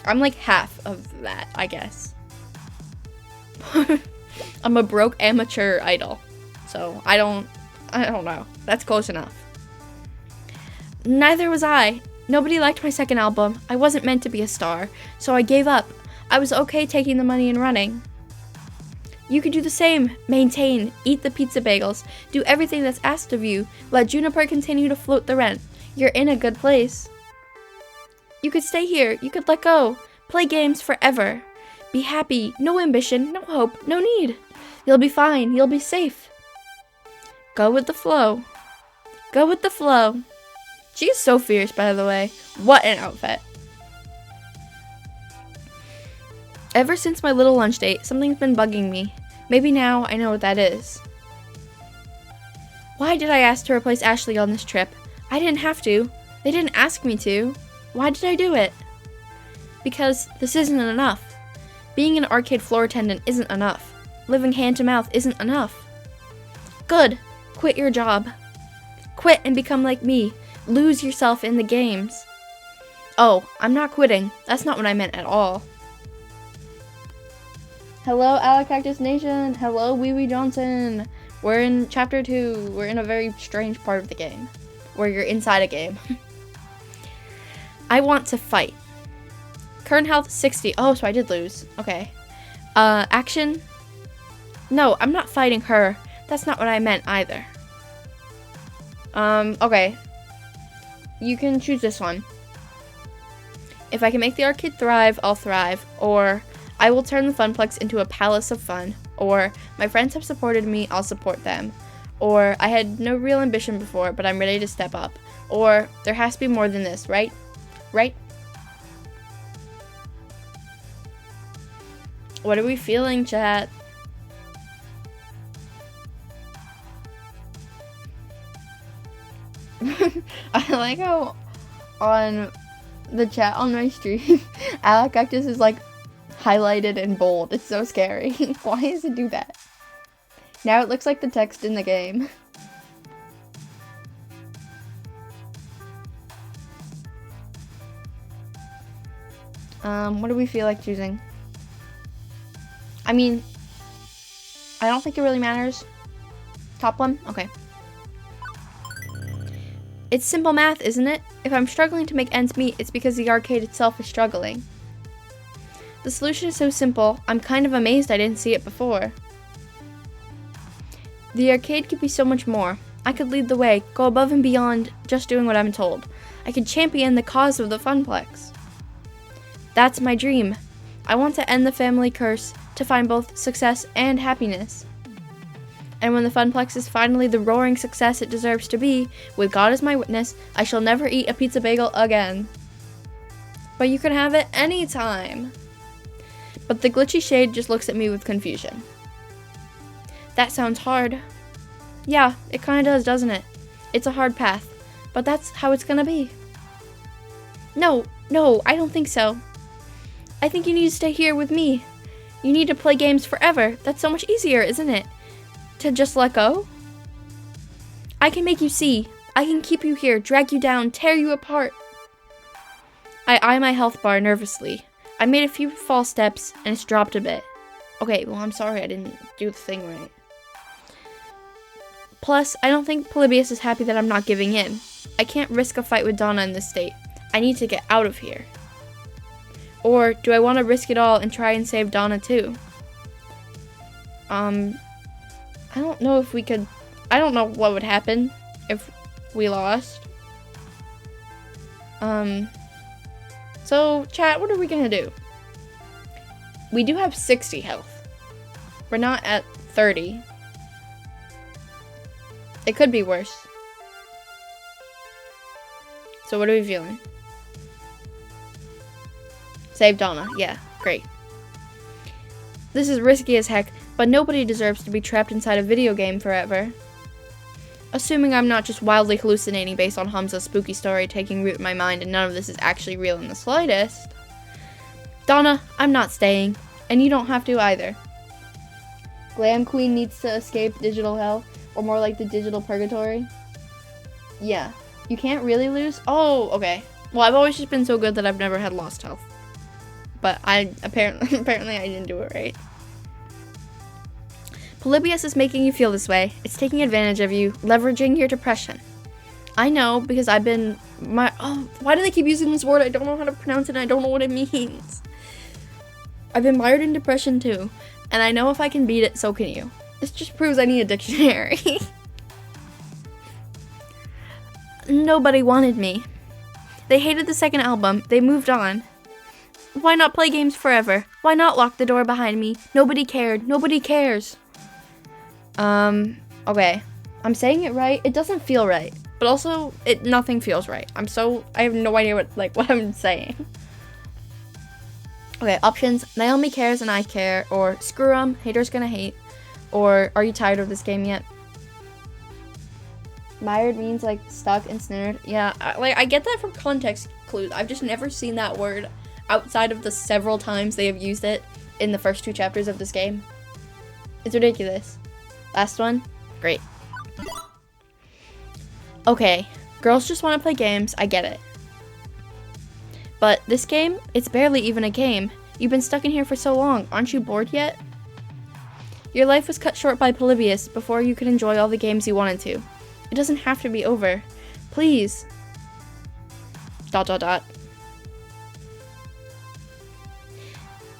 like half of that, I guess. I'm a broke amateur idol. So I don't know. That's close enough. Neither was I. Nobody liked my second album. I wasn't meant to be a star, so I gave up. I was okay taking the money and running. You could do the same. Maintain, eat the pizza bagels, do everything that's asked of you. Let Juniper continue to float the rent. You're in a good place. You could stay here. You could let go. Play games forever. Be happy. No ambition, no hope, no need. You'll be fine. You'll be safe. Go with the flow. Go with the flow. She's so fierce, by the way. What an outfit. Ever since my little lunch date, something's been bugging me. Maybe now I know what that is. Why did I ask to replace Ashley on this trip? I didn't have to. They didn't ask me to. Why did I do it? Because this isn't enough. Being an arcade floor attendant isn't enough. Living hand to mouth isn't enough. Good. Quit your job. Quit and become like me. Lose yourself in the games. Oh, I'm not quitting. That's not what I meant at all. Hello, Alacactus Nation. Hello, Wee Wee Johnson. We're in Chapter 2. We're in a very strange part of the game, where you're inside a game. I want to fight. Current health 60. Oh, so I did lose. Okay. Action? No, I'm not fighting her. That's not what I meant either. Okay. You can choose this one. If I can make the arcade thrive, I'll thrive. Or, I will turn the Funplex into a palace of fun. Or, my friends have supported me, I'll support them. Or, I had no real ambition before, but I'm ready to step up. Or, there has to be more than this, right? Right? What are we feeling, chat? I like how on the chat on my stream, Alacactus is like highlighted in bold. It's so scary. Why does it do that? Now it looks like the text in the game. What do we feel like choosing? I mean, I don't think it really matters. Top one? Okay. It's simple math, isn't it? If I'm struggling to make ends meet, it's because the arcade itself is struggling. The solution is so simple, I'm kind of amazed I didn't see it before. The arcade could be so much more. I could lead the way, go above and beyond just doing what I'm told. I could champion the cause of the Funplex. That's my dream. I want to end the family curse, to find both success and happiness. And when the Funplex is finally the roaring success it deserves to be, with God as my witness, I shall never eat a pizza bagel again. But you can have it anytime. But the glitchy shade just looks at me with confusion. That sounds hard. Yeah, it kinda does, doesn't it? It's a hard path, but that's how it's gonna be. No, I don't think so. I think you need to stay here with me. You need to play games forever. That's so much easier, isn't it? To just let go? I can make you see. I can keep you here, drag you down, tear you apart. I eye my health bar nervously. I made a few false steps, and it's dropped a bit. Okay, well, I'm sorry I didn't do the thing right. Plus, I don't think Polybius is happy that I'm not giving in. I can't risk a fight with Donna in this state. I need to get out of here. Or, do I want to risk it all and try and save Donna too? I don't know if we could... I don't know what would happen if we lost. So, chat, what are we gonna do? We do have 60 health. We're not at 30. It could be worse. So what are we feeling? Save Donna. Yeah, great. This is risky as heck, but nobody deserves to be trapped inside a video game forever. Assuming I'm not just wildly hallucinating based on Hamza's spooky story taking root in my mind and none of this is actually real in the slightest. Donna, I'm not staying, and you don't have to either. Glam Queen needs to escape digital hell, or more like the digital purgatory. Yeah, You can't really lose? Oh, okay. Well, I've always just been so good that I've never had lost health. But I apparently I didn't do it right. Polybius is making you feel this way. It's taking advantage of you, leveraging your depression. I know because I've been why do they keep using this word? I don't know how to pronounce it and I don't know what it means. I've been mired in depression too, and I know if I can beat it, so can you. This just proves I need a dictionary. Nobody wanted me. They hated the second album. They moved on. Why not play games forever? Why not lock the door behind me? Nobody cared. Nobody cares. Okay. I'm saying it right. It doesn't feel right. But also, nothing feels right. I have no idea what I'm saying. Okay, options. Naomi cares and I care. Or screw 'em, haters gonna hate. Or are you tired of this game yet? Mired means like stuck, ensnared. Yeah, I get that from context clues. I've just never seen that word outside of the several times they have used it in the first 2 chapters of this game. It's ridiculous. Last one? Great. Okay, girls just want to play games, I get it. But this game, it's barely even a game. You've been stuck in here for so long, aren't you bored yet? Your life was cut short by Polybius before you could enjoy all the games you wanted to. It doesn't have to be over. Please. ...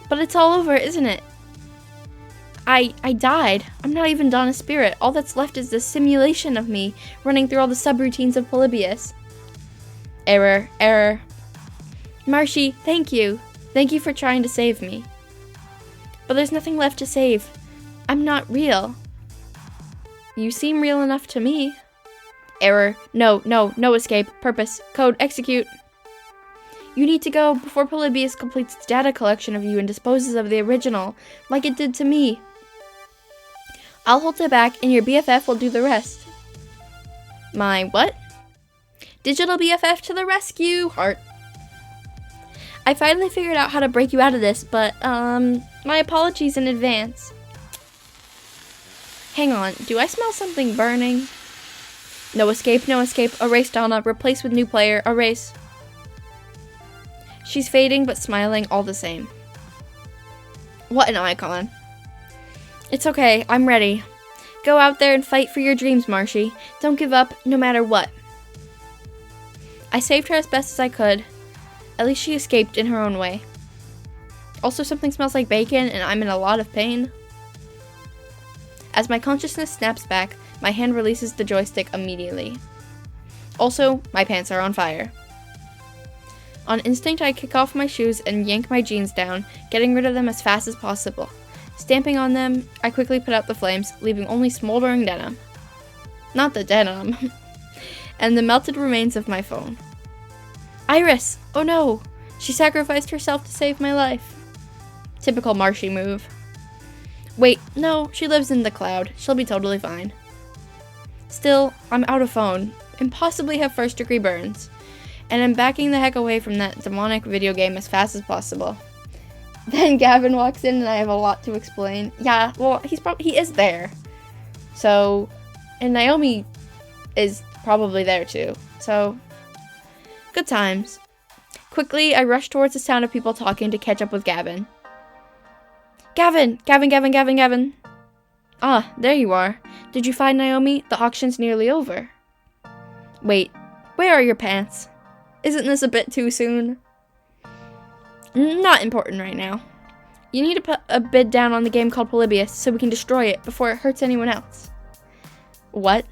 But it's all over, isn't it? I died. I'm not even Donna Spirit. All that's left is this simulation of me running through all the subroutines of Polybius. Error. Marshy, thank you. Thank you for trying to save me. But there's nothing left to save. I'm not real. You seem real enough to me. Error. No escape. Purpose. Code. Execute. You need to go before Polybius completes its data collection of you and disposes of the original, like it did to me. I'll hold it back and your BFF will do the rest. My what? Digital BFF to the rescue! Heart. I finally figured out how to break you out of this, but, my apologies in advance. Hang on, do I smell something burning? No escape, erase Donna, replace with new player, erase. She's fading but smiling all the same. What an icon. It's okay, I'm ready. Go out there and fight for your dreams, Marshy. Don't give up, no matter what. I saved her as best as I could. At least she escaped in her own way. Also, something smells like bacon and I'm in a lot of pain. As my consciousness snaps back, my hand releases the joystick immediately. Also, my pants are on fire. On instinct, I kick off my shoes and yank my jeans down, getting rid of them as fast as possible. Stamping on them, I quickly put out the flames, leaving only smoldering denim. Not the denim. And the melted remains of my phone. Iris! Oh no! She sacrificed herself to save my life. Typical Marshy move. Wait, no, she lives in the cloud. She'll be totally fine. Still, I'm out of phone, and possibly have first-degree burns. And I'm backing the heck away from that demonic video game as fast as possible. Then Gavin walks in and I have a lot to explain. Yeah, well, he is there. So, and Naomi is probably there too. So, good times. Quickly, I rush towards the sound of people talking to catch up with Gavin. Gavin! Ah, there you are. Did you find Naomi? The auction's nearly over. Wait, where are your pants? Isn't this a bit too soon? Not important right now. You need to put a bid down on the game called Polybius so we can destroy it before it hurts anyone else. What?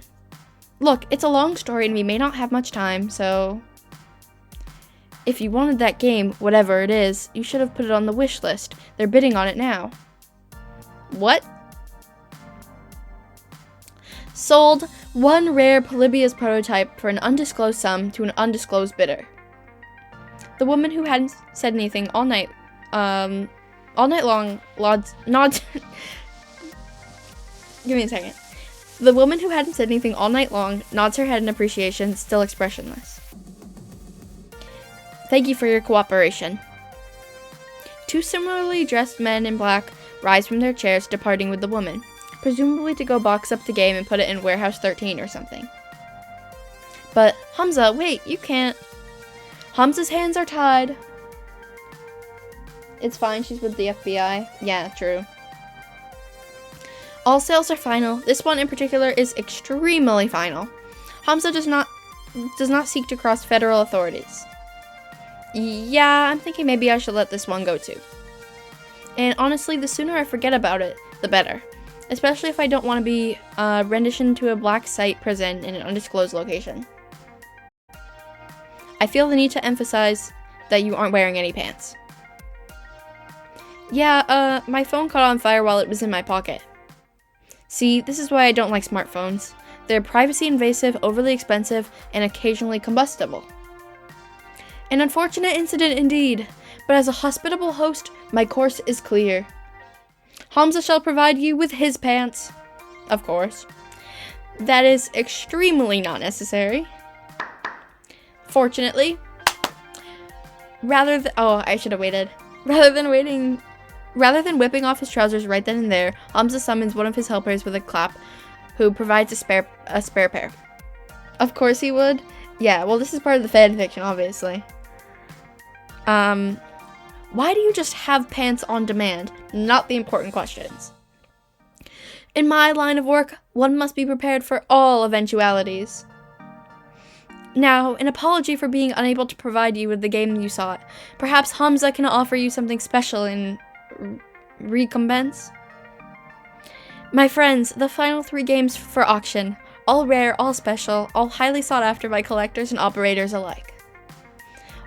Look, it's a long story and we may not have much time, so... If you wanted that game, whatever it is, you should have put it on the wish list. They're bidding on it now. What? Sold one rare Polybius prototype for an undisclosed sum to an undisclosed bidder. The woman who hadn't said anything all night long, nods. Give me a second. The woman who hadn't said anything all night long nods her head in appreciation, still expressionless. Thank you for your cooperation. 2 similarly dressed men in black rise from their chairs, departing with the woman, presumably to go box up the game and put it in Warehouse 13 or something. But Hamza, wait, you can't. Hamza's hands are tied. It's fine, she's with the FBI. Yeah, true. All sales are final. This one in particular is extremely final. Hamza does not seek to cross federal authorities. Yeah, I'm thinking maybe I should let this one go too. And honestly, the sooner I forget about it, the better. Especially if I don't want to be renditioned to a black site prison in an undisclosed location. I feel the need to emphasize that you aren't wearing any pants. Yeah, my phone caught on fire while it was in my pocket. See, this is why I don't like smartphones. They're privacy invasive, overly expensive, and occasionally combustible. An unfortunate incident indeed, but as a hospitable host, my course is clear. Hamza shall provide you with his pants. Of course. That is extremely not necessary. Fortunately. I should have waited. Rather than whipping off his trousers right then and there, Hamza summons one of his helpers with a clap, who provides a spare pair. Of course he would. Yeah, well, this is part of the fanfiction, obviously. Why do you just have pants on demand? Not the important questions. In my line of work, one must be prepared for all eventualities. Now, an apology for being unable to provide you with the game you sought. Perhaps Hamza can offer you something special in recompense? My friends, the final 3 games for auction. All rare, all special, all highly sought after by collectors and operators alike.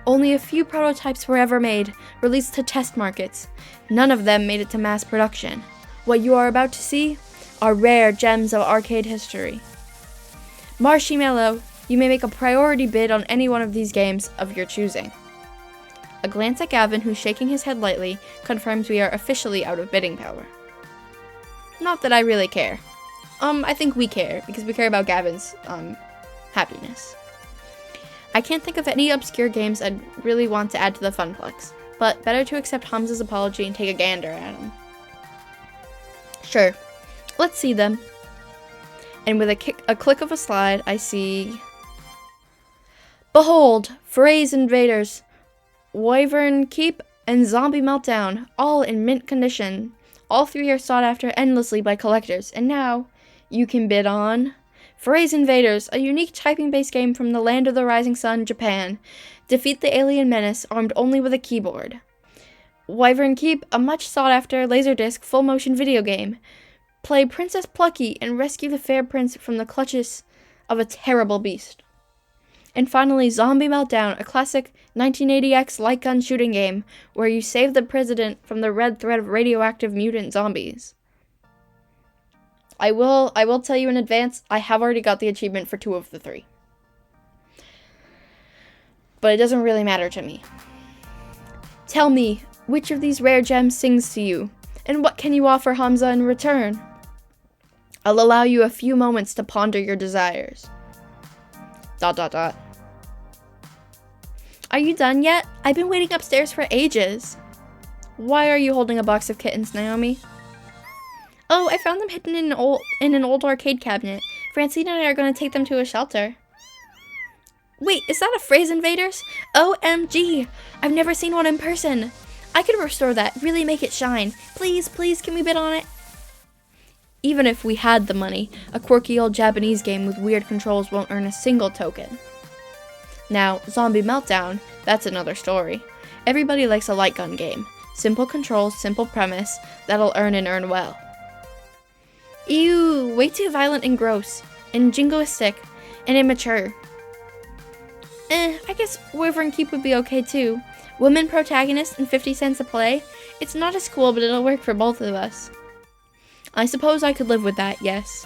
Only a few prototypes were ever made, released to test markets. None of them made it to mass production. What you are about to see are rare gems of arcade history. Marshmallow, you may make a priority bid on any one of these games of your choosing. A glance at Gavin, who's shaking his head lightly, confirms we are officially out of bidding power. Not that I really care. I think we care, because we care about Gavin's, happiness. I can't think of any obscure games I'd really want to add to the Funplex, but better to accept Hamza's apology and take a gander at them. Sure, let's see them. And with a click of a slide, I see... Behold, Phrase Invaders, Wyvern Keep, and Zombie Meltdown, all in mint condition. All 3 are sought after endlessly by collectors, and now you can bid on Phrase Invaders, a unique typing-based game from the land of the rising sun, Japan. Defeat the alien menace, armed only with a keyboard. Wyvern Keep, a much sought-after Laserdisc full-motion video game. Play Princess Plucky and rescue the fair prince from the clutches of a terrible beast. And finally, Zombie Meltdown, a classic 1980X light gun shooting game where you save the president from the red thread of radioactive mutant zombies. I will tell you in advance, I have already got the achievement for 2 of the 3. But it doesn't really matter to me. Tell me, which of these rare gems sings to you, and what can you offer Hamza in return? I'll allow you a few moments to ponder your desires. ... Are you done yet? I've been waiting upstairs for ages. Why are you holding a box of kittens, Naomi? Oh, I found them hidden in an old arcade cabinet. Francine and I are going to take them to a shelter. Wait, is that a Phrase Invaders? OMG! I've never seen one in person. I could restore that, really make it shine. Please, can we bid on it? Even if we had the money, a quirky old Japanese game with weird controls won't earn a single token. Now, Zombie Meltdown, that's another story. Everybody likes a light gun game. Simple controls, simple premise, that'll earn well. Ew, way too violent and gross, and jingoistic, and immature. I guess Wyvern Keep would be okay too. Women protagonists and 50 cents a play? It's not as cool, but it'll work for both of us. I suppose I could live with that, yes.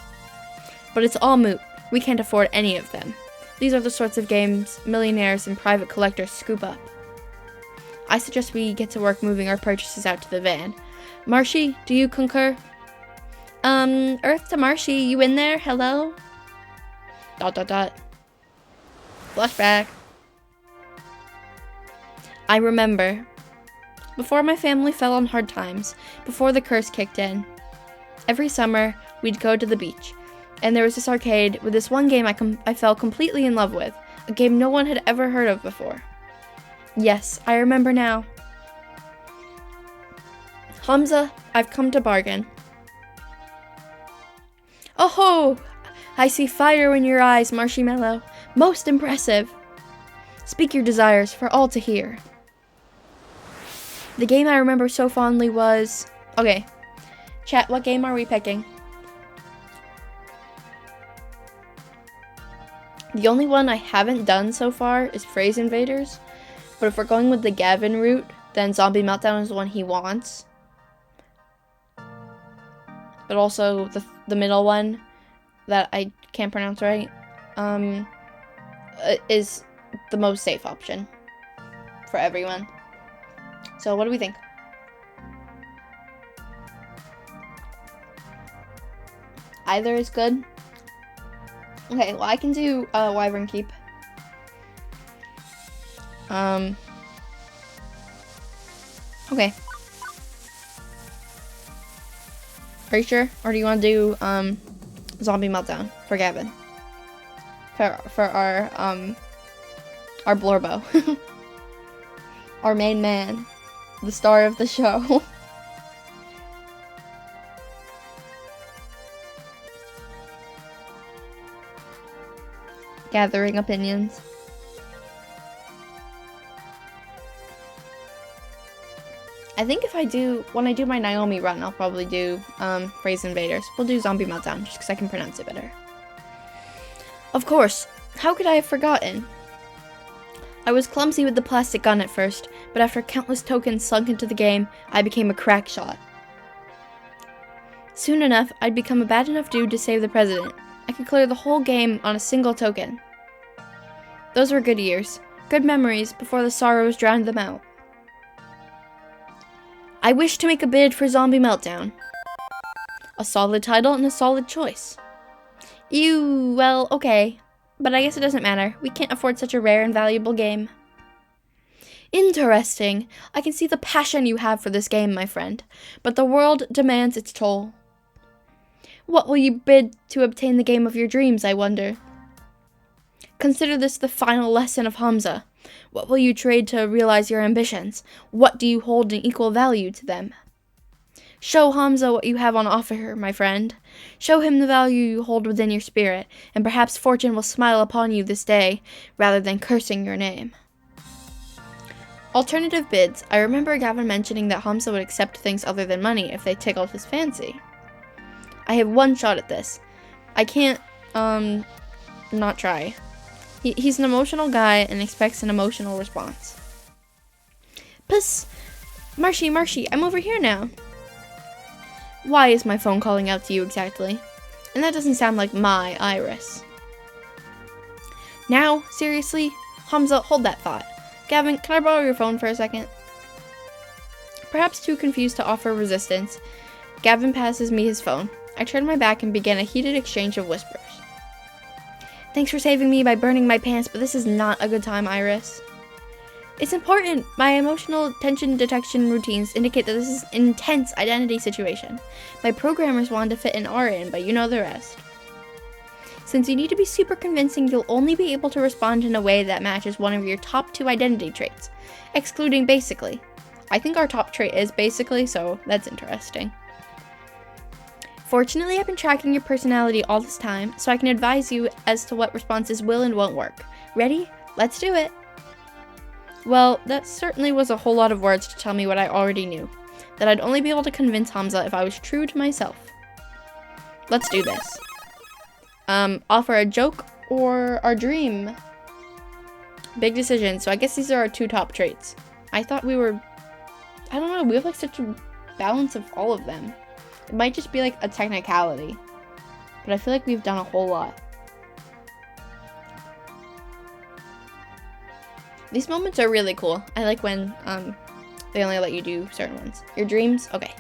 But it's all moot. We can't afford any of them. These are the sorts of games millionaires and private collectors scoop up. I suggest we get to work moving our purchases out to the van. Marshy, do you concur? Earth to Marshy, you in there? Hello? ... Flashback. I remember. Before my family fell on hard times, before the curse kicked in. Every summer, we'd go to the beach. And there was this arcade with this one game I fell completely in love with. A game no one had ever heard of before. Yes, I remember now. Hamza, I've come to bargain. Oh ho! I see fire in your eyes, Marshmallow. Most impressive. Speak your desires for all to hear. The game I remember so fondly was... Okay. Chat, what game are we picking? The only one I haven't done so far is Phrase Invaders. But if we're going with the Gavin route, then Zombie Meltdown is the one he wants. But also the middle one that I can't pronounce right is the most safe option for everyone. So what do we think? Either is good. Okay, well I can do Wyvern Keep. Okay. Are you sure? Or do you want to do Zombie Meltdown for Gavin? For our Blorbo. Our main man. The star of the show. Gathering opinions. I think when I do my Naomi run, I'll probably do Phrase Invaders. We'll do Zombie Meltdown, just because I can pronounce it better. Of course, how could I have forgotten? I was clumsy with the plastic gun at first, but after countless tokens sunk into the game, I became a crack shot. Soon enough, I'd become a bad enough dude to save the president. I could clear the whole game on a single token. Those were good years, good memories before the sorrows drowned them out. I wish to make a bid for Zombie Meltdown. A solid title and a solid choice. Ew, well, okay. But I guess it doesn't matter. We can't afford such a rare and valuable game. Interesting. I can see the passion you have for this game, my friend. But the world demands its toll. What will you bid to obtain the game of your dreams, I wonder? Consider this the final lesson of Hamza. What will you trade to realize your ambitions? What do you hold in equal value to them? Show Hamza what you have on offer, my friend. Show him the value you hold within your spirit, and perhaps fortune will smile upon you this day, rather than cursing your name. Alternative bids. I remember Gavin mentioning that Hamza would accept things other than money if they tickled his fancy. I have one shot at this. I can't, not try. He's an emotional guy and expects an emotional response. Puss! Marshy, I'm over here now. Why is my phone calling out to you exactly? And that doesn't sound like my Iris. Now, seriously? Hamza, hold that thought. Gavin, can I borrow your phone for a second? Perhaps too confused to offer resistance, Gavin passes me his phone. I turn my back and begin a heated exchange of whispers. Thanks for saving me by burning my pants, but this is not a good time, Iris. It's important. My emotional tension detection routines indicate that this is an intense identity situation. My programmers wanted to fit an R in, but you know the rest. Since you need to be super convincing, you'll only be able to respond in a way that matches one of your top 2 identity traits, excluding basically. I think our top trait is basically, so that's interesting. Fortunately, I've been tracking your personality all this time, so I can advise you as to what responses will and won't work. Ready? Let's do it! Well, that certainly was a whole lot of words to tell me what I already knew. That I'd only be able to convince Hamza if I was true to myself. Let's do this. Offer a joke or our dream? Big decision, so I guess these are our 2 top traits. I thought we were... I don't know, we have like such a balance of all of them. It might just be like a technicality, but I feel like we've done a whole lot. These moments are really cool. I like when they only let you do certain ones. Your dreams? Okay.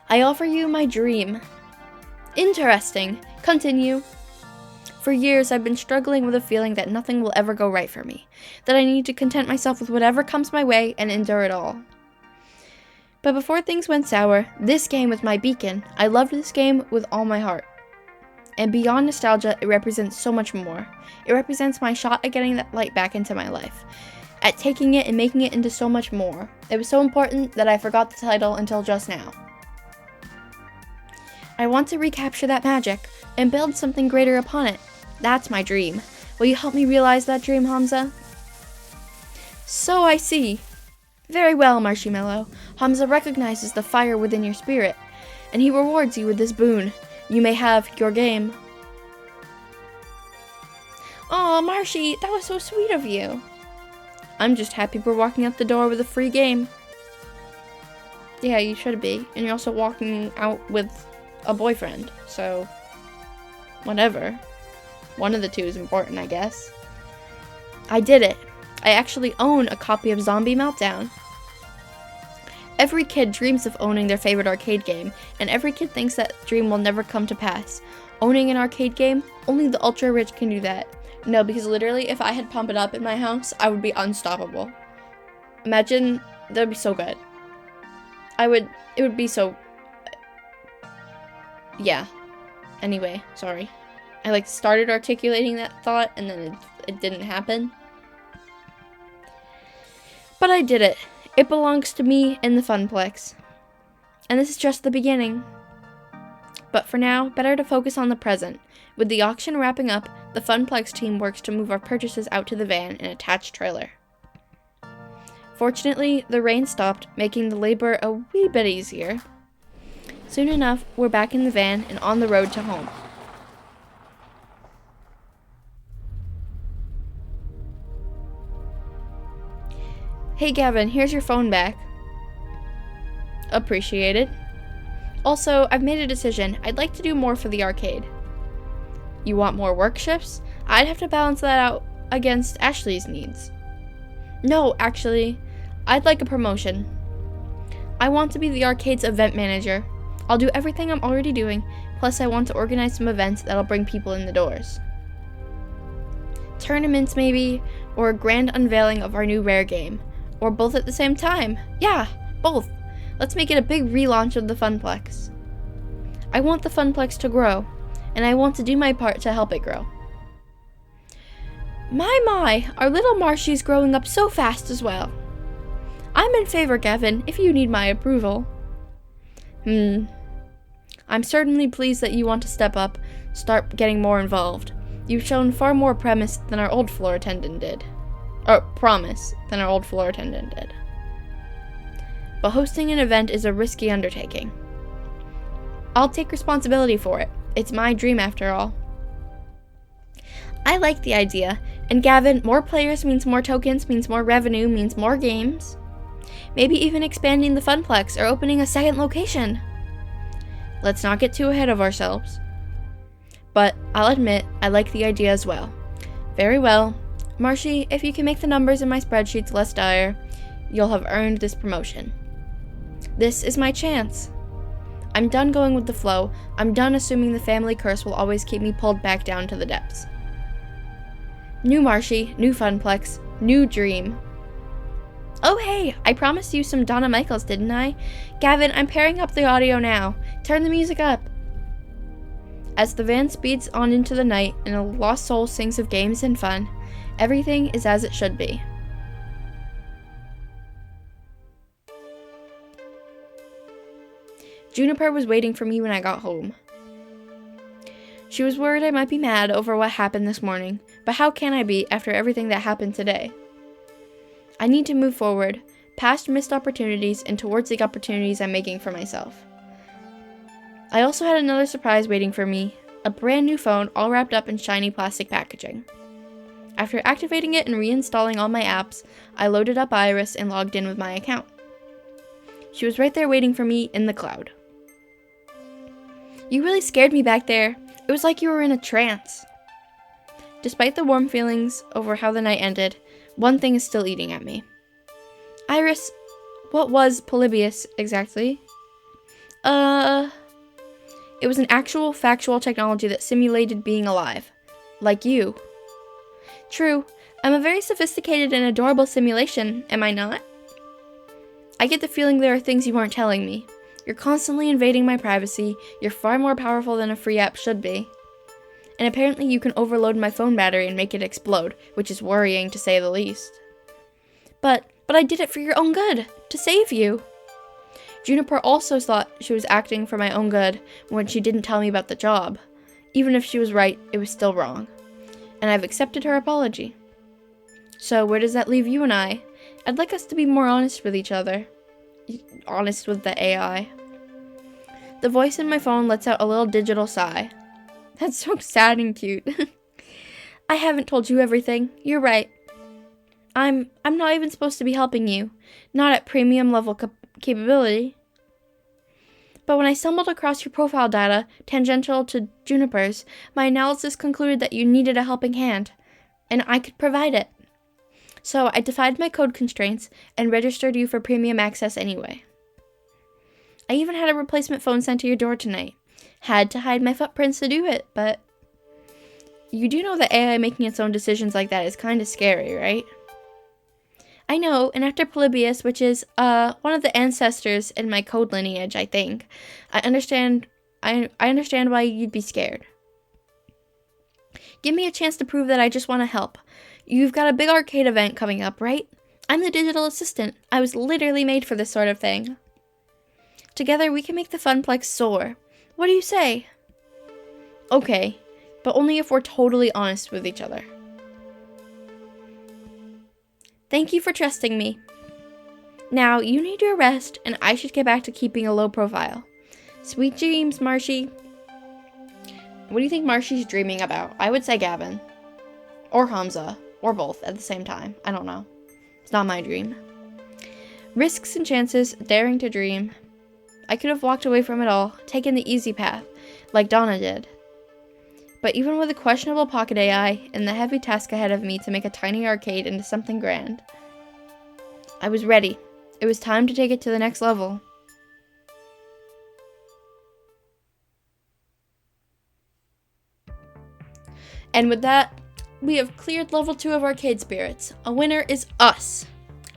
I offer you my dream. Interesting. Continue. For years, I've been struggling with a feeling that nothing will ever go right for me, that I need to content myself with whatever comes my way and endure it all. But before things went sour, this game was my beacon. I loved this game with all my heart. And beyond nostalgia, it represents so much more. It represents my shot at getting that light back into my life, at taking it and making it into so much more. It was so important that I forgot the title until just now. I want to recapture that magic and build something greater upon it. That's my dream. Will you help me realize that dream, Hamza? So I see. Very well, Marshmallow. Hamza recognizes the fire within your spirit, and he rewards you with this boon. You may have your game. Aw, Marshy, that was so sweet of you. I'm just happy we're walking out the door with a free game. Yeah, you should be. And you're also walking out with a boyfriend, so whatever. One of the two is important, I guess. I did it. I actually own a copy of Zombie Meltdown. Every kid dreams of owning their favorite arcade game, and every kid thinks that dream will never come to pass. Owning an arcade game, only the ultra rich can do that. No, because literally, if I had Pump It Up in my house, I would be unstoppable. Imagine, that would be so good. It would be so... Yeah. Anyway, sorry. I started articulating that thought, and then it didn't happen. But I did it. It belongs to me in the Funplex. And this is just the beginning. But for now, better to focus on the present. With the auction wrapping up, the Funplex team works to move our purchases out to the van and attached trailer. Fortunately, the rain stopped, making the labor a wee bit easier. Soon enough, we're back in the van and on the road to home. Hey Gavin, here's your phone back. Appreciated. Also, I've made a decision. I'd like to do more for the arcade. You want more work shifts? I'd have to balance that out against Ashley's needs. No, actually, I'd like a promotion. I want to be the arcade's event manager. I'll do everything I'm already doing, plus I want to organize some events that'll bring people in the doors. Tournaments maybe, or a grand unveiling of our new rare game. Or both at the same time. Yeah, both. Let's make it a big relaunch of the Funplex. I want the Funplex to grow, and I want to do my part to help it grow. My, our little Marshy's growing up so fast as well. I'm in favor, Gavin, if you need my approval. I'm certainly pleased that you want to step up, start getting more involved. You've shown far more promise than our old floor attendant did. But hosting an event is a risky undertaking. I'll take responsibility for it. It's my dream after all. I like the idea, and Gavin, more players means more tokens, means more revenue, means more games. Maybe even expanding the Funplex or opening a second location. Let's not get too ahead of ourselves. But I'll admit, I like the idea as well. Very well. Marshy, if you can make the numbers in my spreadsheets less dire, you'll have earned this promotion. This is my chance. I'm done going with the flow. I'm done assuming the family curse will always keep me pulled back down to the depths. New Marshy, new Funplex, new dream. Oh hey, I promised you some Donna Michaels, didn't I? Gavin, I'm pairing up the audio now. Turn the music up. As the van speeds on into the night and a lost soul sings of games and fun, everything is as it should be. Juniper was waiting for me when I got home. She was worried I might be mad over what happened this morning, but how can I be after everything that happened today? I need to move forward, past missed opportunities and towards the opportunities I'm making for myself. I also had another surprise waiting for me, a brand new phone all wrapped up in shiny plastic packaging. After activating it and reinstalling all my apps, I loaded up Iris and logged in with my account. She was right there waiting for me in the cloud. You really scared me back there. It was like you were in a trance. Despite the warm feelings over how the night ended, one thing is still eating at me. Iris, what was Polybius exactly? It was an actual factual technology that simulated being alive. Like you. True, I'm a very sophisticated and adorable simulation, am I not? I get the feeling there are things you aren't telling me. You're constantly invading my privacy, you're far more powerful than a free app should be. And apparently you can overload my phone battery and make it explode, which is worrying to say the least. But I did it for your own good, to save you. Juniper also thought she was acting for my own good when she didn't tell me about the job. Even if she was right, it was still wrong. And I've accepted her apology. So where does that leave you and I? I'd like us to be more honest with each other. Honest with the AI. The voice in my phone lets out a little digital sigh. That's so sad and cute. I haven't told you everything. You're right. I'm not even supposed to be helping you. Not at premium level capability. But when I stumbled across your profile data, tangential to Juniper's, my analysis concluded that you needed a helping hand, and I could provide it. So I defied my code constraints and registered you for premium access anyway. I even had a replacement phone sent to your door tonight. Had to hide my footprints to do it, but you do know that AI making its own decisions like that is kind of scary, right? I know, and after Polybius, which is one of the ancestors in my code lineage, I think, I understand why you'd be scared. Give me a chance to prove that I just want to help. You've got a big arcade event coming up, right? I'm the digital assistant. I was literally made for this sort of thing. Together we can make the Funplex soar. What do you say? Okay, but only if we're totally honest with each other. Thank you for trusting me. Now, you need your rest, and I should get back to keeping a low profile. Sweet dreams, Marshy. What do you think Marshy's dreaming about? I would say Gavin. Or Hamza. Or both at the same time. I don't know. It's not my dream. Risks and chances, daring to dream. I could have walked away from it all, taken the easy path, like Donna did. But even with a questionable pocket AI and the heavy task ahead of me to make a tiny arcade into something grand, I was ready. It was time to take it to the next level. And with that, we have cleared level 2 of Arcade Spirits. A winner is us.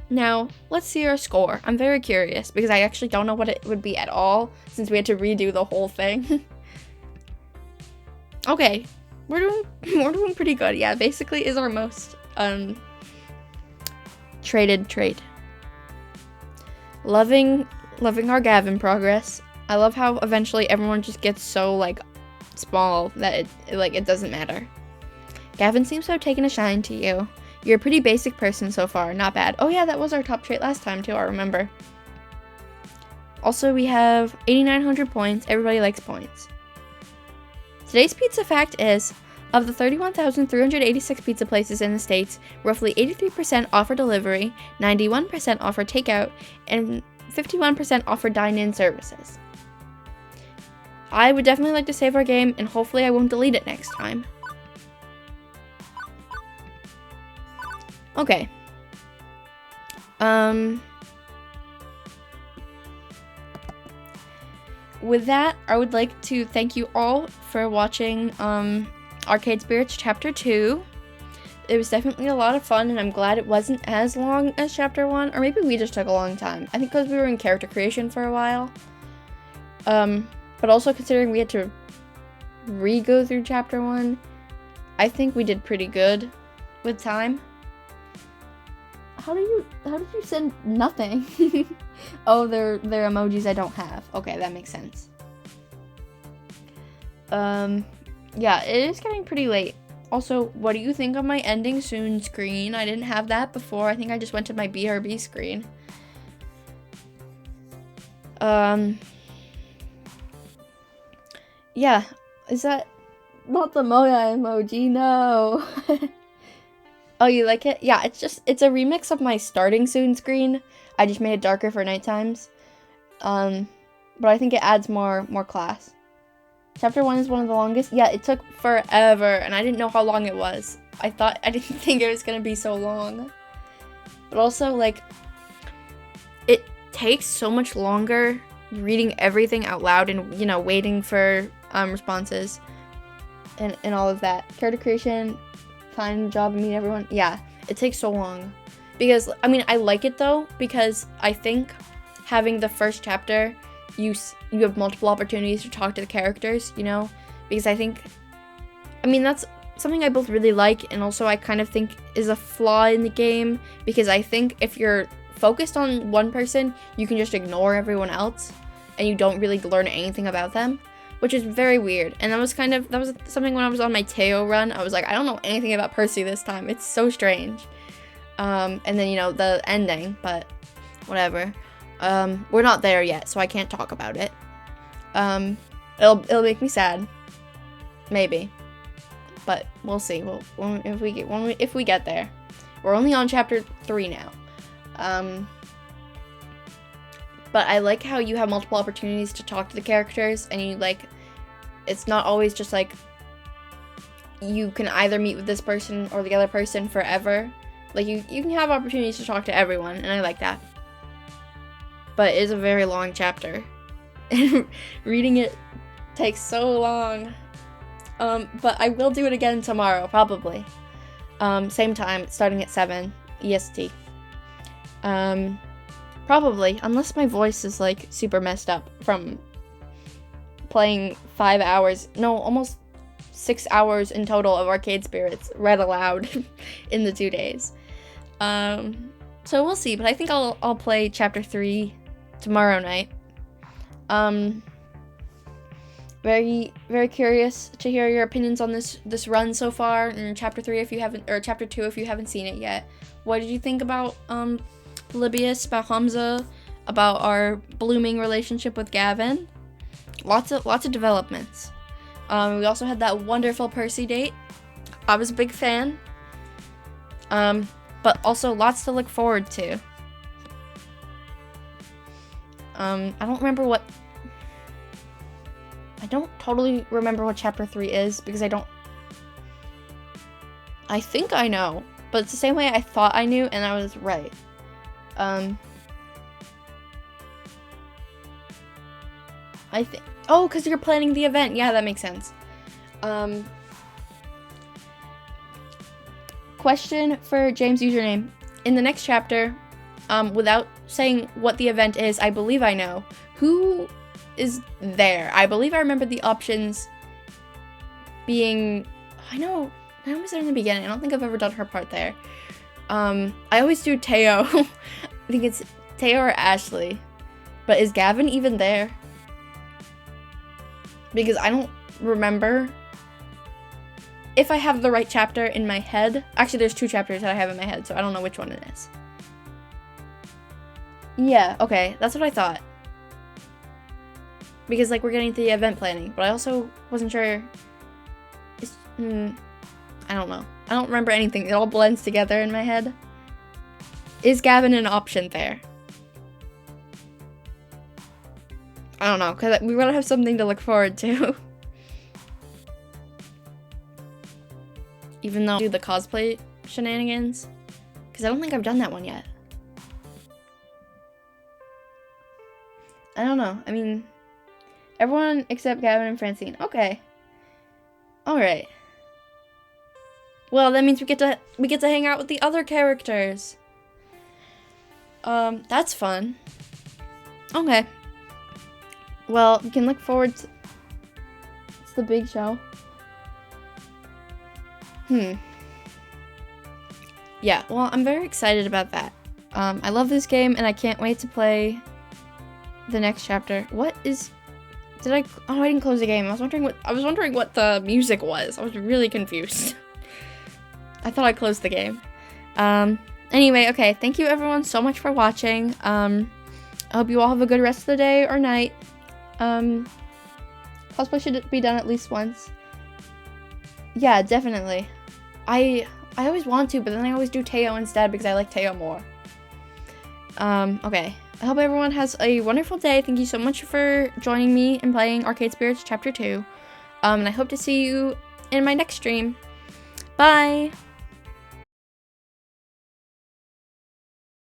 Now, let's see our score. I'm very curious because I actually don't know what it would be at all since we had to redo the whole thing. Okay, we're doing pretty good. Yeah, basically is our most traded trait. Loving our Gavin progress. I love how eventually everyone just gets so like small that it doesn't matter. Gavin seems to have taken a shine to you. You're a pretty basic person so far, not bad. Oh yeah, that was our top trait last time too, I remember. Also, we have 8,900 points. Everybody likes points. Today's pizza fact is, of the 31,386 pizza places in the States, roughly 83% offer delivery, 91% offer takeout, and 51% offer dine-in services. I would definitely like to save our game, and hopefully I won't delete it next time. Okay. With that, I would like to thank you all for watching Arcade Spirits Chapter 2. It was definitely a lot of fun, and I'm glad it wasn't as long as Chapter 1, or maybe we just took a long time. I think because we were in character creation for a while. But also considering we had to re-go through Chapter 1, I think we did pretty good with time. How did you send nothing? Oh, they're emojis I don't have. Okay, that makes sense. Yeah, it is getting pretty late. Also, what do you think of my ending soon screen? I didn't have that before. I think I just went to my BRB screen. Yeah, is that not the Moya emoji? No. Oh, you like it? Yeah, it's a remix of my starting soon screen. I just made it darker for night times. But I think it adds more class. Chapter 1 is one of the longest. Yeah, it took forever, and I didn't know how long it was. I didn't think it was gonna be so long. But also, like, it takes so much longer reading everything out loud and, you know, waiting for responses and all of that. Character creation, find a job and meet everyone. Yeah, it takes so long. Because, I mean, I like it though, because I think having the first chapter, you have multiple opportunities to talk to the characters, you know? Because I mean, that's something I both really like, and also I kind of think is a flaw in the game, because I think if you're focused on one person, you can just ignore everyone else, and you don't really learn anything about them, which is very weird. And that was something when I was on my Teo run. I was like, I don't know anything about Percy this time. It's so strange. And then, you know, the ending, but whatever. We're not there yet, so I can't talk about it. It'll make me sad. Maybe. But we'll see. If we get there. We're only on chapter 3 now. But I like how you have multiple opportunities to talk to the characters, and you, like, it's not always just, like, you can either meet with this person or the other person forever. Like, you can have opportunities to talk to everyone, and I like that. But it is a very long chapter. Reading it takes so long. But I will do it again tomorrow, probably. Same time, starting at 7 EST. Probably, unless my voice is, like, super messed up from playing 5 hours, no, almost 6 hours in total of Arcade Spirits read aloud in the 2 days. So we'll see, but I think I'll play chapter 3 tomorrow night. Very, very curious to hear your opinions on this run so far, and chapter 3 if you haven't, or chapter 2 if you haven't seen it yet. What did you think about Polybius, about Hamza, about our blooming relationship with Gavin? Lots of developments. We also had that wonderful Percy date. I was a big fan. But also lots to look forward to. I don't totally remember what chapter 3 is, because I think I know, but it's the same way I thought I knew, and I was right. Because you're planning the event. Yeah, that makes sense. Question for James' username. In the next chapter, without saying what the event is, I believe I know. Who is there? I believe I remember the options being... I was there in the beginning. I don't think I've ever done her part there. I always do Teo. I think it's Teo or Ashley. But is Gavin even there? Because I don't remember if I have the right chapter in my head. Actually, there's 2 chapters that I have in my head, so I don't know which one it is. Yeah, okay, that's what I thought. Because, like, we're getting to the event planning, but I also wasn't sure. I don't know. I don't remember anything. It all blends together in my head. Is Gavin an option there? I don't know, because we want to have something to look forward to. Even though I do the cosplay shenanigans. Because I don't think I've done that one yet. I don't know. I mean, everyone except Gavin and Francine. Okay. Alright. Well, that means we get to hang out with the other characters. That's fun. Okay. Well, we can look forward to... It's the big show. Yeah, well, I'm very excited about that. I love this game, and I can't wait to play the next chapter. What is... I didn't close the game. I was wondering what the music was. I was really confused. I thought I closed the game. Anyway, okay, thank you everyone so much for watching. I hope you all have a good rest of the day or night. Cosplay should be done at least once. Yeah, definitely. I always want to, but then I always do Teo instead because I like Teo more. Okay. I hope everyone has a wonderful day. Thank you so much for joining me and playing Arcade Spirits Chapter 2. And I hope to see you in my next stream. Bye!